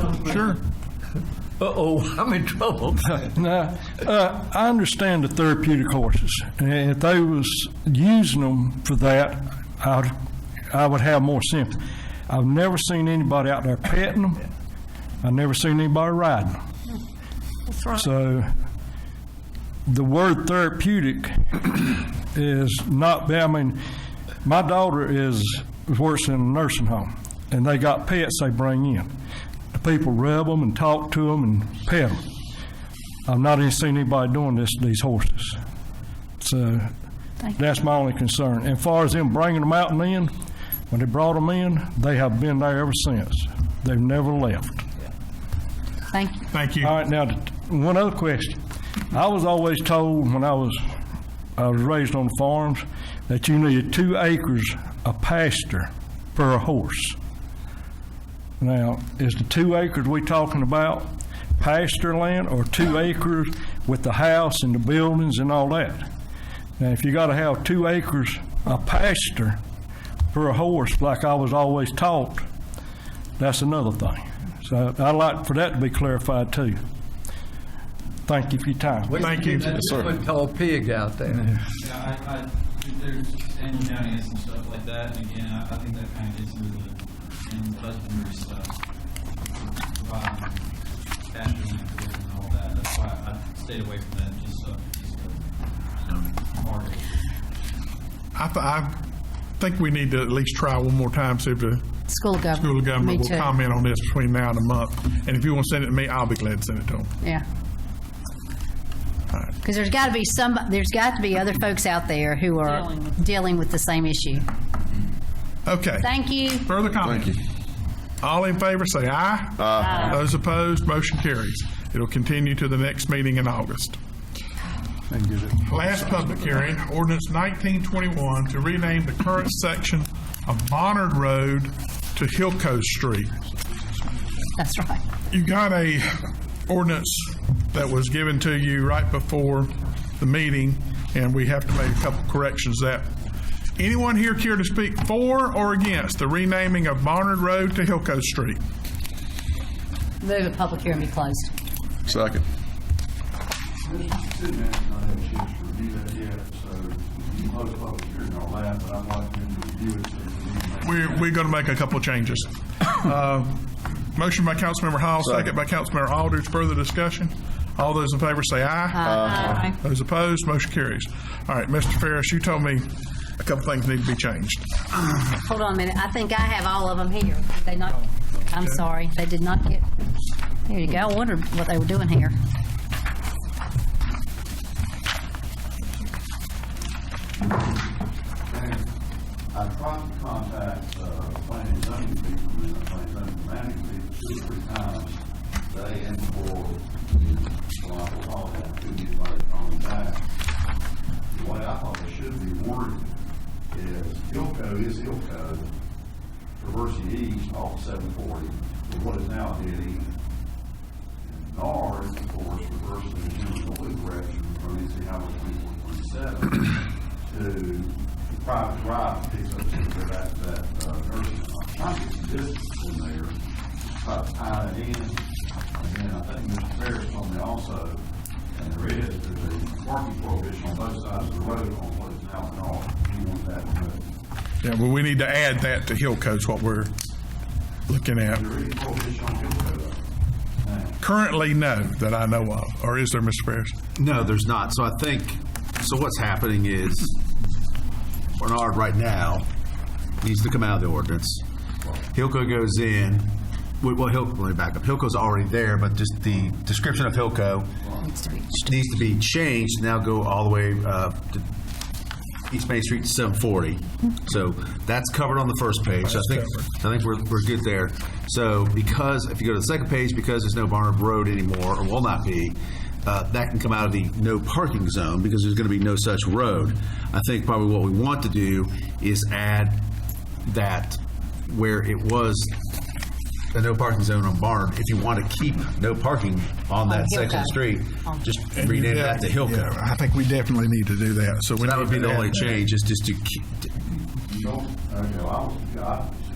Uh-oh, I'm in trouble. Now, I understand the therapeutic horses, and if they was using them for that, I would have more sympathy. I've never seen anybody out there petting them. I've never seen anybody riding them. That's right. So the word therapeutic is not, I mean, my daughter works in a nursing home, and they got pets they bring in. The people rub them and talk to them and pet them. I've not even seen anybody doing this to these horses. So that's my only concern. And as far as them bringing them out and in, when they brought them in, they have been there ever since. They've never left. Thank you. Thank you. All right, now, one other question. I was always told when I was raised on farms that you needed 2 acres of pasture per horse. Now, is the 2 acres we talking about pasture land or 2 acres with the house and the buildings and all that? Now, if you got to have 2 acres of pasture for a horse, like I was always taught, that's another thing. So I'd like for that to be clarified too. Thank you for your time. Thank you. Yes, sir. Put tall pig out there. Yeah, there's Daniel County has some stuff like that, and again, I think that kind of gets into the husbandry stuff, providing pasture and all that. That's why I stayed away from that, just market. I think we need to at least try one more time, see if the School of Government. School of Government Me will too. comment on this between now and a month. And if you want to send it to me, I'll be glad to send it to them. Yeah. Because there's got to be other folks out there who are dealing with the same issue. Okay. Thank you. Further comment? Thank you. All in favor say aye. Aye. Those opposed, motion carries. It'll continue to the next meeting in August. Last public hearing, ordinance 1921 to rename the current section of Bonnard Road to Hillcoe Street. That's right. You got a ordinance that was given to you right before the meeting, and we have to make a couple corrections to that. Anyone here care to speak for or against the renaming of Barnard Road to Hillcoe Street? Move the public hearing be closed. Second. Mr. City Manager not had a chance to review that yet, so you can close the public hearing on that, but I'd like him to review it so that we can make. We're going to make a couple of changes. Motion by Councilmember Hall, second by Councilmember Aldridge. Further discussion? All those in favor say aye. Aye. Those opposed, motion carries. All right, Mr. Ferris, you told me a couple things need to be changed. Hold on a minute. I think I have all of them here. Did they not? I'm sorry. They did not get. Here you go. I wondered what they were doing here. I tried to contact planning and zoning people, and the planning and zoning people 2 or 3 times today and before, well, I will call that, couldn't get anybody to call me back. The way I thought they should be worded is Hillcoe is Hillcoe, traversing east off 740, for what is now dead end. And north, of course, reversing in a general direction from NC Highway 2427 to private drive that takes us to that nursing home. Trying to get some distance in there, try to tie that in. And then I think Mr. Ferris told me also, and there's a parking prohibition on both sides of the road on what is now north. You want that removed. Yeah, well, we need to add that to Hillcoe is what we're looking at. Is there any prohibition on Hillcoe? Currently, no, that I know of. Or is there, Mr. Ferris? No, there's not. So I think, so what's happening is Bernard right now needs to come out of the ordinance. Hillcoe goes in. Well, let me back up. Hillcoe's already there, but just the description of Hillcoe needs to be changed. Now go all the way to East Main Street to 740. So that's covered on the first page. So I think we're good there. So because if you go to the second page, because there's no Barnard Road anymore, or will not be, that can come out of the no parking zone because there's going to be no such road. I think probably what we want to do is add that where it was a no parking zone on Barnard. If you want to keep no parking on that section of the street, just rename that to Hillcoe. Yeah, I think we definitely need to do that. So that would be the only change, is just to keep. You don't, so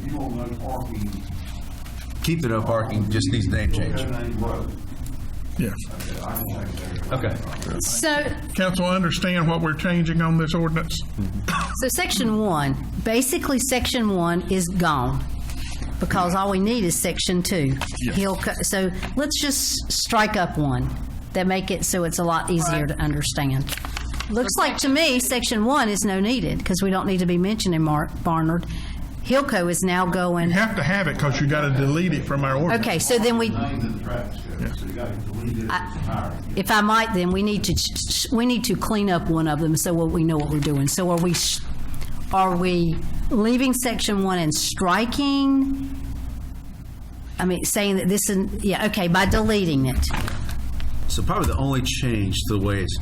you want no parking. Keep the no parking, just needs a name change. Yes. Okay. So, Council, understand what we're changing on this ordinance? so Section 1, basically Section 1 is gone because all we need is Section 2. So let's just strike up 1 that make it so it's a lot easier to understand. Looks like to me Section 1 is no needed because we don't need to be mentioning Barnard. Hillcoe is now going. You have to have it because you got to delete it from our ordinance. Okay, so then if I might, then we need to clean up one of them so we know what we're doing. So are we leaving Section 1 and striking? I mean, saying that this is, yeah, okay, by deleting it. So probably the only change to the way it's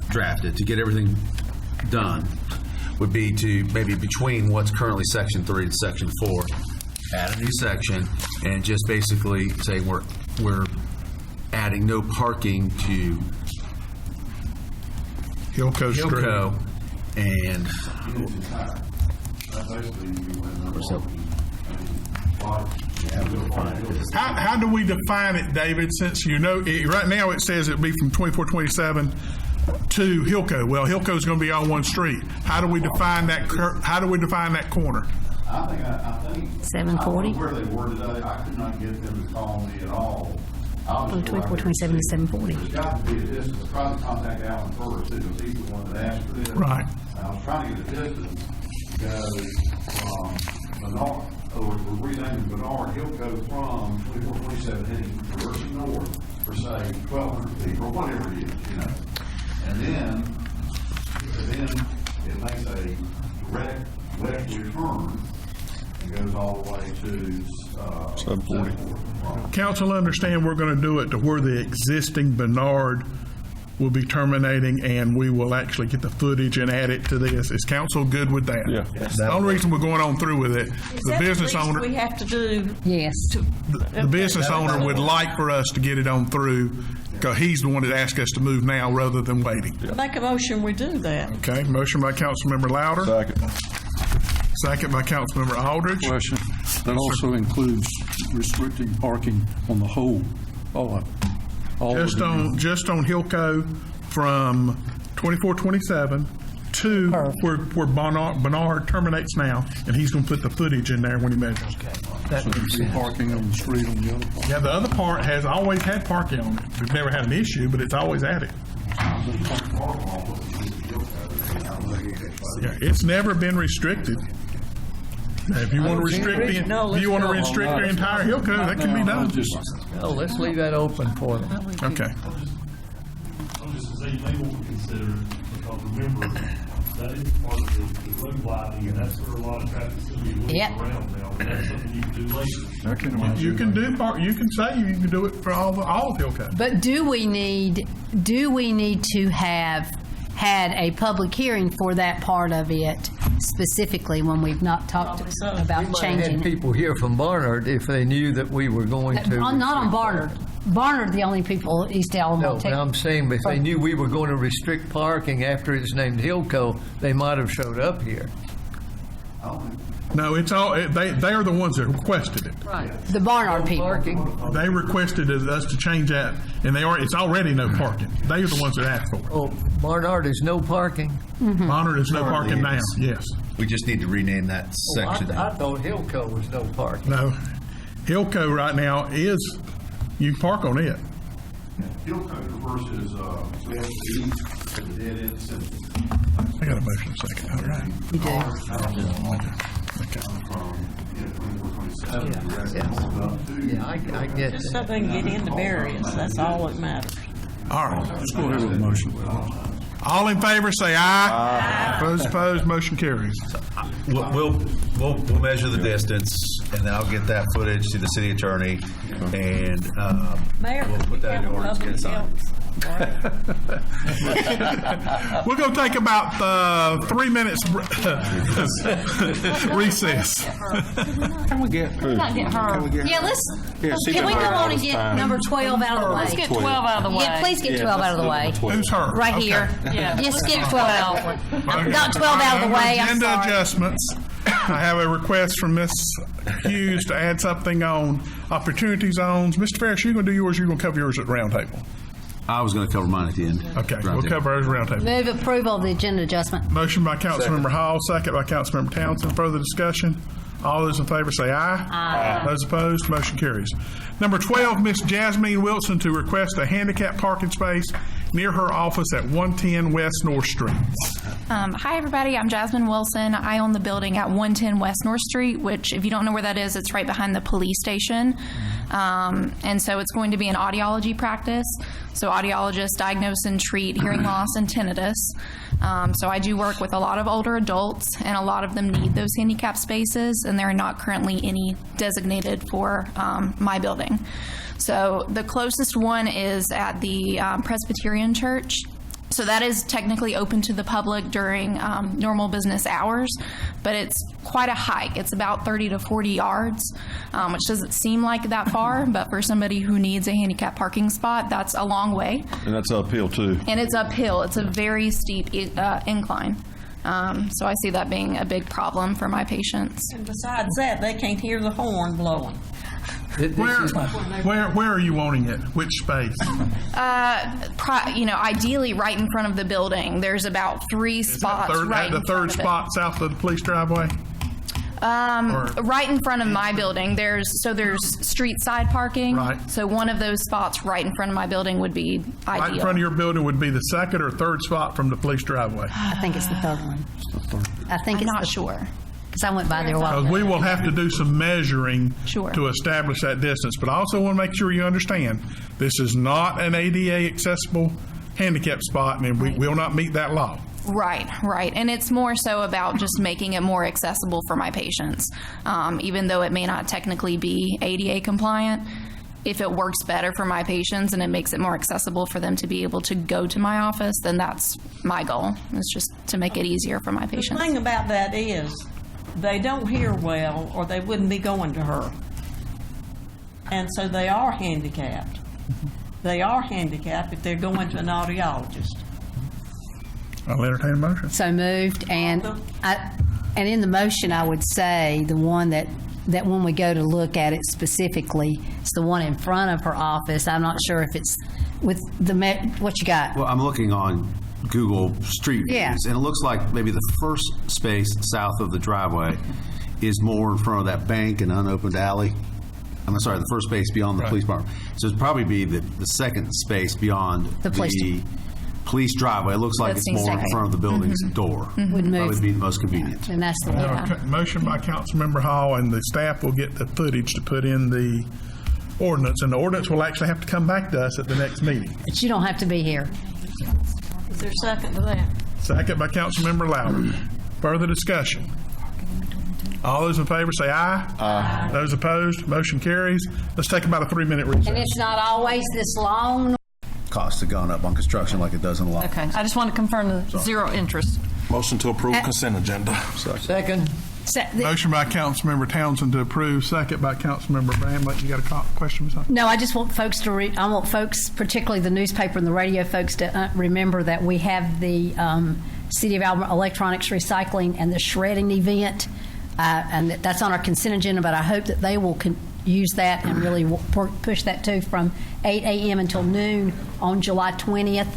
drafted to get everything done would be to maybe between what's currently Section 3 and Section 4, add a new section and just basically say we're adding no parking to Hilco Street. Hilco, and How do we define it, David, since right now it says it'd be from 2427 to Hilco. Well, Hilco's going to be on one street. How do we define that corner? I think 740. where they were today, I could not get them to call me at all. From 2427 to 740. There's got to be a distance. I tried to contact Alan first, too, because he's the one that asked for this. Right. And I was trying to get a distance to go from Bernard, we're renaming Bernard Hilco from 2427 heading direction north for, say, 1,200 feet, or whatever it is, you know. And then it makes a direct westerly turn and goes all the way to 740. Council understand we're going to do it to where the existing Bernard will be terminating, and we will actually get the footage and add it to this. Is council good with that? Yeah. The only reason we're going on through with it, the business owner, we have to do. Yes. the business owner would like for us to get it on through, because he's the one that asked us to move now rather than waiting. Make a motion, we do that. Okay, motion by Councilmember Louder. Second by Councilmember Aldridge. Question. That also includes restricting parking on the whole, all of it. Just on Hilco from 2427 to where Bernard terminates now, and he's going to put the footage in there when he measures. So there's parking on the street on the other part. Yeah, the other part has always had parking on it. We've never had an issue, but it's always added. Yeah, it's never been restricted. Now, if you want to restrict the entire Hilco, that can be done. No, let's leave that open for them. Okay. I'm just saying, you may want to consider, because remember, that is part of the road widening, and that's where a lot of traffic's going to be moving around now. And that's something you can do later. You can say you can do it for all of Hilco. But do we need to have had a public hearing for that part of it specifically when we've not talked about changing Had it? people here from Barnard if they knew that we were going to. Not on Barnard. Barnard, the only people East Alamo. No, but I'm saying if they knew we were going to restrict parking after it's named Hilco, they might have showed up here. No, it's all they are the ones that requested it. Right. The Barnard people. They requested us to change that, and it's already no parking. They are the ones that asked for it. Oh, Barnard is no parking. Barnard is no parking now. Yes. We just need to rename that section. I thought Hilco was no parking. No, Hilco right now is you can park on it. Hilco traverses west to east to the dead end center. I got a motion second. All right. You do. Yeah, I get Just so they can get into various, that's all that matters. All right. Let's go ahead with the motion. All in favor, say aye. Those opposed, motion carries. We'll measure the distance, and then I'll get that footage to the city attorney, and Mayor, we'll put that in the ordinance, get it signed. We're going to take about 3 minutes recess. Can we get Not get her. Yeah, let's. she Can we can go hire on all and this get time. number 12 out of the way? Let's get 12 out of the way. Yeah, please get 12 out of the way. Who's her? Right Okay. here. Yeah. Just get 12 out. Not 12 out of the way. I'm Agenda sorry. adjustments. I have a request from Ms. Hughes to add something on opportunity zones. Mr. Ferris, you're going to do yours. You're going to cover yours at round table. I was going to cover mine at the end. Okay, we'll cover ours at round table. Move approval of the agenda adjustment. Motion by Councilmember Hall, second by Councilmember Townsend. Further discussion? All those in favor say aye. Aye. Those opposed, motion carries. Number 12, Miss Jasmine Wilson to request a handicap parking space near her office at 110 West North Street. Hi, everybody. I'm Jasmine Wilson. I own the building at 110 West North Street, which, if you don't know where that is, it's right behind the police station. And so it's going to be an audiology practice. So audiologists diagnose and treat hearing loss and tinnitus. So I do work with a lot of older adults, and a lot of them need those handicap spaces, and there are not currently any designated for my building. So the closest one is at the Presbyterian Church. So that is technically open to the public during normal business hours, but it's quite a hike. It's about 30 to 40 yards, which doesn't seem like that far, but for somebody who needs a handicap parking spot, that's a long way. And that's uphill, too. And it's uphill. It's a very steep incline. So I see that being a big problem for my patients. And besides that, they can't hear the horn blowing. Where are you wanting it? Which space? Ideally right in front of the building. There's about 3 spots right in front of it. The third spot south of the police driveway? Right in front of my building. There's street side parking. Right. So one of those spots right in front of my building would be ideal. Right in front of your building would be the second or third spot from the police driveway? I think it's the third one. I'm not sure. Because I went by there a while ago. We will have to do some measuring Sure. to establish that distance. But I also want to make sure you understand, this is not an ADA accessible handicap spot, and we will not meet that law. Right. And it's more so about just making it more accessible for my patients. Even though it may not technically be ADA compliant, if it works better for my patients and it makes it more accessible for them to be able to go to my office, then that's my goal. It's just to make it easier for my patients. The thing about that is they don't hear well or they wouldn't be going to her. And so they are handicapped. They are handicapped if they're going to an audiologist. I'll entertain a motion. So moved, and in the motion, I would say the one that when we go to look at it specifically, it's the one in front of her office. I'm not sure if it's with what you got. Well, I'm looking on Google Street Views, Yeah. and it looks like maybe the first space south of the driveway is more in front of that bank and unopened alley. I'm sorry, the first space beyond the police department. So it'd probably be the second space beyond the police driveway. It looks like it's more in front of the building's door. Would move. That would be the most convenient. And that's the one. Motion by Councilmember Hall, and the staff will get the footage to put in the ordinance, and the ordinance will actually have to come back to us at the next meeting. But you don't have to be here. Is there a second to that? Second by Councilmember Lowry. Further discussion? All those in favor say aye. Aye. Those opposed, motion carries. Let's take about a 3-minute recess. And it's not always this long. Costs have gone up on construction like it does in a lot. Okay, I just want to confirm the zero interest. Motion to approve consent agenda. Second. Motion by Councilmember Townsend to approve, second by Councilmember Bramlett. You got a question or something? No, I just want folks to I want folks, particularly the newspaper and the radio folks, to remember that we have the City of Albemarle Electronics Recycling and the Shredding event, and that's on our consent agenda, but I hope that they will use that and really push that too from 8 a.m. until noon on July 20th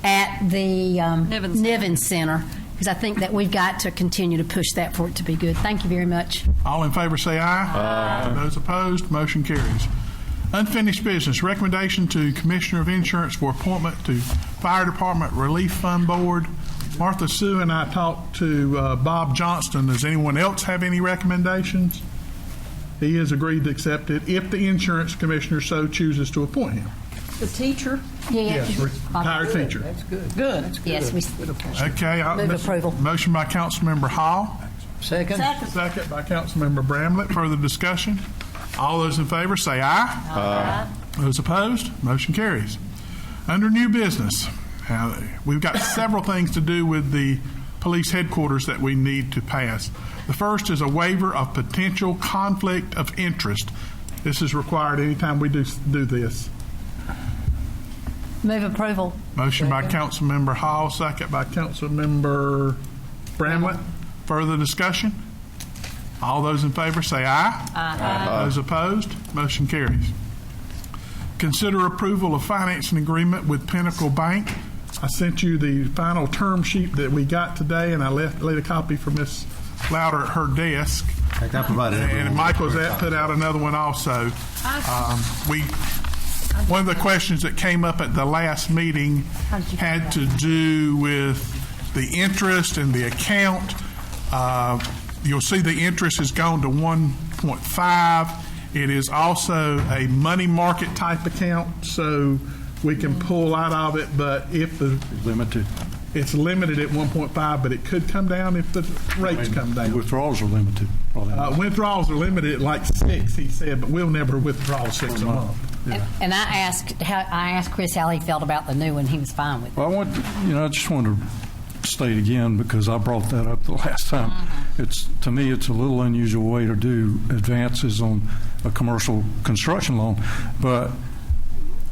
at the Niven Center. Because I think that we've got to continue to push that for it to be good. Thank you very much. All in favor say aye. Aye. Those opposed, motion carries. Unfinished business. Recommendation to Commissioner of Insurance for appointment to Fire Department Relief Fund Board. Martha Sue and I talked to Bob Johnston. Does anyone else have any recommendations? He has agreed to accept it if the insurance commissioner so chooses to appoint him. The teacher? Yes, retired teacher. That's good. Good. That's good. Yes, we Okay. move approval. Motion by Councilmember Hall. Second. Second by Councilmember Bramlett. Further discussion? All those in favor say aye. Aye. Those opposed? Motion carries. Under new business, we've got several things to do with the police headquarters that we need to pass. The first is a waiver of potential conflict of interest. This is required anytime we do this. Move approval. Motion by Councilmember Hall, second by Councilmember Bramlett. Further discussion? All those in favor say aye. Aye. Those opposed? Motion carries. Consider approval of financing agreement with Pinnacle Bank. I sent you the final term sheet that we got today, and I laid a copy for Ms. Louder at her desk. I provided and Michael Zett put out another one also. One of the questions that came up at the last meeting had to do with the interest and the account. You'll see the interest has gone to 1.5. It is also a money market type account, so we can pull out of it, but if it's limited at 1.5, but it could come down if the rates come down. Withdrawals are limited. Withdrawals are limited at like 6, he said, but we'll never withdraw 6 a month. And I asked Chris how he felt about the new one. He was fine with it. Well, I just want to state again, because I brought that up the last time. To me, it's a little unusual way to do advances on a commercial construction loan, but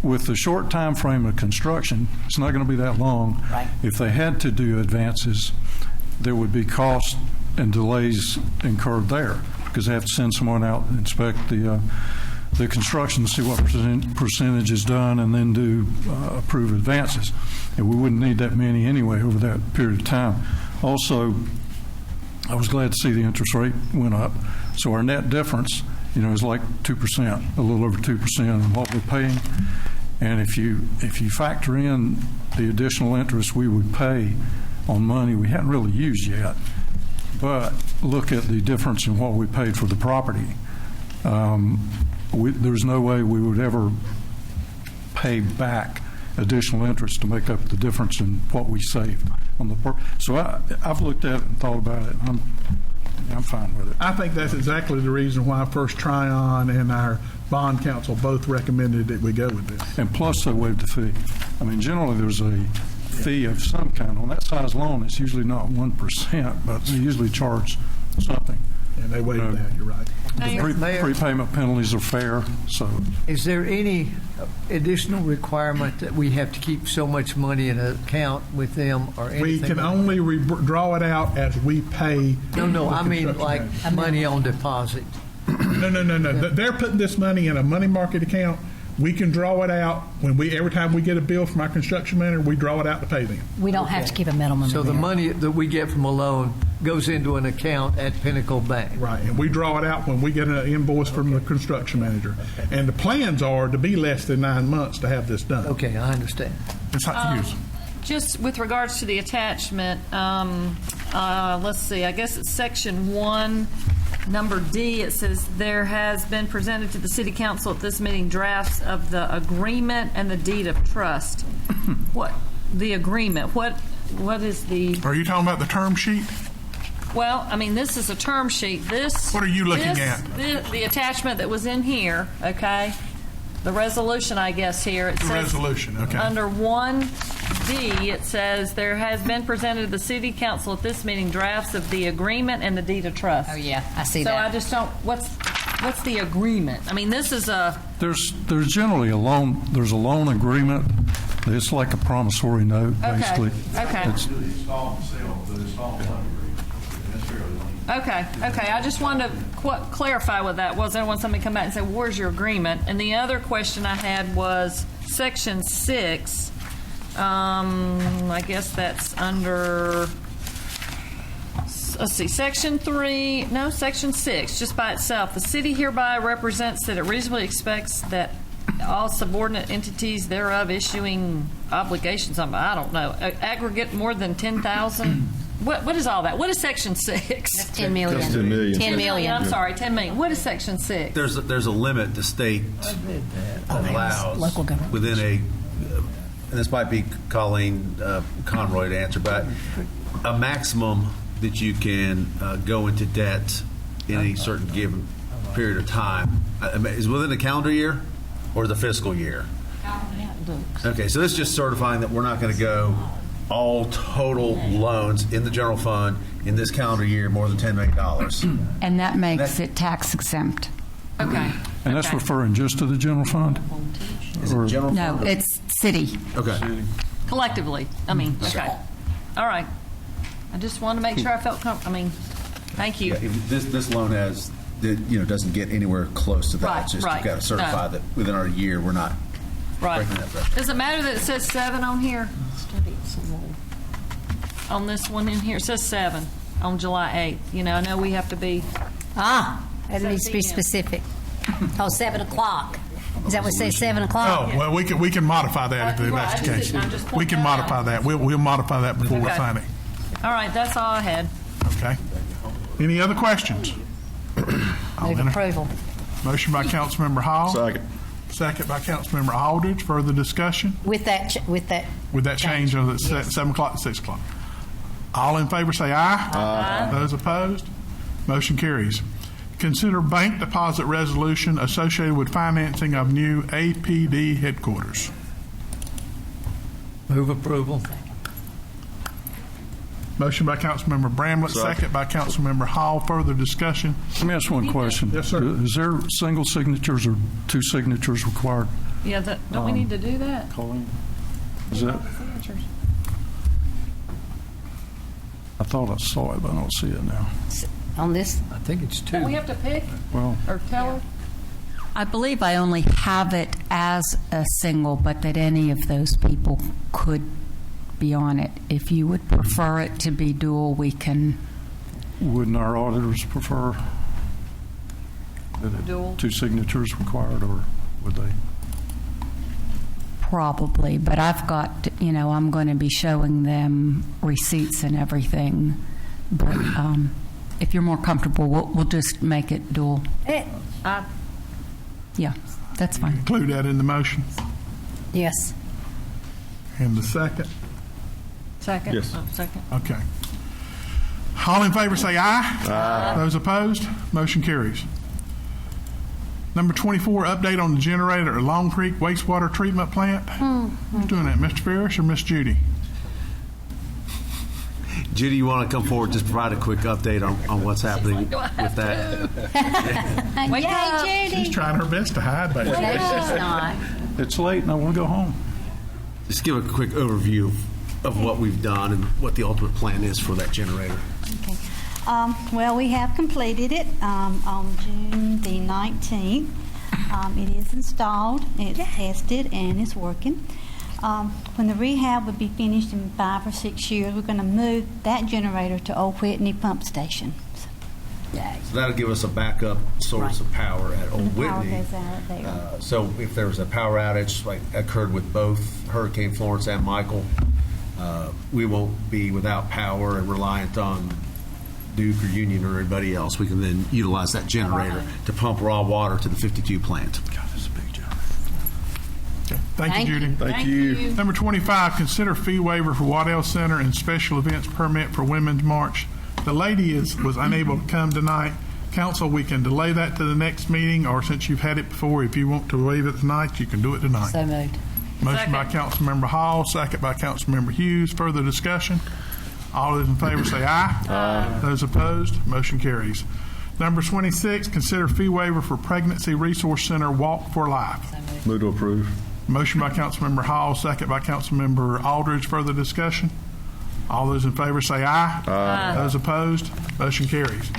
with the short time frame of construction, it's not going to be that long. Right. If they had to do advances, there would be costs and delays incurred there, because they have to send someone out and inspect the construction, see what percentage is done, and then do approve advances. And we wouldn't need that many anyway over that period of time. Also, I was glad to see the interest rate went up. So our net difference, is like 2%, a little over 2% in what we're paying. And if you factor in the additional interest we would pay on money we hadn't really used yet, but look at the difference in what we paid for the property, there's no way we would ever pay back additional interest to make up the difference in what we saved on the so I've looked at it and thought about it. I'm fine with it. I think that's exactly the reason why First Tryon and our bond counsel both recommended that we go with this. And plus, they waived the fee. I mean, generally, there's a fee of some kind. On that size loan, it's usually not 1%, but they usually charge something. And they waived that, you're right. The prepayment penalties are fair. So, is there any additional requirement that we have to keep so much money in an account with them or anything? We can only draw it out as we pay. No, I mean like money on deposit. No. They're putting this money in a money market account. We can draw it out every time we get a bill from our construction manager, we draw it out to pay them. We don't have to keep a minimum. So the money that we get from a loan goes into an account at Pinnacle Bank. Right, and we draw it out when we get an invoice from the construction manager. And the plans are to be less than 9 months to have this done. Okay, I understand. It's not used. Just with regards to the attachment, let's see, I guess it's section 1, number D. It says there has been presented to the City Council at this meeting drafts of the agreement and the deed of trust. What the agreement? What is the? Are you talking about the term sheet? Well, I mean, this is a term sheet. This. What are you looking at? The attachment that was in here. Okay. The resolution, I guess, here. It says resolution, okay. Under 1D, it says, there has been presented to the City Council at this meeting drafts of the agreement and the deed of trust. Oh, yeah, I see so that. So I just don't, what's the agreement? I mean, this is a... There's generally a loan, there's a loan agreement. It's like a promissory note, basically. Okay. Okay. I just wanted to clarify what that was. I don't want somebody to come back and say, well, where's your agreement? And the other question I had was Section 6. I guess that's under, let's see, Section 3, no, Section 6, just by itself. The city hereby represents that it reasonably expects that all subordinate entities thereof issuing obligations, I don't know, aggregate more than 10,000. What is all that? What is Section 6? That's 10 million. That's 10 million. 10 million. I'm sorry, 10 million. What is Section 6? There's a limit the state allows Local government. within and this might be Colleen Conroy to answer, but a maximum that you can go into debt in a certain given period of time is within the calendar year or the fiscal year. Okay, so this is just certifying that we're not going to go all total loans in the general fund in this calendar year more than $10 million. And that makes it tax exempt. Okay. And that's referring just to the general fund? Is it general No, fund? it's city. Okay. Collectively. I mean, okay. All right. I just wanted to make sure I felt comfortable. I mean, thank you. Yeah, this loan has, doesn't get anywhere close to that. Right, It's just right. you've got to certify that within our year we're not Right. breaking that threshold. Does it matter that it says 7 on here? On this one in here, it says 7 on July 8th. I know we have to be. That needs to be specific. Oh, 7 o'clock. Is that what it says, 7 o'clock? Oh, well, we can modify that if that's the case. We can modify that. We'll modify that before we Okay. sign it. All right, that's all I had. Okay. Any other questions? Move approval. Motion by Councilmember Hall. Second. Second by Councilmember Aldridge. Further discussion? With that change of the 7 o'clock to 6 o'clock. All in favor say aye. Aye. Those opposed? Motion carries. Consider bank deposit resolution associated with financing of new APD headquarters. Move approval. Motion by Councilmember Bramlett, second by Councilmember Hall. Further discussion? Let me ask one question. Yes, sir. Is there single signatures or two signatures required? Yeah, don't we need to do that? Colleen? Is that, I thought I saw it, but I don't see it now. On this? I think it's two. Don't we have to pick Well, or tell her? I believe I only have it as a single, but that any of those people could be on it. If you would prefer it to be dual, we can. wouldn't our auditors prefer that Dual? two signatures required, or would they? Probably, but I've got, I'm going to be showing them receipts and everything. But if you're more comfortable, we'll just make it dual. Yeah, that's fine. Include that in the motion. Yes. And the second? Second? Yes. Oh, second. Okay. All in favor say aye. Aye. Those opposed? Motion carries. Number 24, update on the generator at Long Creek Wastewater Treatment Plant. Who's doing that, Mr. Ferris or Miss Judy? Judy, you want to come forward, just provide a quick update on what's happening with that? Wake up. She's trying her best to hide back there. She's not. It's late and I want to go home. Just give a quick overview of what we've done and what the ultimate plan is for that generator. Okay. Well, we have completed it on June the 19th. It is installed, it's tested, and it's working. When the rehab would be finished in 5 or 6 years, we're going to move that generator to Old Whitney Pump Station. So that'll give us a backup source of power at Old And the power Whitney. goes out there. So if there was a power outage like occurred with both Hurricane Florence and Michael, we won't be without power and reliant on Duke or Union or anybody else. We can then utilize that generator to pump raw water to the 52 plant. God, that's a big job. Okay. Thank you, Judy. Thank you. Number 25, consider fee waiver for Waddell Center and special events permit for Women's March. The lady was unable to come tonight. Council, we can delay that to the next meeting, or since you've had it before, if you want to waive it tonight, you can do it tonight. So moved. Motion by Councilmember Hall, second by Councilmember Hughes. Further discussion? All those in favor say aye. Aye. Those opposed, motion carries. Number 26, consider fee waiver for Pregnancy Resource Center Walk for Life. Move to approve. Motion by Councilmember Hall, second by Councilmember Aldridge. Further discussion? All those in favor say aye. Aye. Those opposed, motion carries.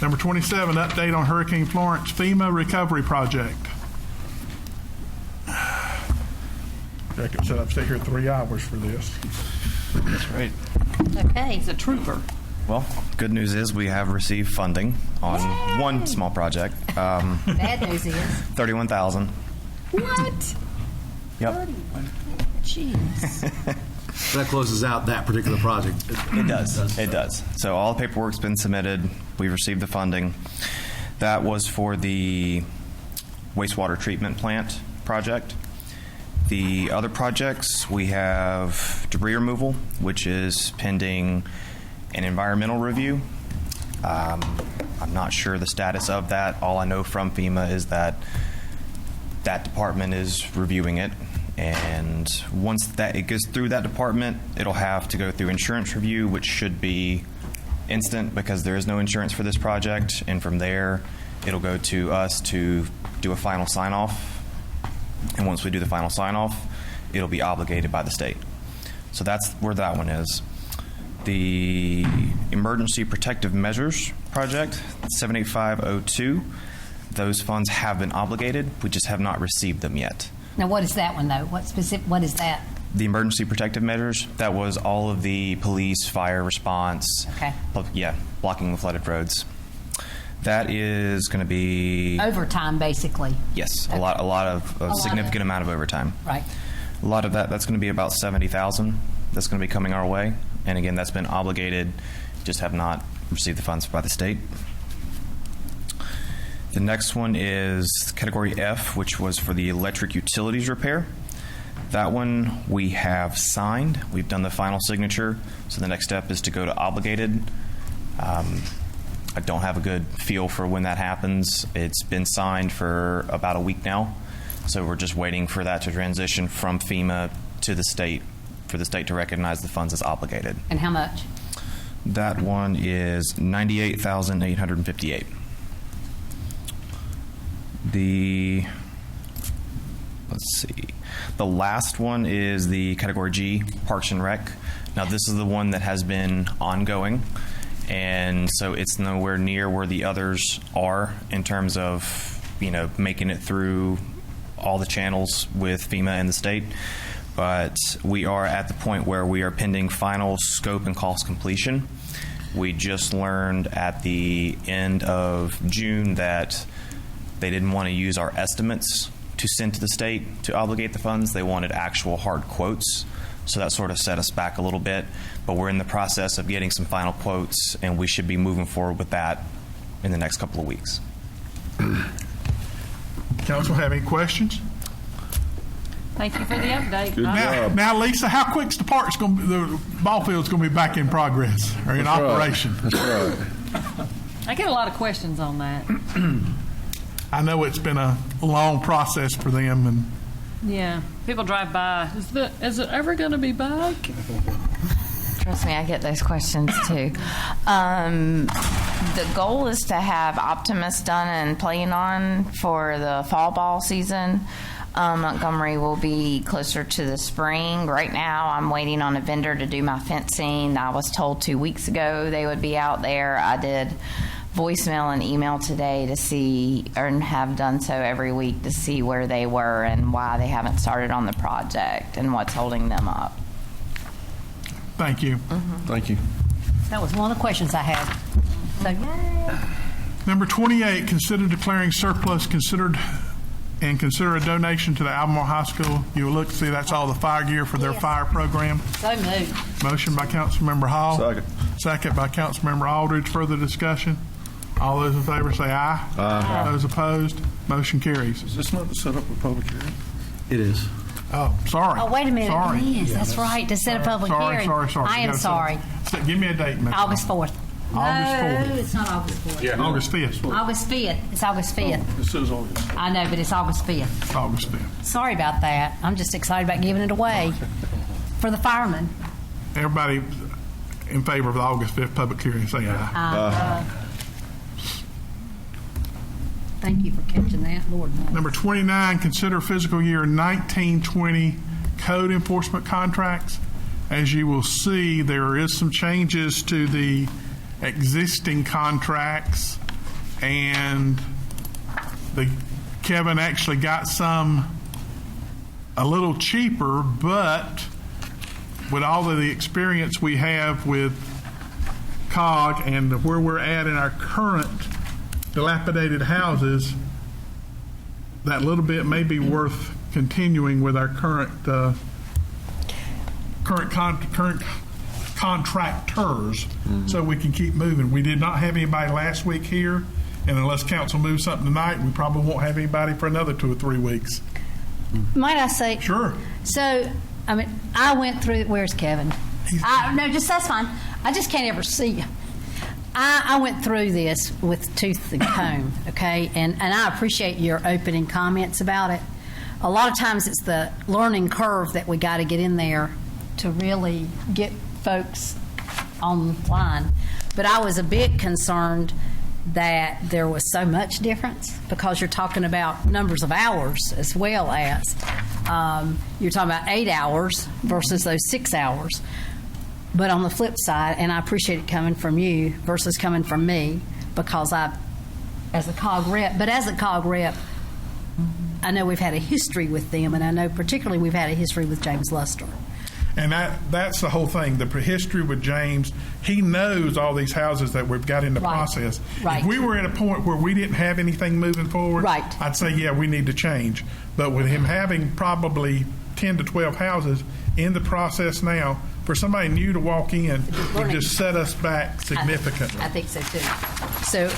Number 27, update on Hurricane Florence FEMA recovery project. Jacob said I'd stay here 3 hours for this. That's right. Okay. He's a trooper. Well, good news is we have received funding on one small project. Bad news is. $31,000. What? Yep. Jeez. So that closes out that particular project. It does. It does. So all the paperwork's been submitted. We've received the funding. That was for the wastewater treatment plant project. The other projects, we have debris removal, which is pending an environmental review. I'm not sure the status of that. All I know from FEMA is that that department is reviewing it. And once that it goes through that department, it'll have to go through insurance review, which should be instant because there is no insurance for this project. And from there, it'll go to us to do a final sign-off. And once we do the final sign-off, it'll be obligated by the state. So that's where that one is. The Emergency Protective Measures Project, 78502, those funds have been obligated. We just have not received them yet. Now, what is that one, though? What is that? The Emergency Protective Measures, that was all of the police, fire response. Okay. Blocking the flooded roads. That is going to be Overtime, basically. yes, a lot of significant amount of overtime. Right. A lot of that's going to be about $70,000. That's going to be coming our way, and again, that's been obligated. Just have not received the funds by the state. The next one is Category F, which was for the electric utilities repair. That one we have signed. We've done the final signature. So the next step is to go to obligated. I don't have a good feel for when that happens. It's been signed for about a week now, so we're just waiting for that to transition from FEMA to the state, for the state to recognize the funds as obligated. And how much? That one is $98,858. Let's see. The last one is the Category G, Parks and Rec. Now, this is the one that has been ongoing, and so it's nowhere near where the others are in terms of, making it through all the channels with FEMA and the state. But we are at the point where we are pending final scope and cost completion. We just learned at the end of June that they didn't want to use our estimates to send to the state to obligate the funds. They wanted actual hard quotes. So that sort of set us back a little bit. But we're in the process of getting some final quotes, and we should be moving forward with that in the next couple of weeks. Council have any questions? Thank you for the update. Now, Lisa, how quick's the ball field's going to be back in progress or in operation? That's right. I get a lot of questions on that. I know it's been a long process for them, and yeah, people drive by. Is it ever going to be back? Trust me, I get those questions too. The goal is to have Optimus done and playing on for the fall ball season. Montgomery will be closer to the spring. Right now, I'm waiting on a vendor to do my fencing. I was told 2 weeks ago they would be out there. I did voicemail and email today to see, and have done so every week, to see where they were and why they haven't started on the project and what's holding them up. Thank you. Thank you. That was one of the questions I had. So, yay. Number 28, consider declaring surplus, consider a donation to the Albemarle High School. You will look to see that's all the fire gear for their fire program. So moved. Motion by Councilmember Hall. Second. Second by Councilmember Aldridge. Further discussion? All those in favor say aye. Aye. Those opposed? Motion carries. Is this not to set up a public hearing? It is. Oh, sorry. Oh, wait a minute. Sorry. It is. That's right. To set a public hearing. Sorry. I am sorry. Give me a date, Ms. August 4th. August 4th. No, it's not August 4th. Yeah. August 5th. August 5th. It's August 5th. It says August. I know, but it's August 5th. It's August 5th. Sorry about that. I'm just excited about giving it away for the firemen. Everybody in favor of the August 5th public hearing, say aye. Thank you for catching that, Lord. Number 29, consider fiscal year 1920 code enforcement contracts. As you will see, there is some changes to the existing contracts, and Kevin actually got some a little cheaper, but with all of the experience we have with COG and where we're at in our current dilapidated houses, that little bit may be worth continuing with our current contractors, so we can keep moving. We did not have anybody last week here, and unless council moves something tonight, we probably won't have anybody for another 2 or 3 weeks. Might I say? Sure. So, I went through. Where's Kevin? No, that's fine. I just can't ever see you. I went through this with tooth and comb, okay? And I appreciate your opening comments about it. A lot of times it's the learning curve that we got to get in there to really get folks online. But I was a bit concerned that there was so much difference, because you're talking about numbers of hours as well as you're talking about 8 hours versus those 6 hours. But on the flip side, and I appreciate it coming from you versus coming from me, because as a COG rep, I know we've had a history with them, and I know particularly we've had a history with James Luster. And that's the whole thing, the history with James. He knows all these houses that we've got in the process. Right. If we were at a point where we didn't have anything moving forward, I'd say, yeah, we need to change. But with him having probably 10 to 12 houses in the process now, for somebody new to walk in, would just set us back significantly. I think so, too. So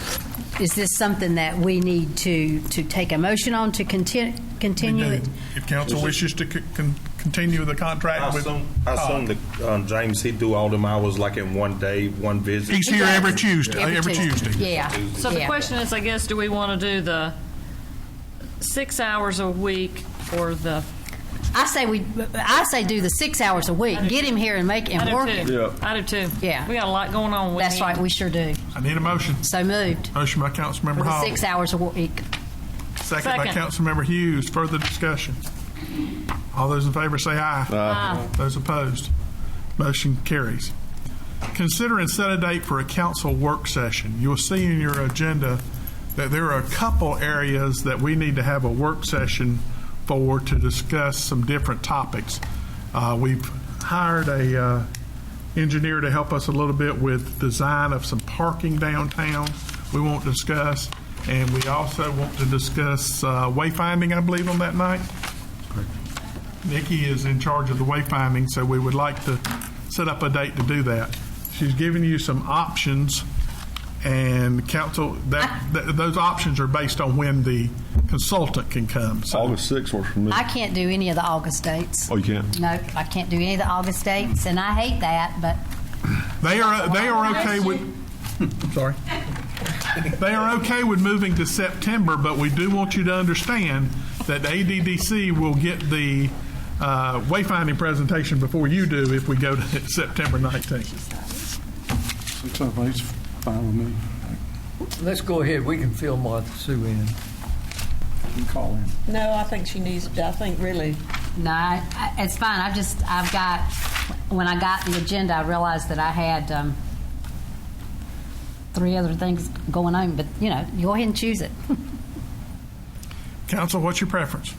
is this something that we need to take a motion on to continue it? If council wishes to continue the contract I with assume Todd? that James, he'd do all them hours like in one day, one visit. He's here every Tuesday. Every Tuesday. Yeah. So the Yeah. question is, I guess, do we want to do the 6 hours a week or the? I say do the 6 hours a week. Get him here and make him I work do it. too. I do too. Yeah. We got a lot going on. That's right, we sure do. I need a motion. So moved. Motion by Councilmember For the Hall. 6 hours a week. Second by Second. Councilmember Hughes. Further discussion. All those in favor say aye. Aye. Those opposed, motion carries. Consider and set a date for a council work session. You'll see in your agenda that there are a couple areas that we need to have a work session for to discuss some different topics. We've hired a engineer to help us a little bit with design of some parking downtown we won't discuss. And we also want to discuss wayfinding, I believe, on that night. Nikki is in charge of the wayfinding, so we would like to set up a date to do that. She's giving you some options, and council, those options are based on when the consultant can come. So August 6th works for me. I can't do any of the August dates. Oh, you can't? No, I can't do any of the August dates, and I hate that, but they are okay with. Sorry. They are okay with moving to September, but we do want you to understand that the ADDC will get the wayfinding presentation before you do if we go to September 19th. 6 hours, it's fine with me. Let's go ahead. We can fill Martha Sue in. You can call in. No, I think she needs, I think really. no, it's fine. When I got the agenda, I realized that I had 3 other things going on, but, you go ahead and choose it. Council, what's your preference?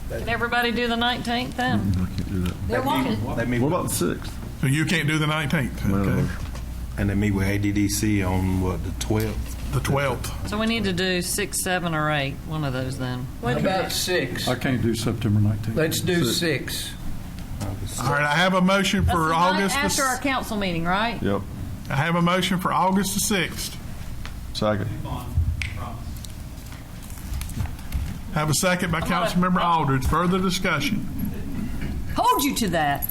Can everybody do the 19th then? I can't do that. They're walking. What about the 6th? So you can't do the 19th? Okay. And then meet with ADDC on what, the 12th? The 12th. So we need to do 6, 7, or 8. One of those then. How about 6? I can't do September 19th. Let's do 6. All right, I have a motion That's for the night August. after our council meeting, right? Yep. I have a motion for August the 6th. Second. Have a second by Councilmember Aldridge. Further discussion. Hold you to that.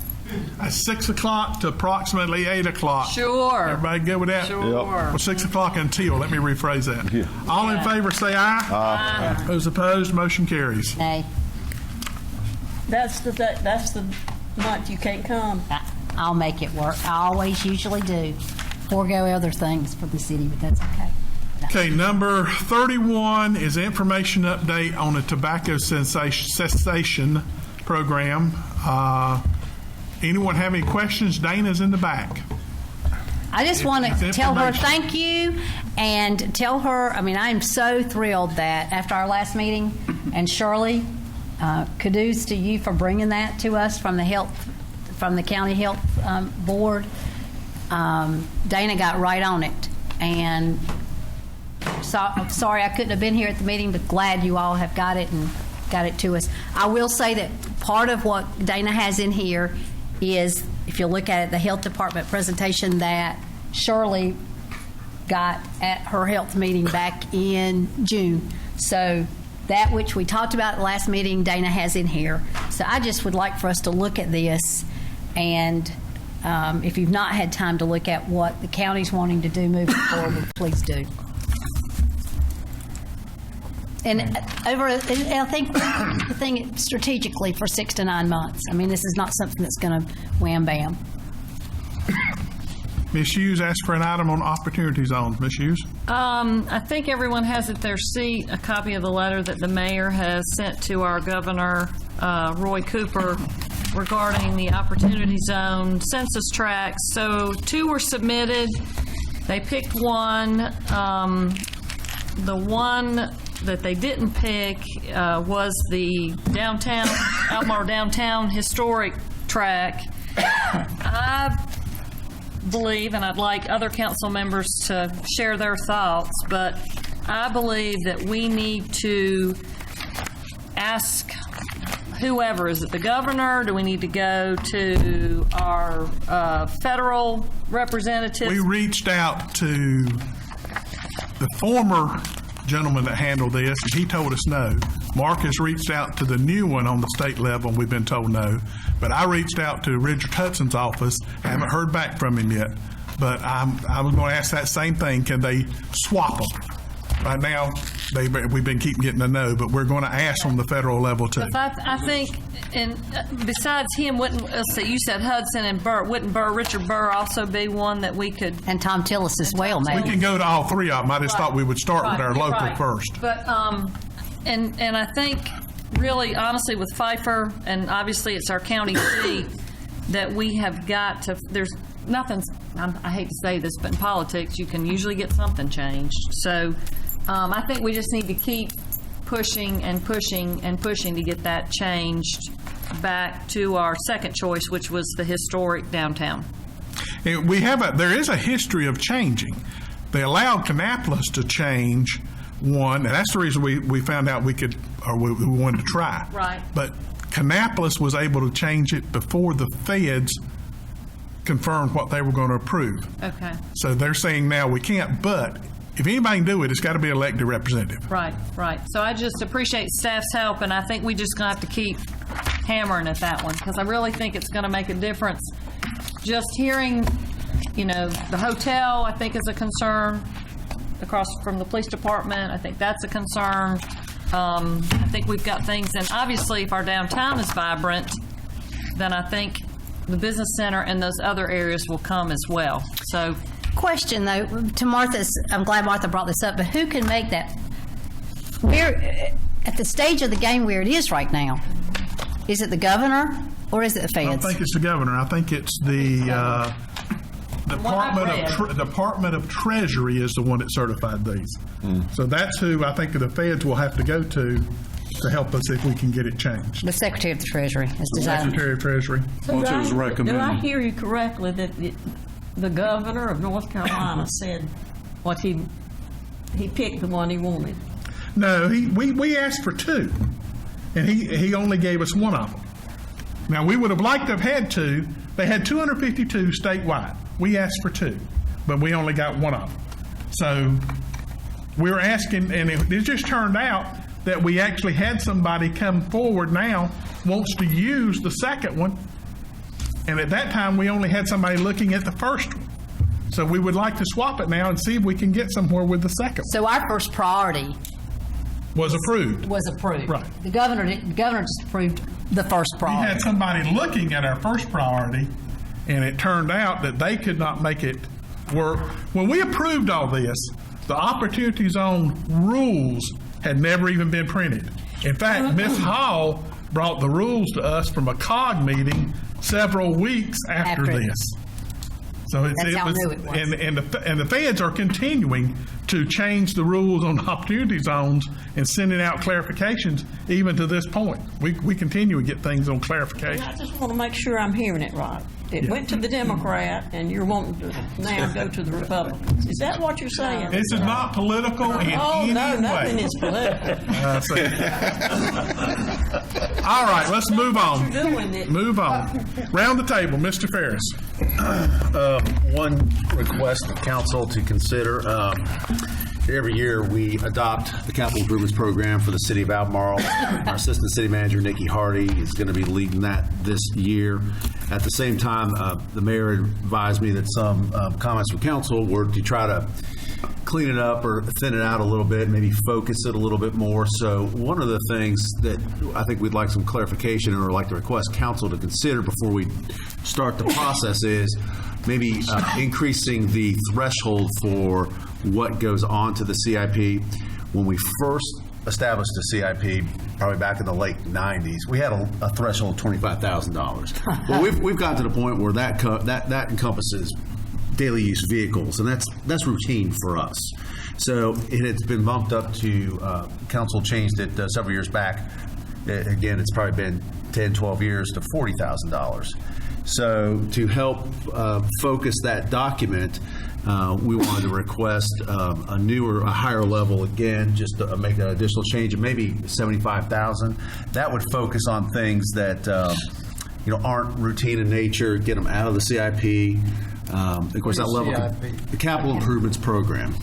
At 6 o'clock to approximately 8 o'clock. Sure. Everybody good with that? Sure. Well, 6 o'clock until. Let me rephrase that. Yeah. All in favor say aye. Aye. Those opposed, motion carries. Nay. That's the month you can't come. I'll make it work. I always usually do. Forego other things for the city, but that's okay. Okay, number 31 is information update on the tobacco cessation program. Anyone have any questions? Dana's in the back. I just want to It's tell her information. thank you and tell her, I'm so thrilled that after our last meeting, and Shirley, kudos to you for bringing that to us from the county health board. Dana got right on it, and I'm sorry I couldn't have been here at the meeting, but glad you all have got it and got it to us. I will say that part of what Dana has in here is, if you look at it, the health department presentation that Shirley got at her health meeting back in June. So that which we talked about at the last meeting, Dana has in here. So I just would like for us to look at this, and if you've not had time to look at what the county's wanting to do moving forward, please do. And I think strategically for 6 to 9 months. This is not something that's going to wham bam. Ms. Hughes asked for an item on opportunity zones. Ms. Hughes? I think everyone has at their seat a copy of the letter that the mayor has sent to our governor, Roy Cooper, regarding the opportunity zone census tracts. So 2 were submitted. They picked one. The one that they didn't pick was the Albemarle downtown historic tract. I believe, and I'd like other council members to share their thoughts, but I believe that we need to ask whoever. Is it the governor? Do we need to go to our federal representatives? We reached out to the former gentleman that handled this, and he told us no. Mark has reached out to the new one on the state level, and we've been told no. But I reached out to Richard Hudson's office, haven't heard back from him yet. But I was going to ask that same thing. Can they swap them? Right now, we've been keeping getting a no, but we're going to ask on the federal level too. I think, and besides him, let's see, you said Hudson and Burr. Wouldn't Richard Burr also be one that we could? And Tom Tillis as well, maybe. We can go to all three of them. I just thought we would start with our local first. But, and I think really, honestly, with Pfeiffer, and obviously it's our county seat, that we have got to, there's nothing, I hate to say this, but in politics, you can usually get something changed. So I think we just need to keep pushing and pushing and pushing to get that changed back to our second choice, which was the historic downtown. And there is a history of changing. They allowed Kannapolis to change one, and that's the reason we found out we wanted to try. Right. But Kannapolis was able to change it before the feds confirmed what they were going to approve. Okay. So they're saying now we can't, but if anybody can do it, it's got to be elected representative. Right. So I just appreciate staff's help, and I think we just going to have to keep hammering at that one, because I really think it's going to make a difference. Just hearing, the hotel, I think, is a concern across from the police department. I think that's a concern. I think we've got things, and obviously if our downtown is vibrant, then I think the business center and those other areas will come as well. So, question though, to Martha's, I'm glad Martha brought this up, but who can make that? We're at the stage of the game where it is right now. Is it the governor or is it the feds? I don't think it's the governor. I think it's the Department of Treasury is the one that certified these. So that's who I think the feds will have to go to help us if we can get it changed. The Secretary of the Treasury is the designed. Secretary of Treasury. So did I hear you correctly that the governor of North Carolina said what he picked the one he wanted? No, we asked for two, and he only gave us one of them. Now, we would have liked to have had two. They had 252 statewide. We asked for two, but we only got one of them. So we were asking, and it just turned out that we actually had somebody come forward now, wants to use the second one, and at that time, we only had somebody looking at the first one. So we would like to swap it now and see if we can get somewhere with the second one. So our first priority was approved. Right. The governor just approved the first priority. We had somebody looking at our first priority, and it turned out that they could not make it work. When we approved all this, the Opportunity Zone rules had never even been printed. In fact, Ms. Hall brought the rules to us from a COG meeting several weeks after this. So That's how new it was. And the feds are continuing to change the rules on opportunity zones and sending out clarifications even to this point. We continue to get things on clarification. I just want to make sure I'm hearing it right. It went to the Democrat, and you're wanting to now go to the Republicans. Is that what you're saying? This is not political in any way. Nothing is political. All right, let's move on. You're doing it. Move on. Round the table, Mr. Ferris. One request of council to consider. Every year we adopt the capital improvements program for the city of Albemarle. Our assistant city manager, Nikki Hardy, is going to be leading that this year. At the same time, the mayor advised me that some comments from council were to try to clean it up or thin it out a little bit, maybe focus it a little bit more. So one of the things that I think we'd like some clarification or like to request council to consider before we start the process is maybe increasing the threshold for what goes on to the CIP. When we first established the CIP, probably back in the late 90s, we had a threshold of $25,000. Well, we've gotten to the point where that encompasses daily use vehicles, and that's routine for us. So it's been bumped up to, council changed it several years back. Again, it's probably been 10, 12 years to $40,000. So to help focus that document, we wanted to request a higher level again, just to make an additional change of maybe $75,000. That would focus on things that aren't routine in nature, get them out of the CIP. Of course, that level, the capital improvements program.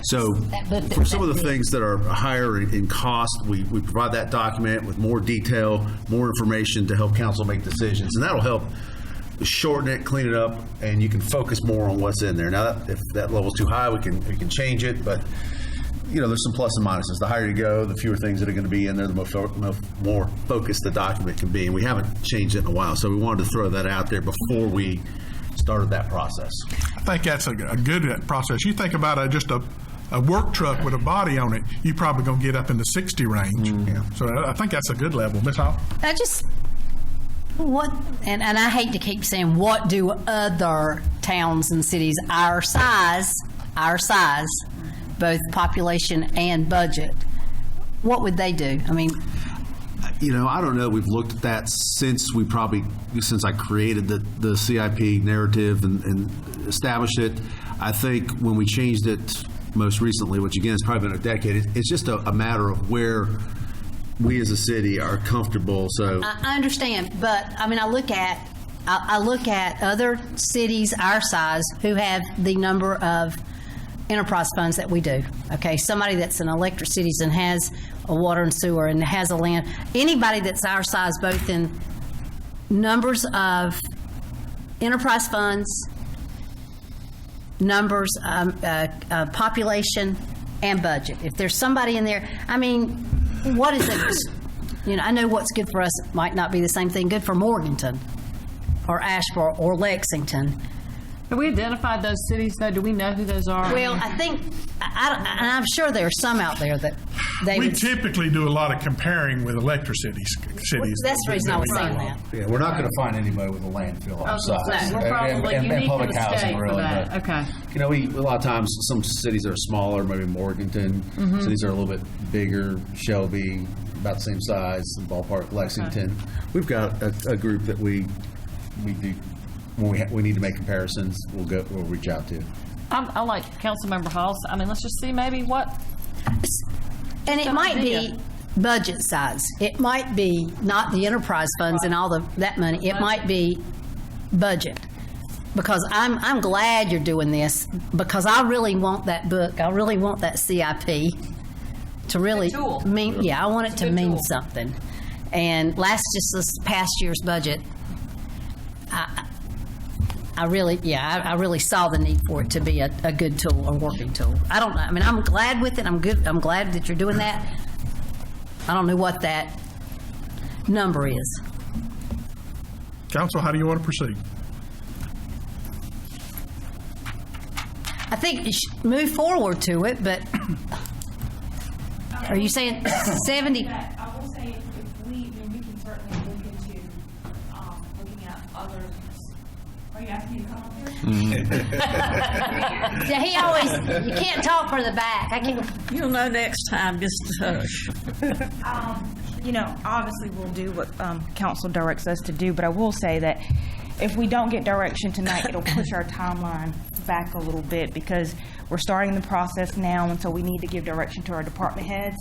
So But- for some of the things that are higher in cost, we provide that document with more detail, more information to help council make decisions, and that'll help shorten it, clean it up, and you can focus more on what's in there. Now, if that level's too high, we can change it, but there's some plus and minuses. The higher you go, the fewer things that are going to be in there, the more focused the document can be. And we haven't changed it in a while, so we wanted to throw that out there before we started that process. I think that's a good process. You think about just a work truck with a body on it, you're probably going to get up in the 60 range. So I think that's a good level. Ms. Hall? And I hate to keep saying, what do other towns and cities our size, both population and budget, what would they do? I mean, I don't know. We've looked at that since I created the CIP narrative and established it. I think when we changed it most recently, which again has probably been a decade, it's just a matter of where we as a city are comfortable. So I understand, but I mean, I look at other cities our size who have the number of enterprise funds that we do. Okay, somebody that's in electric cities and has a water and sewer and has a land. Anybody that's our size, both in numbers of enterprise funds, numbers, population, and budget. If there's somebody in there, I mean, what is it? I know what's good for us might not be the same thing good for Morganton or Asheville or Lexington. Have we identified those cities, though? Do we know who those are? Well, I think, and I'm sure there are some out there that we typically do a lot of comparing with electric cities. That's the reason I was saying that. Yeah, we're not going to find anybody with a landfill our size. We're probably and public housing, really. That. Okay. A lot of times, some cities are smaller, maybe Morganton. Cities are a little bit bigger, Shelby, about the same size, ballpark, Lexington. Okay. We've got a group that we do. When we need to make comparisons, we'll reach out to. I like Councilmember Hall's. I mean, let's just see maybe what. And it might be budget size. It might be not the enterprise funds and all that money. It might be budget. Because I'm glad you're doing this, because I really want that book. I really want that CIP to really mean. Yeah, I want it to mean something. And this past year's budget, I really saw the need for it to be a good tool, a working tool. I don't know. I mean, I'm glad with it. I'm glad that you're doing that. I don't know what that number is. Council, how do you want to proceed? I think you should move forward to it, but are you saying 70? I will say if we can certainly look into looking at others. Are you asking me to come up here? Yeah, he always, you can't talk from the back. I can't. You'll know next time, just hush. Obviously we'll do what council directs us to do, but I will say that if we don't get direction tonight, it'll push our timeline back a little bit, because we're starting the process now, and so we need to give direction to our department heads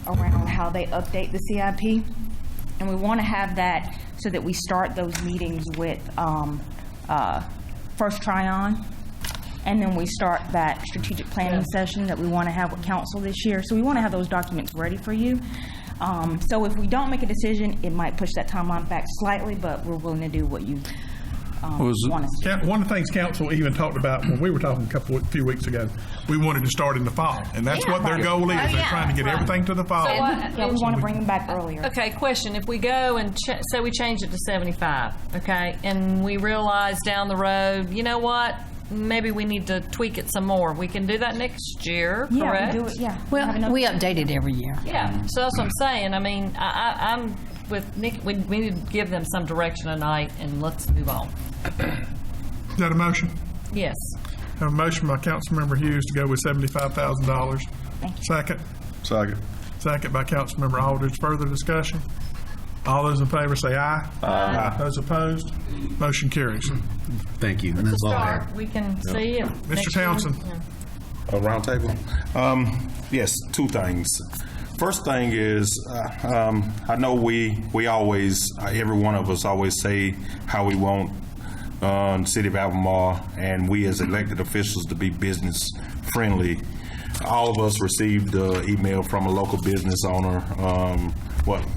around how they update the CIP. And we want to have that so that we start those meetings with first try-on, and then we start that strategic planning session that we want to have with council this year. So we want to have those documents ready for you. So if we don't make a decision, it might push that timeline back slightly, but we're willing to do what you want us to do. One of the things council even talked about when we were talking a few weeks ago, we wanted to start in the fall, and that's what their goal is. They're trying to get everything to the fall. So we want to bring them back earlier. Okay, question. If we go and say we change it to 75, okay, and we realize down the road, you know what, maybe we need to tweak it some more. We can do that next year, correct? Yeah, we do it, yeah. Well, we update it every year. Yeah, so that's what I'm saying. I mean, I'm with Nick. We need to give them some direction tonight, and let's move on. Is that a motion? Yes. Have a motion by Councilmember Hughes to go with $75,000. Second. Second by Councilmember Aldridge. Further discussion? All those in favor say aye. Aye. Those opposed? Motion carries. Thank you. And that's all I have. We can see you. Mr. Townsend. A round table? Yes, two things. First thing is, I know we always, every one of us always say how we want the city of Albemarle and we as elected officials to be business friendly. all of us received an email from a local business owner,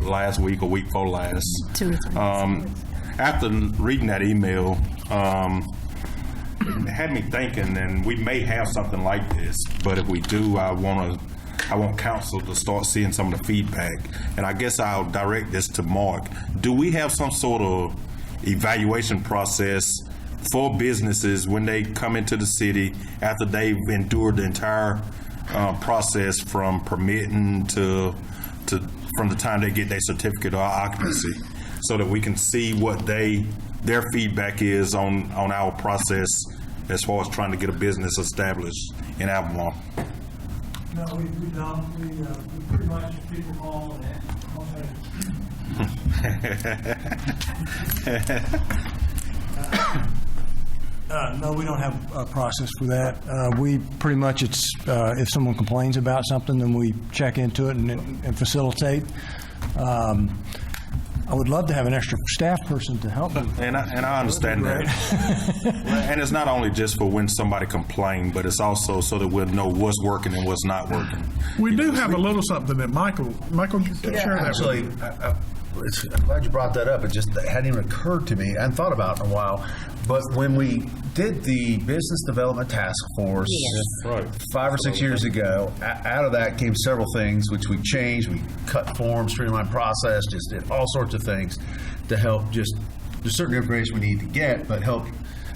last week or week before last. 2 or 3 After reading that email, it had me thinking, and we may have something like this, but if we do, I want council to start seeing some of the feedback. And I guess I'll direct this to Mark. Do we have some sort of evaluation process for businesses when they come into the city after they've endured the entire process from permitting to from the time they get their certificate of occupancy, so that we can see what their feedback is on our process as far as trying to get a business established in Albemarle? No, we don't. We pretty much people call no, we don't have a process for that. We pretty much, it's if someone complains about something, then we check into it and facilitate. I would love to have an extra staff person to help me. And I understand that. And it's not only just for when somebody complains, but it's also so that we'll know what's working and what's not working. We do have a little something that Michael can share that Actually, with you. I'm glad you brought that up. It just hadn't even occurred to me. I hadn't thought about it in a while. But when we did the Business Development Task Force 5 or 6 years ago, out of that came several things which we changed. We cut forms, streamlined process, just did all sorts of things to help there's certain information we need to get, but help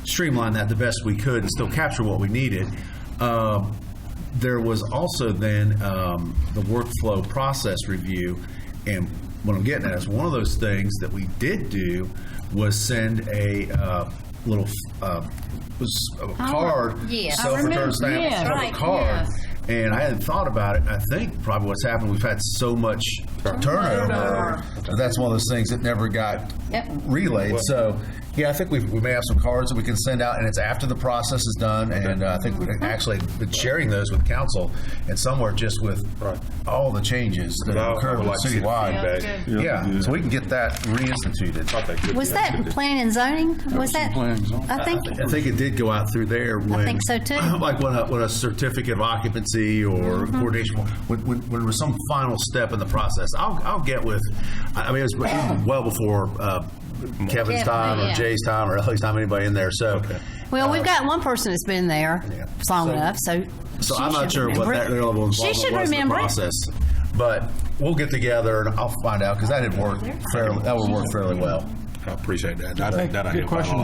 streamline that the best we could and still capture what we needed. There was also then the workflow process review, and what I'm getting at is one of those things that we did do was send a little card, yes. self-return stamp, Yes. right, card. Yes. And I hadn't thought about it. I think probably what's happened, we've had so much turnover. That's one of those things that never got relayed. So, yeah, I think we may have some cards that we can send out, and it's after the process is done. And I think we've actually been sharing those with council, and somewhere just with all the changes that have occurred citywide. Yeah, so we can get that reinstituted. Was that planning and zoning? Was that? I think it did go out through there. I think so too. Like when a certificate of occupancy or coordination, when there was some final step in the process. I'll get with. I mean, it was well before Kevin's time or Jay's time or Ellie's time, anybody in there. So, well, we've got one person that's been there long enough, so I'm not sure what that level of involvement was in the process. But we'll get together and I'll find out, because that would work fairly well. I appreciate that. I good question.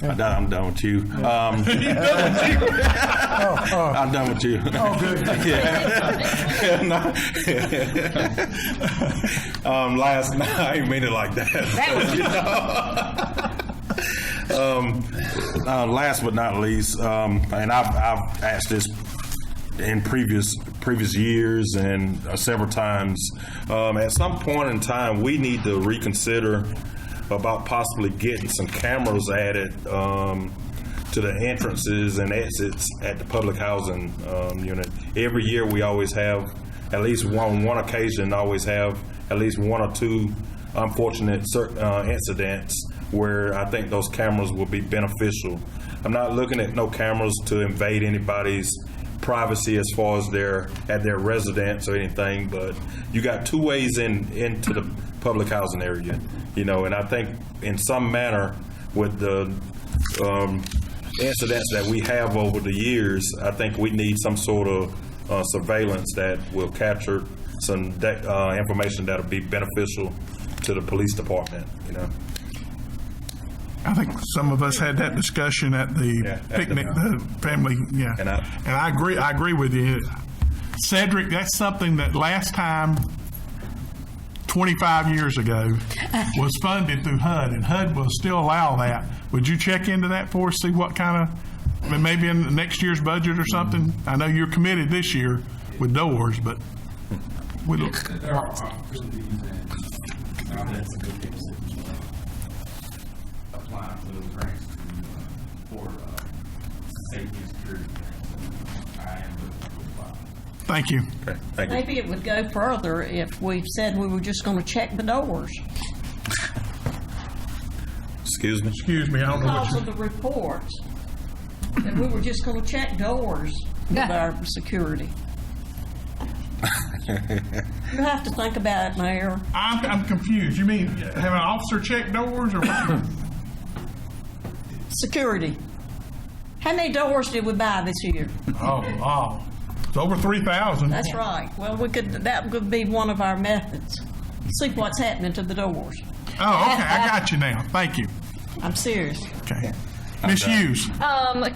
I'm done with you. I'm done with you. Oh, good. Last night, I didn't mean it like that. Last but not least, and I've asked this in previous years and several times. At some point in time, we need to reconsider about possibly getting some cameras added to the entrances and exits at the public housing unit. Every year we always have, at least on one occasion, always have at least one or two unfortunate incidents where I think those cameras will be beneficial. I'm not looking at no cameras to invade anybody's privacy as far as at their residence or anything, but you got two ways into the public housing area, and I think in some manner with the incidents that we have over the years, I think we need some sort of surveillance that will capture some information that'll be beneficial to the police department, I think some of us had that discussion at the picnic, the family, and I agree with you. Cedric, that's something that last time, 25 years ago, was funded through HUD, and HUD will still allow that. Would you check into that for us, see what kind of, maybe in next year's budget or something? I know you're committed this year with doors, but we look. There are opportunities and that's a good thing. Apply for those grants for safety and security. I am looking to apply. Thank you. Okay, thank you. Maybe it would go further if we said we were just going to check the doors. Excuse me? Excuse me, I don't know what Because of the reports, that we were just going to check doors with our security. You have to think about it, Mayor. I'm confused. You mean have an officer check doors or what? Security. How many doors did we buy this year? Oh, it's over 3,000. That's right. Well, that could be one of our methods. See what's happening to the doors. Oh, okay. I got you now. Thank you. I'm serious. Okay. Ms. Hughes.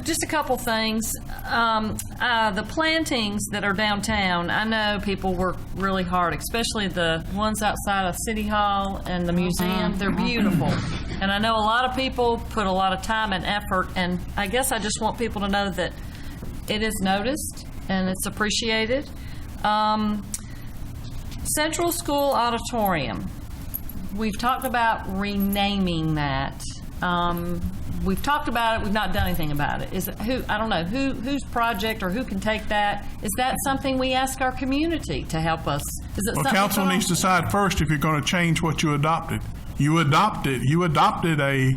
Just a couple things. The plantings that are downtown, I know people work really hard, especially the ones outside of City Hall and the museum. They're beautiful. And I know a lot of people put a lot of time and effort, and I guess I just want people to know that it is noticed and it's appreciated. Central School Auditorium. We've talked about renaming that. We've talked about it. We've not done anything about it. Is it who? I don't know whose project or who can take that. Is that something we ask our community to help us? Is it? Well, something council needs to decide first if you're going to change what you adopted. You adopted a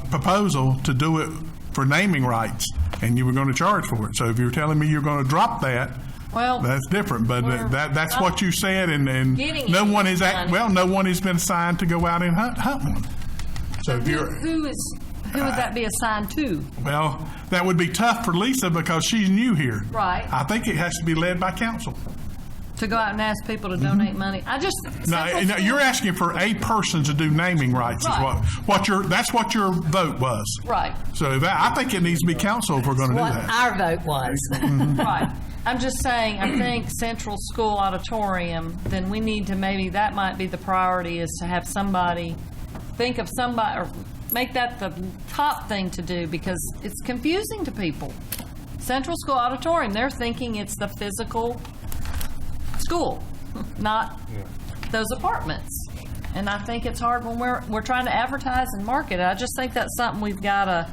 proposal to do it for naming rights, and you were going to charge for it. So if you're telling me you're going to drop that, well, that's different. But that's what you said, and no one is no one has been assigned to go out and hunt one. So if you're who would that be assigned to? Well, that would be tough for Lisa because she's new here. Right. I think it has to be led by council. To go out and ask people to donate money. No, you're asking for a person to do naming rights. Right. Is that's what your vote was. Right. So I think it needs to be council if we're going to do that. Our vote was. Right. I'm just saying, I think Central School Auditorium, then we need to that might be the priority, is to have somebody think of somebody or make that the top thing to do, because it's confusing to people. Central School Auditorium, they're thinking it's the physical school, not those apartments. And I think it's hard when we're trying to advertise and market it. I just think that's something we've got to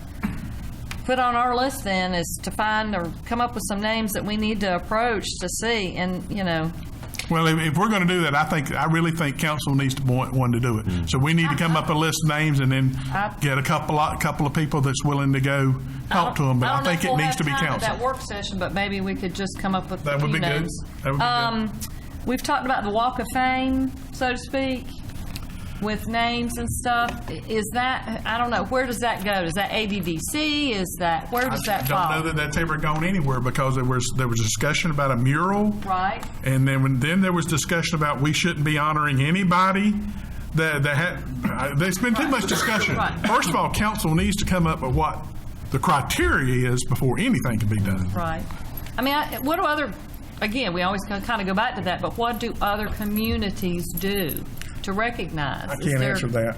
put on our list then, is to find or come up with some names that we need to approach to see. And, Well, if we're going to do that, I really think council needs to want one to do it. So we need to come up with a list of names and then get a couple of people that's willing to go talk to them. But I think it needs to be council. That work session, but maybe we could just come up with that would be names. Good. That would be good. We've talked about the Walk of Fame, so to speak, with names and stuff. Is that, I don't know, where does that go? Is that ADDC? Where does that fall? I don't know that that's ever gone anywhere, because there was discussion about a mural. Right. And then there was discussion about we shouldn't be honoring anybody that had, there's been too much discussion. Right. First of all, council needs to come up with what the criteria is before anything can be done. Right. I mean, what do other, again, we always kind of go back to that, but what do other communities do to recognize? I can't answer that.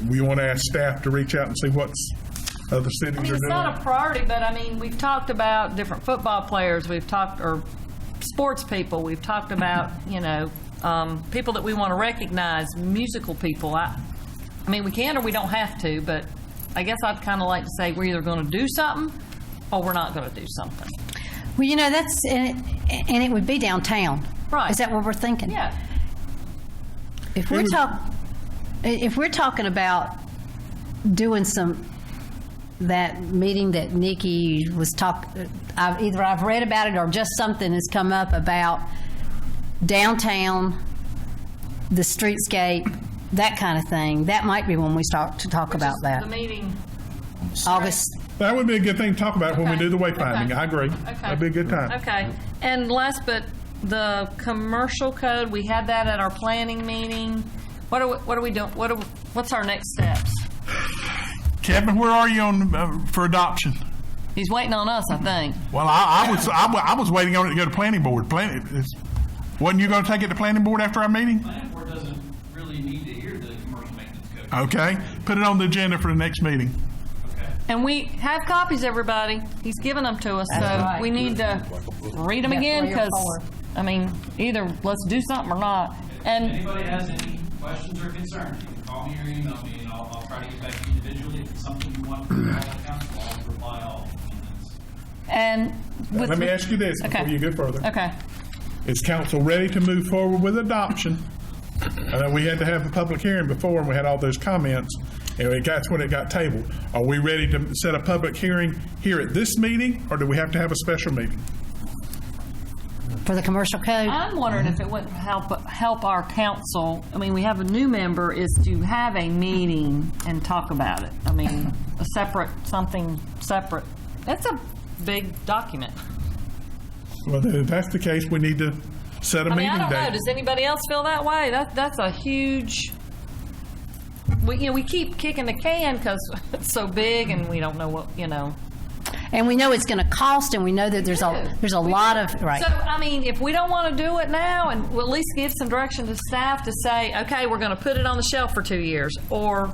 We want to ask staff to reach out and see what's other cities are doing. It's not a priority, but I mean, we've talked about different football players, or sports people, we've talked about, people that we want to recognize, musical people. I mean, we can or we don't have to, but I guess I'd kind of like to say we're either going to do something or we're not going to do something. Well, that's, and it would be downtown. Right. Is that what we're thinking? Yeah. If we're talking about doing that meeting that Nikki was either I've read about it or just something has come up about downtown, the streetscape, that kind of thing. That might be when we start to talk about that. The meeting. August. That would be a good thing to talk about when we do the wayfinding. Okay. I agree. Okay. That'd be a good time. Okay. And last, but the commercial code, we had that at our planning meeting. What are we doing? What's our next steps? Kevin, where are you on for adoption? He's waiting on us, I think. Well, I was waiting on it to go to planning board. Wasn't you going to take it to planning board after our meeting? Planning board doesn't really need to hear the commercial maintenance code. Okay. Put it on the agenda for the next meeting. And we have copies, everybody. He's given them to us, so we need to read them again, because, I mean, either let's do something or not. And if anybody has any questions or concerns, you can call me or email me, and I'll try to get back to you individually. If it's something you want from all the council, I'll reply all. And let me ask you this before you go further. Okay. Is council ready to move forward with adoption? I know we had to have a public hearing before, and we had all those comments, and that's when it got tabled. Are we ready to set a public hearing here at this meeting, or do we have to have a special meeting? for the commercial code. I'm wondering if it wouldn't help our council. I mean, we have a new member, is to have a meeting and talk about it. I mean, something separate. That's a big document. Well, if that's the case, we need to set a meeting I don't know. date. Does anybody else feel that way? That's a huge. We keep kicking the can because it's so big, and we don't know what. And we know it's going to cost, and we know that there's a lot of right. So I mean, if we don't want to do it now, and we'll at least give some direction to staff to say, okay, we're going to put it on the shelf for 2 years, or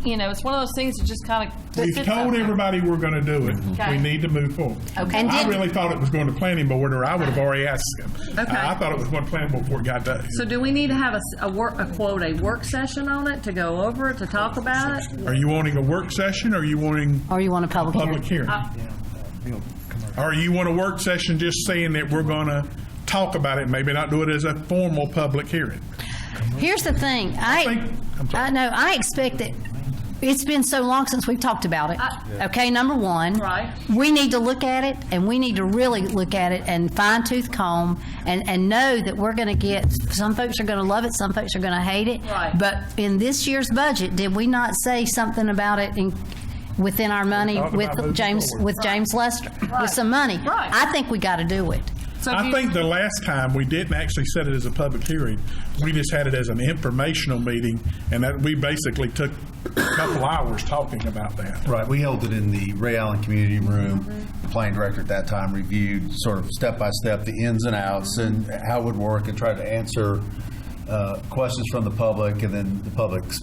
it's one of those things that just kind of. We've told everybody we're going to do it. Okay. We need to move forward. Okay. I really thought it was going to planning board, or I would have already asked them. Okay. I thought it was going to planning board before it got done. So do we need to have a work session on it to go over it, to talk about it? Are you wanting a work session, or are you wanting? Or you want a public hearing? Or you want a work session just saying that we're going to talk about it, maybe not do it as a formal public hearing? Here's the thing. I expect that it's been so long since we've talked about it. Okay, number one, right. We need to look at it, and we need to really look at it and fine-tooth comb and know that we're going to get, some folks are going to love it, some folks are going to hate it. Right. But in this year's budget, did we not say something about it within our money with James Lester with some money? Right. I think we got to do it. So I think the last time we didn't actually set it as a public hearing. We just had it as an informational meeting, and that we basically took a couple hours talking about that. Right. We held it in the Ray Allen Community Room. The planning director at that time reviewed sort of step by step the ins and outs and how it would work, and tried to answer questions from the public, and then the public's,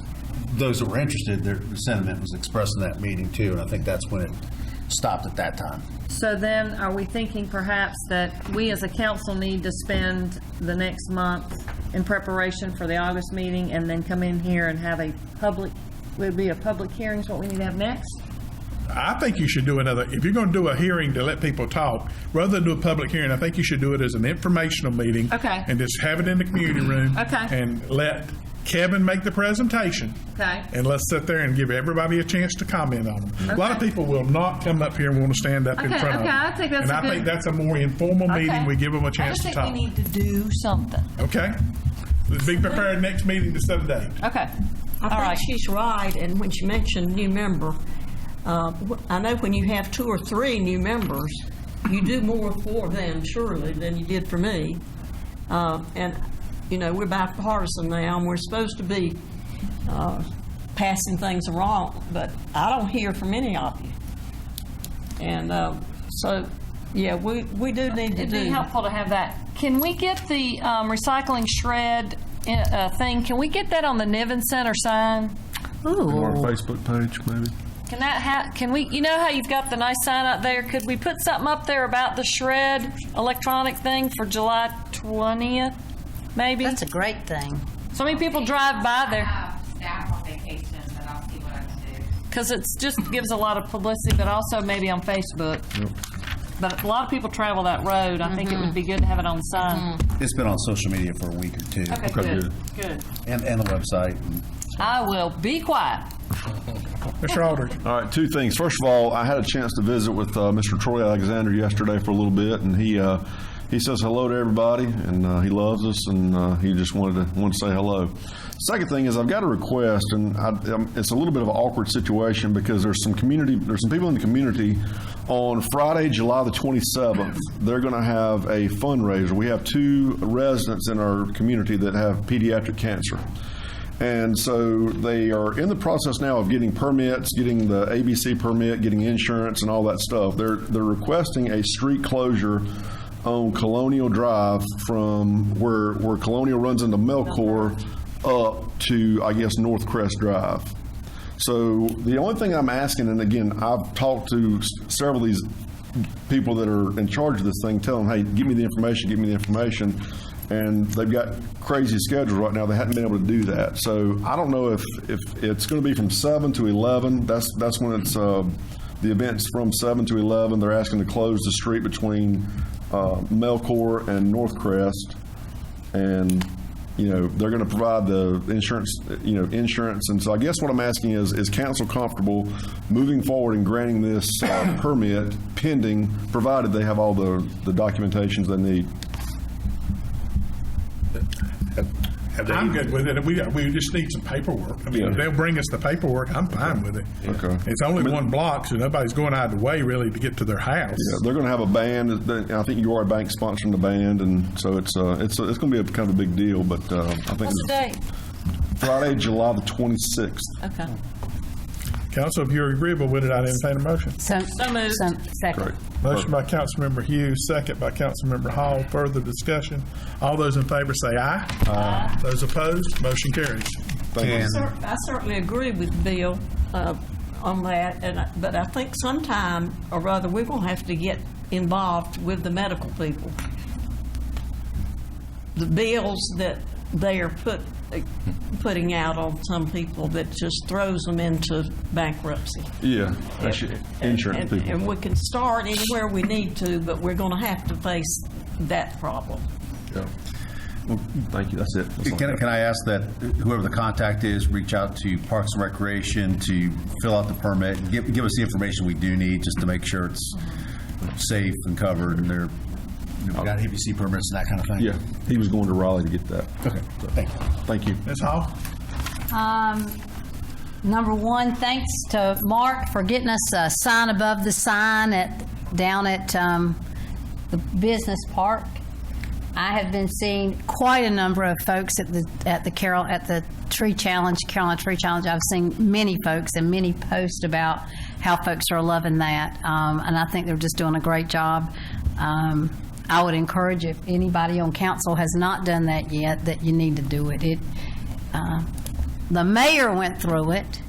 those that were interested, their sentiment was expressed in that meeting too, and I think that's when it stopped at that time. So then, are we thinking perhaps that we as a council need to spend the next month in preparation for the August meeting, and then come in here and have a public hearing is what we need to have next? I think you should do if you're going to do a hearing to let people talk, rather than do a public hearing, I think you should do it as an informational meeting. Okay. And just have it in the community room. Okay. And let Kevin make the presentation. Okay. And let's sit there and give everybody a chance to comment on them. Okay. A lot of people will not come up here and want to stand up in front of them. I think that's I think that's a more informal meeting. We give them a chance to talk. I just think we need to do something. Okay. Let's be prepared next meeting to set a date. Okay. I think she's right, and when she mentioned new member, I know when you have 2 or 3 new members, you do more for them, surely, than you did for me. And we're bipartisan now, and we're supposed to be passing things along, but I don't hear from any of you. And so, yeah, we do need to do. It'd be helpful to have that. Can we get the recycling shred thing? Can we get that on the Niven Center sign? Or our Facebook page, maybe. Can that can we? You know how you've got the nice sign out there? Could we put something up there about the shred electronic thing for July 20th? Maybe that's a great thing. So many people drive by there. Staff on vacation, but I'll see what I can do. Because it just gives a lot of publicity, but also maybe on Facebook. Yep. But a lot of people travel that road. I think it would be good to have it on the sign. It's been on social media for a week or two. Okay, good. Good. And the website. I will be quiet. Mr. Aldridge. All right, 2 things. First of all, I had a chance to visit with Mr. Troy Alexander yesterday for a little bit, and he says hello to everybody, and he loves us, and he just wanted to say hello. Second thing is I've got a request, and it's a little bit of an awkward situation because there's some people in the community. On Friday, July the 27th, they're going to have a fundraiser. We have 2 residents in our community that have pediatric cancer. And so they are in the process now of getting permits, getting the ABC permit, getting insurance and all that stuff. They're requesting a street closure on Colonial Drive from where Colonial runs into Melcor up to, I guess, North Crest Drive. So the only thing I'm asking, and again, I've talked to several of these people that are in charge of this thing, tell them, hey, give me the information. And they've got crazy schedules right now. They haven't been able to do that. So I don't know if it's going to be from 7 to 11. That's when it's the event's from 7 to 11. They're asking to close the street between Melcor and North Crest, and they're going to provide the insurance. And so I guess what I'm asking is council comfortable moving forward and granting this permit pending, provided they have all the documentations they need? I'm good with it. We just need some paperwork. I mean, if they'll bring us the paperwork, I'm fine with it. Okay. It's only one block, so nobody's going out of the way really to get to their house. Yeah, they're going to have a band. I think UR Bank sponsoring the band, and so it's going to be a kind of a big deal. But I think What's the date? Friday, July the 26th. Okay. Council, if you're agreeable with it, I'd entertain a motion. So moved. Second. Great. Motion by Councilmember Hughes, second by Councilmember Hall. Further discussion. All those in favor say aye. Aye. Those opposed, motion carries. I certainly agree with Bill on that, but I think sometime or rather we're going to have to get involved with the medical people. The bills that they are putting out on some people that just throws them into bankruptcy. Yeah, that's your insurance people. And we can start anywhere we need to, but we're going to have to face that problem. Yeah. Well, thank you. That's it. Can I ask that whoever the contact is, reach out to Parks and Recreation to fill out the permit and give us the information we do need just to make sure it's safe and covered and they're got ABC permits and that kind of thing? Yeah, he was going to Raleigh to get that. Okay, thank you. Thank you. Ms. Hall? Number one, thanks to Mark for getting us a sign above the sign down at the business park. I have been seeing quite a number of folks at the Tree Challenge, Carolina Tree Challenge. I've seen many folks and many posts about how folks are loving that, and I think they're just doing a great job. I would encourage, if anybody on council has not done that yet, that you need to do it. The mayor went through it.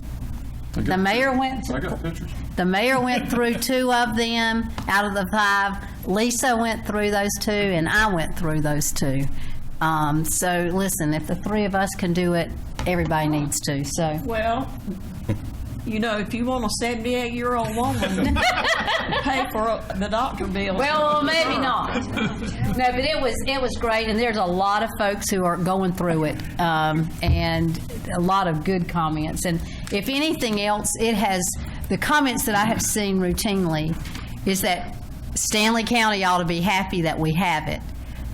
The mayor went. I got pictures. The mayor went through 2 of them out of the 5. Lisa went through those 2, and I went through those 2. So listen, if the 3 of us can do it, everybody needs to. So well. You know, if you want a 78-year-old woman to pay for the doctor bill. Well, maybe not. No, but it was great, and there's a lot of folks who are going through it, and a lot of good comments. And if anything else, the comments that I have seen routinely is that Stanley County ought to be happy that we have it.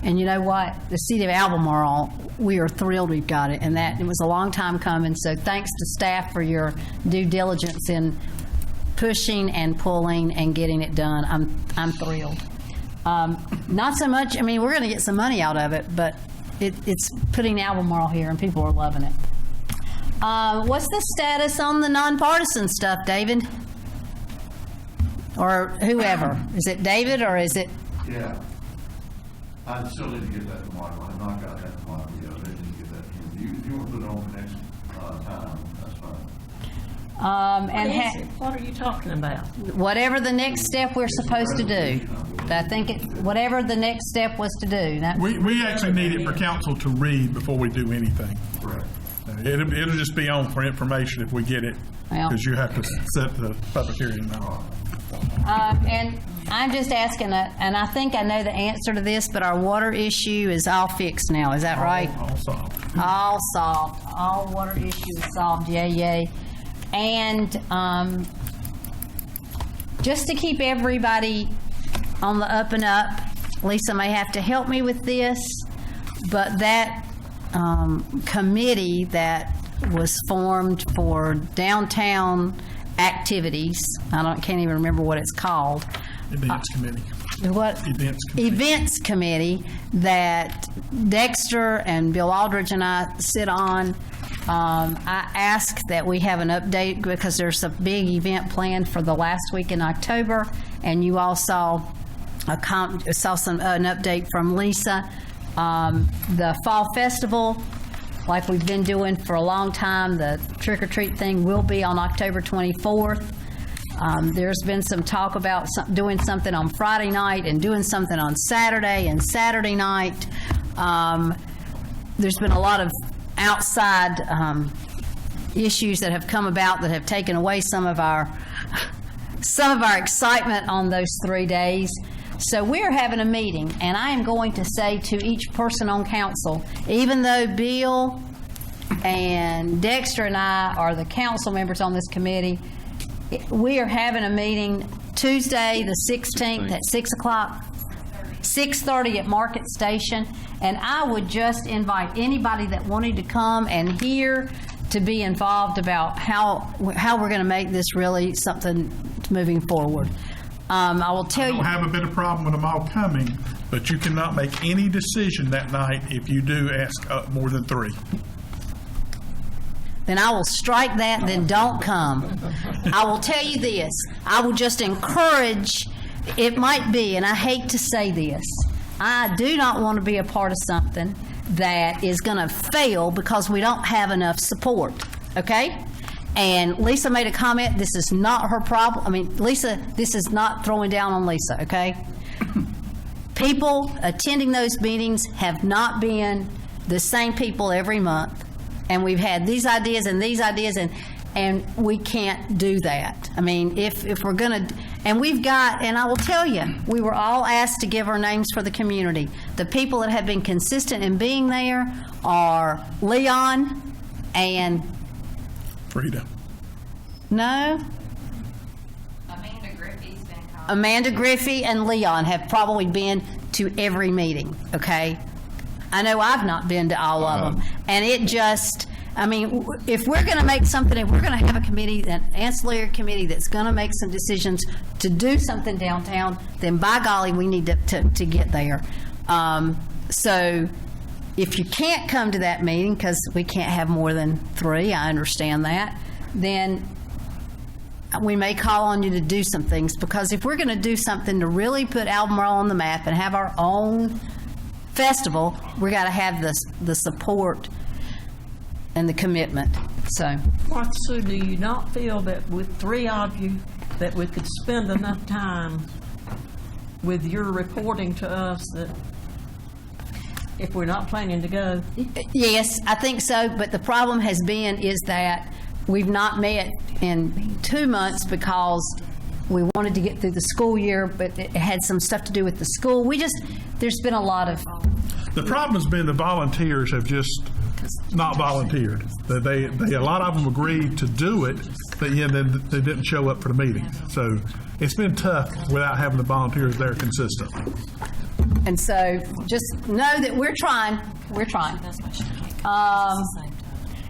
And you know what? The city of Albemarle, we are thrilled we've got it, and that it was a long time coming. So thanks to staff for your due diligence in pushing and pulling and getting it done. I'm thrilled. Not so much. I mean, we're going to get some money out of it, but it's putting Albemarle here, and people are loving it. What's the status on the nonpartisan stuff, David? Or whoever? Is it David or is it? Yeah. I still need to get that to Michael. I have not got that to Michael yet. I need to get that to him. If you want to put it on the next time, that's fine. What are you talking about? Whatever the next step we're supposed to do. I think whatever the next step was to do. We actually need it for council to read before we do anything. Correct. It'll just be on for information if we get it, because you have to set the public hearing now. And I'm just asking, and I think I know the answer to this, but our water issue is all fixed now. Is that right? All solved. All solved. All water issue is solved. Yay. And just to keep everybody on the up and up, Lisa may have to help me with this, but that committee that was formed for downtown activities, can't even remember what it's called. Events committee. What? Events committee. Events committee that Dexter and Bill Aldridge and I sit on. I ask that we have an update because there's a big event planned for the last week in October, and you all saw an update from Lisa. The fall festival, like we've been doing for a long time, the trick-or-treat thing will be on October 24th. There's been some talk about doing something on Friday night and doing something on Saturday and Saturday night. There's been a lot of outside issues that have come about that have taken away some of our excitement on those 3 days. So we're having a meeting, and I am going to say to each person on council, even though Bill and Dexter and I are the council members on this committee, we are having a meeting Tuesday the 16th at 6 o'clock. 6:30 at Market Station. And I would just invite anybody that wanted to come and hear to be involved about how we're going to make this really something moving forward. I will tell you. I don't have a bit of problem with them all coming, but you cannot make any decision that night if you do ask more than 3. Then I will strike that, then don't come. I will tell you this. I will just encourage, it might be, and I hate to say this, I do not want to be a part of something that is going to fail because we don't have enough support, okay? And Lisa made a comment, this is not her problem. I mean, Lisa, this is not throwing down on Lisa, okay? People attending those meetings have not been the same people every month. And we've had these ideas and these ideas, and we can't do that. I mean, if we're going to, and we've got, and I will tell you, we were all asked to give our names for the community. The people that have been consistent in being there are Leon and Frida. No? Amanda Griffey and Leon have probably been to every meeting, okay? I know I've not been to all of them. And it just, I mean, if we're going to make something, if we're going to have a committee, an ancillary committee that's going to make some decisions to do something downtown, then by golly, we need to get there. So if you can't come to that meeting, because we can't have more than 3, I understand that, then we may call on you to do some things, because if we're going to do something to really put Albemarle on the map and have our own festival, we got to have the support and the commitment. So, Martha Sue, do you not feel that with 3 of you that we could spend enough time with your reporting to us that if we're not planning to go? Yes, I think so, but the problem has been is that we've not met in 2 months because we wanted to get through the school year, but it had some stuff to do with the school. There's been a lot of... The problem has been the volunteers have just not volunteered. They a lot of them agreed to do it, but then they didn't show up for the meetings. So it's been tough without having the volunteers there consistently. And so just know that we're trying. We're trying.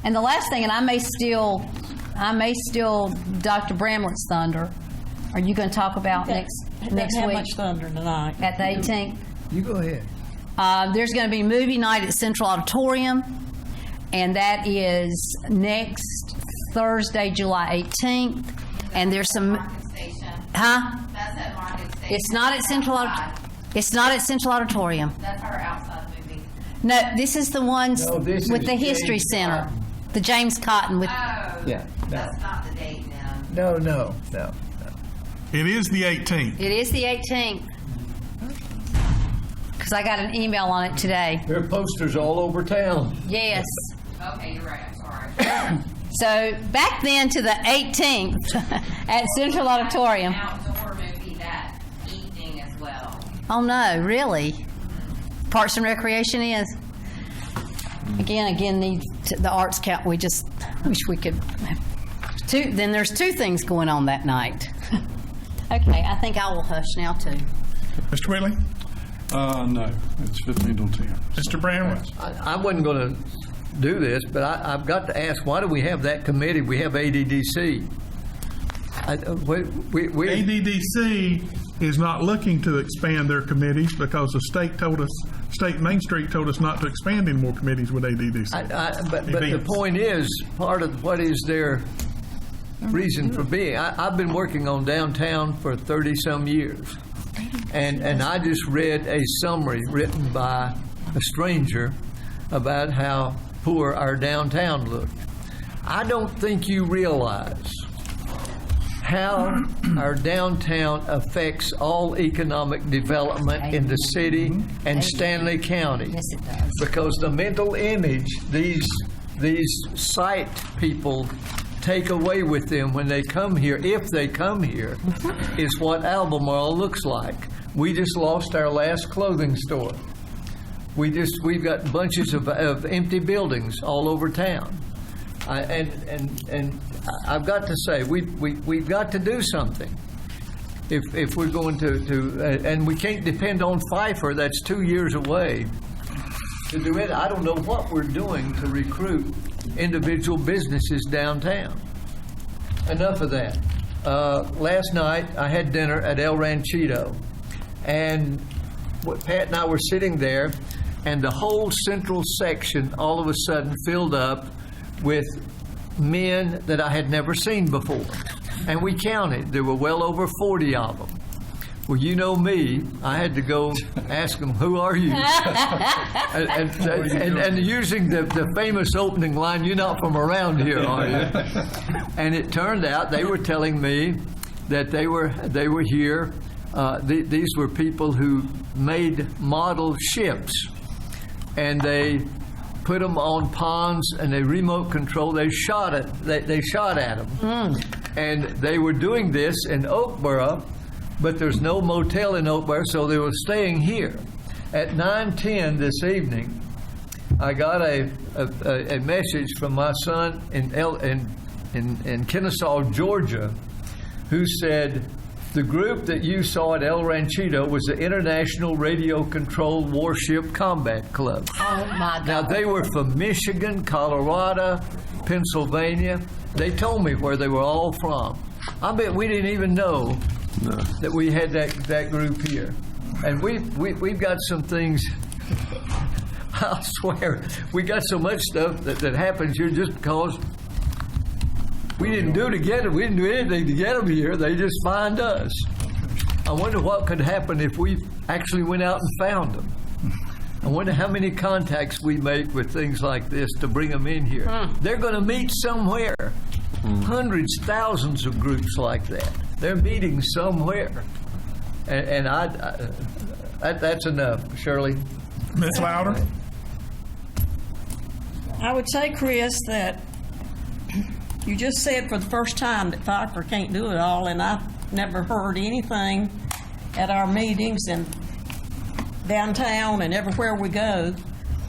And the last thing, and I may steal Dr. Bramlett's thunder. Are you going to talk about next week? How much thunder tonight? At the 18th? You go ahead. There's going to be movie night at Central Auditorium, and that is next Thursday, July 18th. And there's some... Huh? That's at Market Station. It's not at Central Auditorium. It's not at Central Auditorium. That's our outside movie. No, this is the ones this with is the History James Center. Cotton. The James Cotton with... Yeah. That's not the date then. No. It is the 18th. It is the 18th. Because I got an email on it today. There are posters all over town. Yes. Okay, you're right. I'm sorry. So back then to the 18th at Central Auditorium. Outdoor movie that evening as well. Oh no, really? Parks and Recreation is? Again, the arts count, we just wish we could. Then there's 2 things going on that night. Okay, I think I will hush now too. Mr. Whitley? No, it's 15 till 10. Mr. Bramlett? I wasn't going to do this, but I've got to ask, why do we have that committee? We have ADDC. ADDC is not looking to expand their committees because the state Main Street told us not to expand any more committees with ADDC. But the point is, part of what is their reason for being, I've been working on downtown for 30-some years. And I just read a summary written by a stranger about how poor our downtown looked. I don't think you realize how our downtown affects all economic development in the city and Stanley County. Yes, it does. Because the mental image these site people take away with them when they come here, if they come here, is what Albemarle looks like. We just lost our last clothing store. We've got bunches of empty buildings all over town. And I've got to say, we've got to do something. if we're going to and we can't depend on Pfeiffer, that's 2 years away, to do it. I don't know what we're doing to recruit individual businesses downtown. Enough of that. Last night, I had dinner at El Ranchito, and Pat and I were sitting there, and the whole central section all of a sudden filled up with men that I had never seen before. And we counted. There were well over 40 of them. Well, you know me. I had to go ask them, who are you? and using the famous opening line, you're not from around here, are you? And it turned out they were telling me that they were here. These were people who made model ships, and they put them on ponds, and they remote control. They shot at them, and they were doing this in Oakboro. But there's no motel in Oakboro, so they were staying here. At 9:10 this evening, I got a message from my son in Kennesaw, Georgia, who said, the group that you saw at El Ranchito was the International Radio Control Warship Combat Club. Oh, my God. Now, they were from Michigan, Colorado, Pennsylvania. They told me where they were all from. I bet we didn't even know that we had that group here. And we've got some things, I swear, we got so much stuff that happens here just because we didn't do anything to get them here. They just find us. I wonder what could happen if we actually went out and found them. I wonder how many contacts we make with things like this to bring them in here. They're going to meet somewhere. Hundreds, thousands of groups like that. They're meeting somewhere. And that's enough. Shirley? Ms. Louder? I would say, Chris, that you just said for the first time that Pfeiffer can't do it all, and I've never heard anything at our meetings and downtown and everywhere we go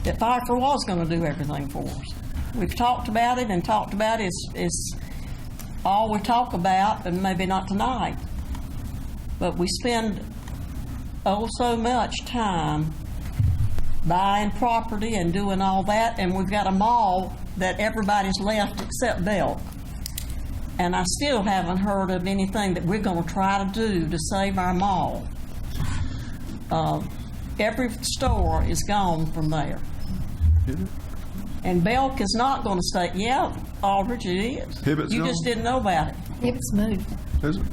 that Pfeiffer was going to do everything for us. We've talked about it, and talked about it is all we talk about, and maybe not tonight. But we spend so much time buying property and doing all that, and we've got a mall that everybody's left except Belk. And I still haven't heard of anything that we're going to try to do to save our mall. Every store is gone from there. And Belk is not going to stay. Yeah, Aldridge, it is. Hibbett's you gone? just didn't know about it. Hibbett's moved. Is it?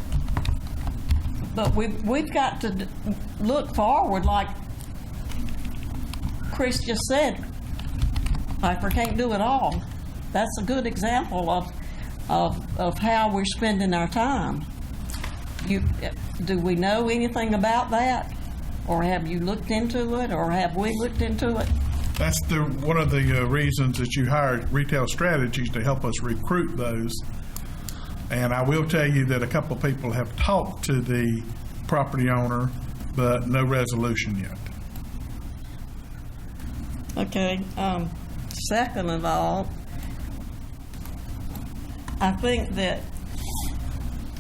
But we've got to look forward, like Chris just said. Pfeiffer can't do it all. That's a good example of how we're spending our time. Do we know anything about that? Or have you looked into it? Or have we looked into it? That's one of the reasons that you hired Retail Strategies to help us recruit those. And I will tell you that a couple of people have talked to the property owner, but no resolution yet. Okay. Second of all, I think that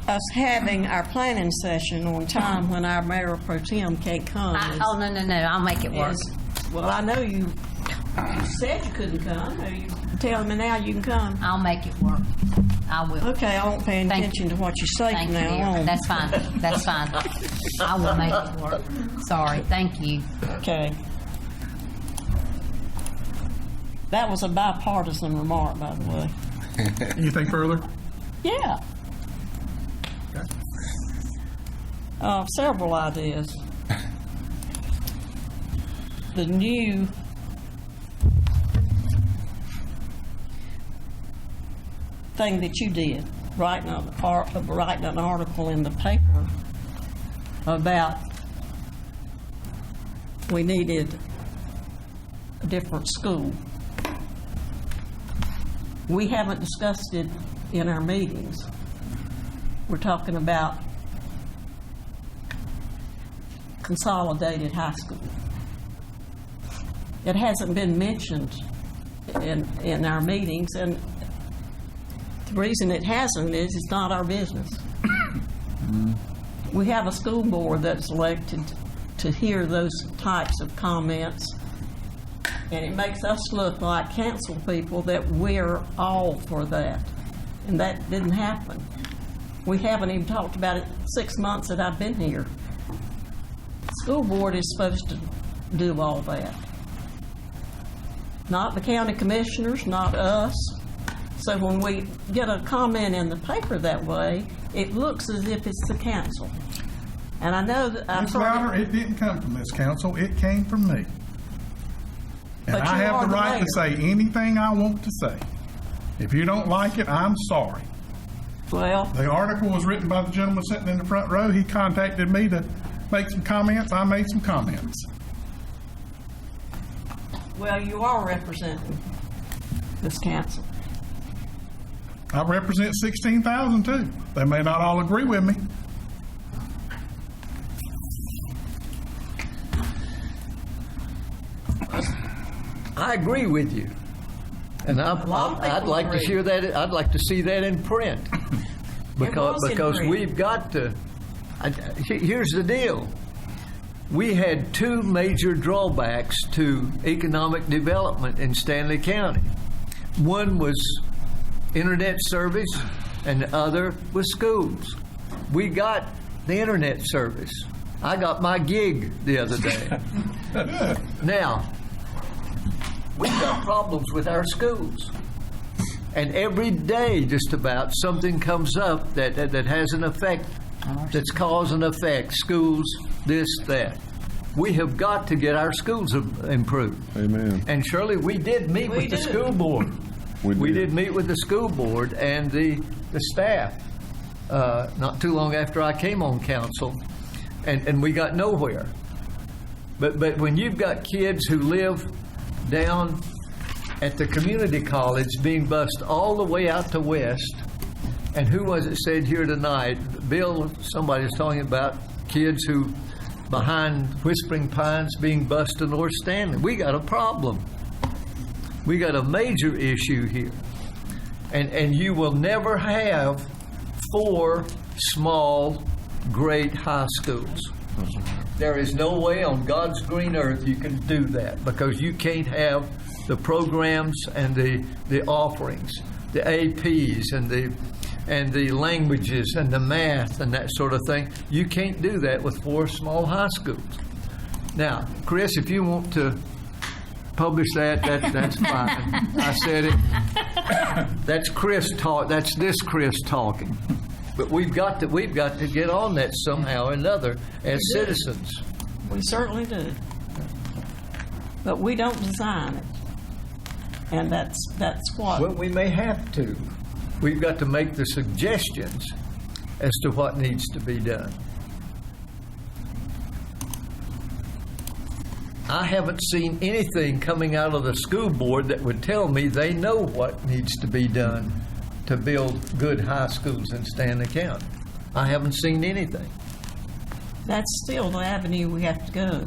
us having our planning session on time when our mayor pro tem can't come. No, I'll make it work. Well, I know you said you couldn't come. Are you telling me now you can come? I'll make it work. I will. Okay, I won't pay attention to what you say from now on. That's fine. That's fine. I will make it work. Sorry. Thank you. Okay. That was a bipartisan remark, by the way. Anything further? Yeah. Several ideas. The new thing that you did, writing an article in the paper about we needed a different school. We haven't discussed it in our meetings. We're talking about consolidated high school. It hasn't been mentioned in our meetings, and the reason it hasn't is it's not our business. we have a school board that's elected to hear those types of comments, and it makes us look like council people that we're all for that, and that didn't happen. We haven't even talked about it 6 months that I've been here. School board is supposed to do all that. Not the county commissioners, not us. So when we get a comment in the paper that way, it looks as if it's the council. And I know that I've Ms. Louder, it didn't come from this council, it came from me. And But I you have are the the right to say mayor. anything I want to say. If you don't like it, I'm sorry. Well, The article was written by the gentleman sitting in the front row. He contacted me to make some comments. I made some comments. well, you are representing this council. I represent 16,000 too. They may not all agree with me. I agree with you. And lot of I'd people like to agree. hear that, I'd like to see that in print. was in Because print. we've got to, here's the deal. We had two major drawbacks to economic development in Stanley County. One was internet service and the other was schools. We got the internet service. I got my gig the other day. Now, we've got problems with our schools. And every day, just about, something comes up that has an effect, that's cause and effect. Schools, this, that. We have got to get our schools improved. Amen. And Shirley, we did meet with the school board. We did meet with the school board and the staff not too long after I came on council, and we got nowhere. But when you've got kids who live down at the community college being bused all the way out to West, and who was it said here tonight? Bill, somebody was talking about kids who behind Whispering Pines being bused to North Stanley. We got a problem. We got a major issue here. And you will never have 4 small, great high schools. There is no way on God's green earth you can do that, because you can't have the programs and the offerings, the APs and the languages and the math and that sort of thing. You can't do that with 4 small high schools. Now, Chris, if you want to publish that's fine. I said it. That's Chris talk. That's this Chris talking. But we've got to get on that somehow or another as citizens. We certainly do. But we don't design it. And that's what. Well, we may have to. We've got to make the suggestions as to what needs to be done. I haven't seen anything coming out of the school board that would tell me they know what needs to be done to build good high schools in Stanley County. I haven't seen anything. That's still the avenue we have to go.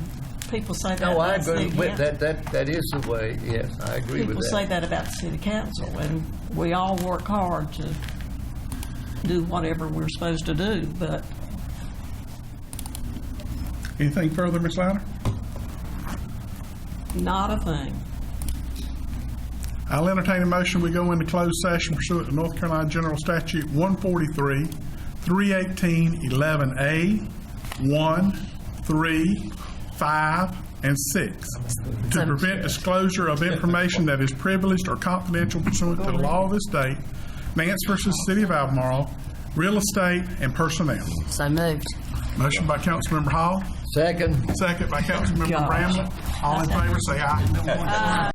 People say that. No, I about agree city with council. that is the way, yes, I agree with People that. say that about the city council, and we all work hard to do whatever we're supposed to do, but Anything further, Ms. Louder? not a thing. I'll entertain a motion. We go into closed session pursuant to North Carolina General Statute 143, 318, 11A, 1, 3, 5, and 6 to prevent disclosure of information that is privileged or confidential pursuant to the law of this state, Nance versus City of Albemarle, real estate, and personnel. So moved. Motion by Councilmember Hall. Second. Second by Councilmember Bramlett. All in favor, say aye.